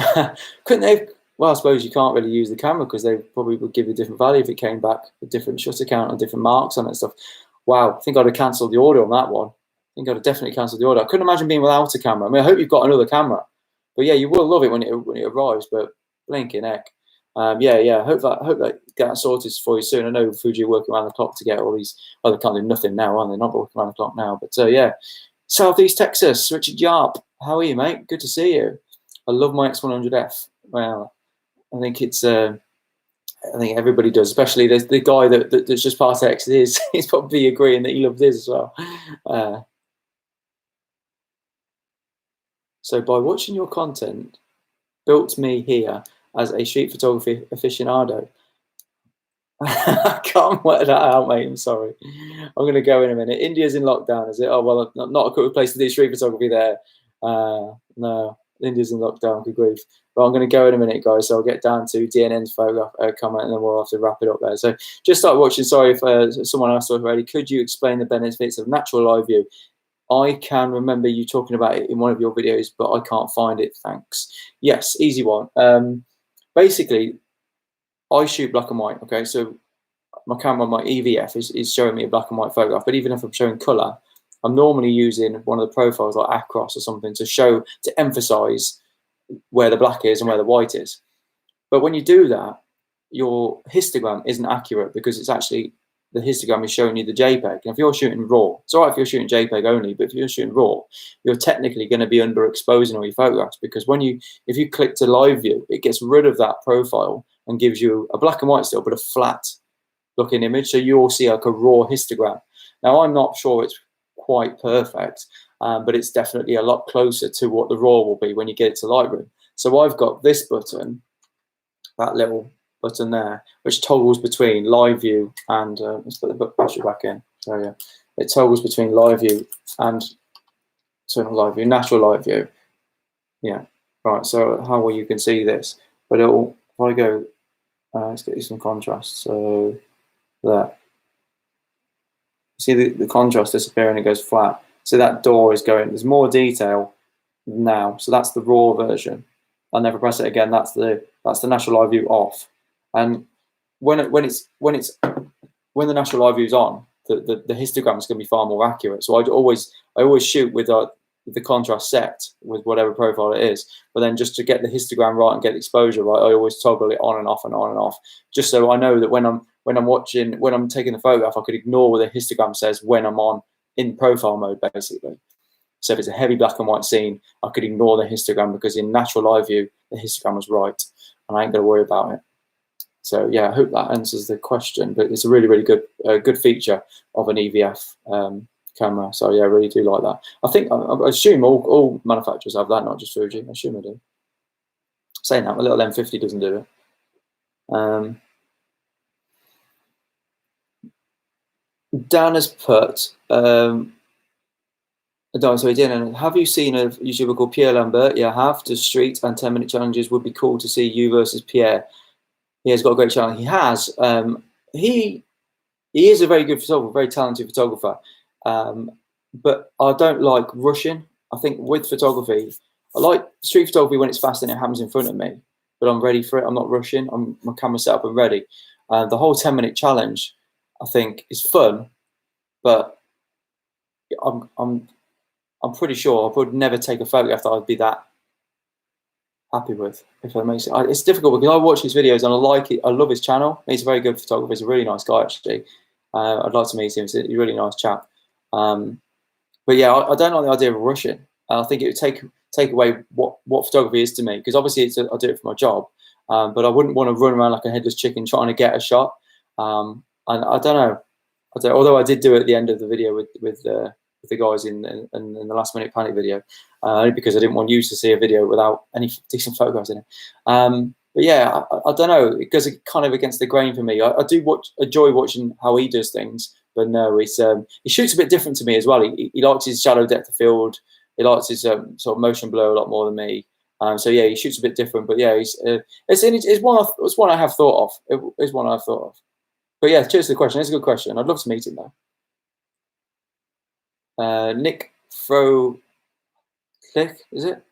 S1: Couldn't they? Well, I suppose you can't really use the camera because they probably would give you a different value if it came back a different shutter count and different marks on it and stuff. Wow, I think I'd have cancelled the order on that one. I think I'd have definitely cancelled the order. I couldn't imagine being without a camera. I mean, I hope you've got another camera. But yeah, you will love it when it arrives. But blinking heck, yeah. Hope that gets sorted for you soon. I know Fuji are working around the clock to get all these. Well, they can't do nothing now, aren't they? Not working around the clock now. But yeah, Southeast Texas, Richard Yarp. How are you, mate? Good to see you. I love my X100F. Well, I think it's. I think everybody does, especially the guy that's just past X. He's probably agreeing that he loves his as well. So by watching your content, built me here as a street photography aficionado. I can't work that out, mate. I'm sorry. I'm going to go in a minute. India's in lockdown, is it? Oh, well, not a good place to do street photography there. No, India's in lockdown, good grief. But I'm going to go in a minute, guys. So I'll get down to DNN's photograph comment, and then we'll have to wrap it up there. So just start watching. Sorry if someone asked already. Could you explain the benefits of natural live view? I can remember you talking about it in one of your videos, but I can't find it. Thanks. Yes, easy one. Basically, I shoot black and white. Okay, so my camera, my EVF, is showing me a black and white photograph. But even if I'm showing color, I'm normally using one of the profiles like Acros or something to emphasize where the black is and where the white is. But when you do that, your histogram isn't accurate because it's actually the histogram is showing you the JPEG. And if you're shooting RAW, it's all right if you're shooting JPEG only, but if you're shooting RAW, you're technically going to be underexposing all your photographs, because if you click to live view, it gets rid of that profile and gives you a black and white still, but a flat looking image. So you'll see like a raw histogram. Now, I'm not sure it's quite perfect, but it's definitely a lot closer to what the RAW will be when you get it to Lightroom. So I've got this button, that little button there, which toggles between live view and let's put the picture back in. So yeah, it toggles between live view and natural live view. Yeah, right. So how well you can see this, but if I go, let's get you some contrast. So there, see the contrast disappearing, it goes flat. So that door is going. There's more detail now. So that's the raw version. I'll never press it again. That's the natural live view off. And when the natural live view is on, the histogram is going to be far more accurate. So I always shoot with the contrast set with whatever profile it is. But then just to get the histogram right and get the exposure right, I always toggle it on and off and on and off, just so I know that when I'm taking the photograph, I could ignore what the histogram says when I'm on in profile mode, basically. So if it's a heavy black and white scene, I could ignore the histogram, because in natural live view, the histogram was right, and I ain't gonna worry about it. So yeah, I hope that answers the question. But it's a really, really good feature of an EVF camera. So yeah, I really do like that. I assume all manufacturers have that, not just Fuji. I assume they do. Saying that, my little M50 doesn't do it. Dan has put, have you seen a YouTuber called Pierre Lambert? Yeah, I have. Does street and 10-minute challenges. Would be cool to see you versus Pierre. He has got a great channel. He has. He is a very good photographer, very talented photographer. But I don't like rushing. I think with photography, I like street photography when it's fast and it happens in front of me, but I'm ready for it. I'm not rushing. My camera set up and ready. The whole 10-minute challenge, I think, is fun, but I'm pretty sure I would never take a photograph that I'd be that happy with, if that makes sense. It's difficult because I watch his videos and I like it. I love his channel. He's a very good photographer. He's a really nice guy, actually. I'd like to meet him. He's a really nice chap. But yeah, I don't like the idea of rushing. I think it would take away what photography is to me, because obviously I do it for my job, but I wouldn't want to run around like a headless chicken trying to get a shot. And I don't know. Although I did do it at the end of the video with the guys in the last minute panic video, only because I didn't want you to see a video without any decent photographs in it. But yeah, I don't know. It goes kind of against the grain for me. I do enjoy watching how he does things, but no, he shoots a bit different to me as well. He likes his shallow depth of field. He likes his sort of motion blur a lot more than me. So yeah, he shoots a bit different. But yeah, it's one I have thought of. It's one I've thought of. But yeah, cheers to the question. It's a good question. I'd love to meet him though. Nick Fro Click, is it?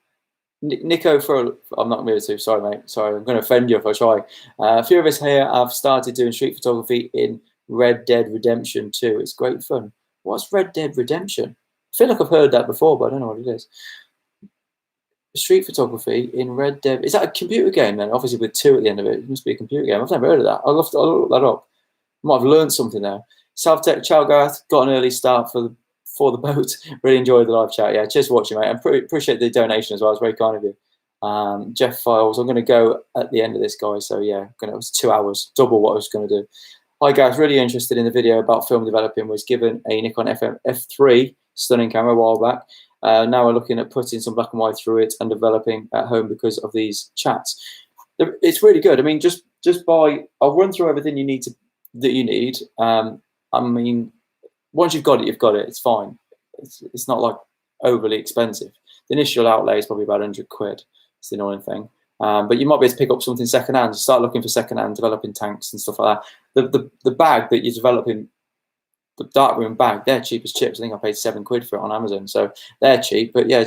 S1: Nico Fro. I'm not really too sorry, mate. Sorry, I'm going to offend you if I try. A few of us here have started doing street photography in Red Dead Redemption 2. It's great fun. What's Red Dead Redemption? I feel like I've heard that before, but I don't know what it is. Street photography in Red Dead. Is that a computer game then? Obviously with 2 at the end of it. It must be a computer game. I've never heard of that. I'll look that up. I might have learned something there. Self-tech, ciao Gareth. Got an early start for the boat. Really enjoyed the live chat. Yeah, cheers for watching, mate. I appreciate the donation as well. It's very kind of you. Jeff Files. I'm going to go at the end of this, guys. So yeah, it was 2 hours, double what I was going to do. Hi guys, really interested in the video about film developing. Was given a Nikon F3 stunning camera a while back. Now we're looking at putting some black and white through it and developing at home because of these chats. It's really good. I mean, I'll run through everything that you need. I mean, once you've got it, you've got it. It's fine. It's not like overly expensive. The initial outlay is probably about 100 quid. It's the annoying thing. But you might be able to pick up something secondhand. Start looking for secondhand, developing tanks and stuff like that. The bag that you're developing, the darkroom bag, they're cheap as chips. I think I paid 7 quid for it on Amazon, so they're cheap. But yeah,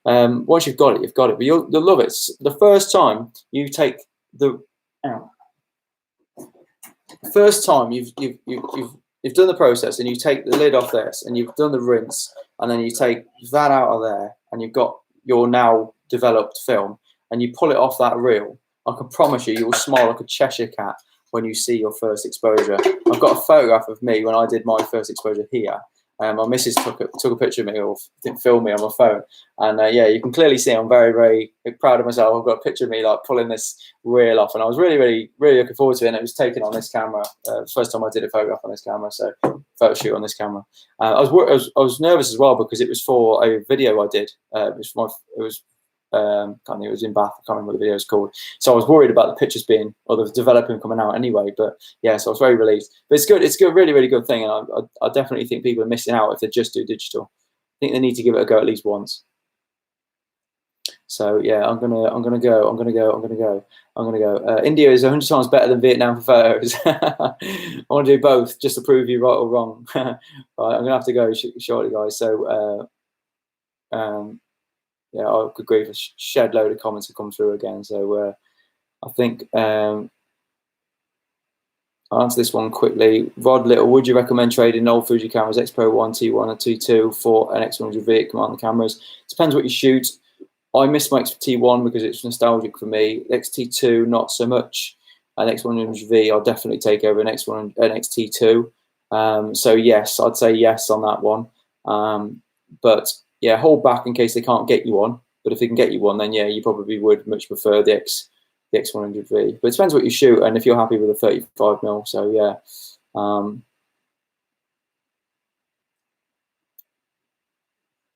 S1: once you've got it, you've got it. But you'll love it. The first time you take first time you've done the process and you take the lid off this and you've done the rinse and then you take that out of there and you've got your now developed film and you pull it off that reel, I can promise you will smile like a Cheshire cat when you see your first exposure. I've got a photograph of me when I did my first exposure here. My missus took a picture of me, or didn't film me on my phone, and yeah, you can clearly see I'm very, very proud of myself. I've got a picture of me like pulling this reel off, and I was really, really, really looking forward to it. And it was taken on this camera. First time I did a photograph on this camera, so photo shoot on this camera. I was nervous as well because it was for a video I did. It was can't think it was in Bath. I can't remember what the video was called. So I was worried about the pictures being or the developing coming out anyway. But yeah, so I was very relieved. But it's good. It's a really, really good thing, and I definitely think people are missing out if they just do digital. I think they need to give it a go at least once. So yeah, I'm gonna go. India is 100 times better than Vietnam for photos. I want to do both just to prove you right or wrong. Right, I'm gonna have to go shortly, guys. So yeah, I could agree. A shed load of comments have come through again. So I think I'll answer this one quickly. Rod Little, would you recommend trading an old Fuji cameras, X Pro 1, T1 and T2 for an X100V at Command cameras? Depends what you shoot. I miss my T1 because it's nostalgic for me. XT2, not so much. An X100V, I'll definitely take over an XT2. So yes, I'd say yes on that one. But yeah, hold back in case they can't get you one. But if they can get you one, then yeah, you probably would much prefer the X100V. But it depends what you shoot and if you're happy with a 35mm. So yeah.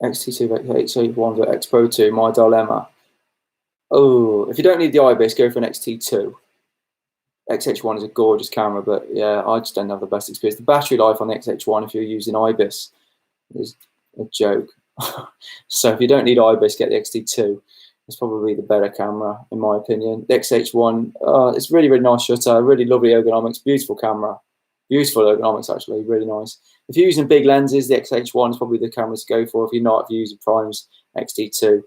S1: XT2, X81, X Pro 2, my dilemma. Oh, if you don't need the IBIS, go for an XT2. XH1 is a gorgeous camera, but yeah, I just don't have the best experience. The battery life on the XH1, if you're using IBIS, is a joke. So if you don't need IBIS, get the XT2. It's probably the better camera, in my opinion. The XH1, it's really, really nice shutter, really lovely ergonomics, beautiful camera. Beautiful ergonomics, actually, really nice. If you're using big lenses, the XH1 is probably the camera to go for. If you're not, if you're using primes, XT2.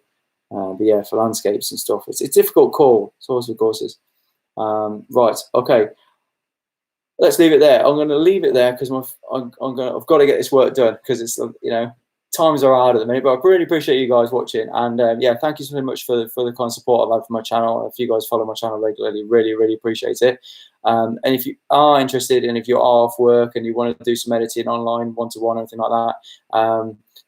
S1: But yeah, for landscapes and stuff, it's a difficult call. It's always with courses. Right, okay. Let's leave it there. I'm going to leave it there because I've got to get this work done because it's, you know, times are hard at the minute. But I really appreciate you guys watching, and yeah, thank you so much for the kind of support I've had for my channel. If you guys follow my channel regularly, really, really appreciate it. And if you are interested, and if you are off work and you want to do some editing online, one-to-one, anything like that,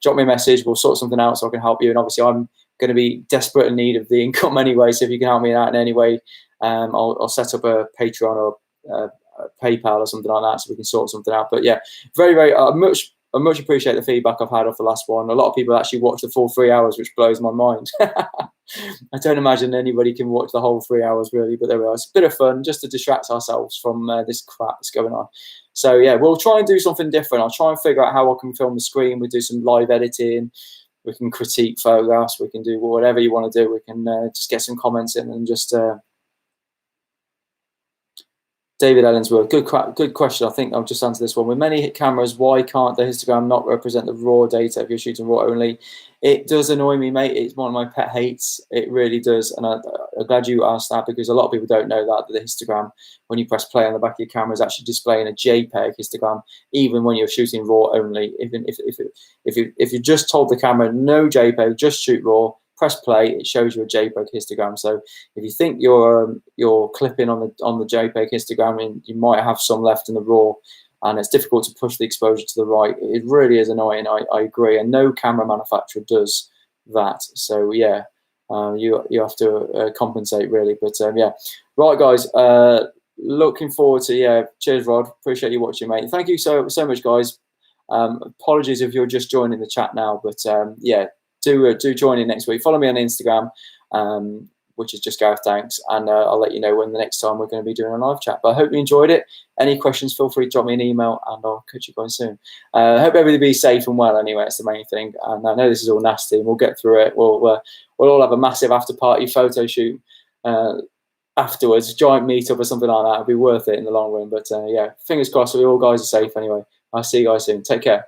S1: drop me a message. We'll sort something out so I can help you. And obviously, I'm going to be desperate in need of the income anyway. So if you can help me out in any way, I'll set up a Patreon or PayPal or something like that so we can sort something out. But yeah, very, very I much appreciate the feedback I've had off the last one. A lot of people actually watch the full 3 hours, which blows my mind. I don't imagine anybody can watch the whole 3 hours really, but there we are. It's a bit of fun just to distract ourselves from this crap that's going on. So yeah, we'll try and do something different. I'll try and figure out how I can film the screen. We'll do some live editing. We can critique photographs. We can do whatever you want to do. We can just get some comments in and just... David Ellensworth, good question. I think I'll just answer this one. With many cameras, why can't the histogram not represent the raw data if you're shooting raw only? It does annoy me, mate. It's one of my pet hates. It really does. And I'm glad you asked that because a lot of people don't know that the histogram, when you press play on the back of your camera, is actually displaying a JPEG histogram, even when you're shooting raw only. If you just told the camera no JPEG, just shoot raw, press play, it shows you a JPEG histogram. So if you think you're clipping on the JPEG histogram, and you might have some left in the raw, and it's difficult to push the exposure to the right, it really is annoying. I agree, and no camera manufacturer does that. So yeah, you have to compensate really. But yeah, right guys, looking forward to cheers Rod, appreciate you watching, mate. Thank you so much, guys. Apologies if you're just joining the chat now, but yeah. Do join in next week. Follow me on Instagram, which is just Gareth Danks, and I'll let you know when the next time we're going to be doing a live chat. But I hope you enjoyed it. Any questions, feel free to drop me an email, and I'll catch you guys soon. I hope everybody be safe and well anyway, that's the main thing. And I know this is all nasty, and we'll get through it. We'll all have a massive after-party photo shoot afterwards, giant meet-up or something like that. It'll be worth it in the long run. But yeah, fingers crossed we all guys are safe anyway. I'll see you guys soon. Take care.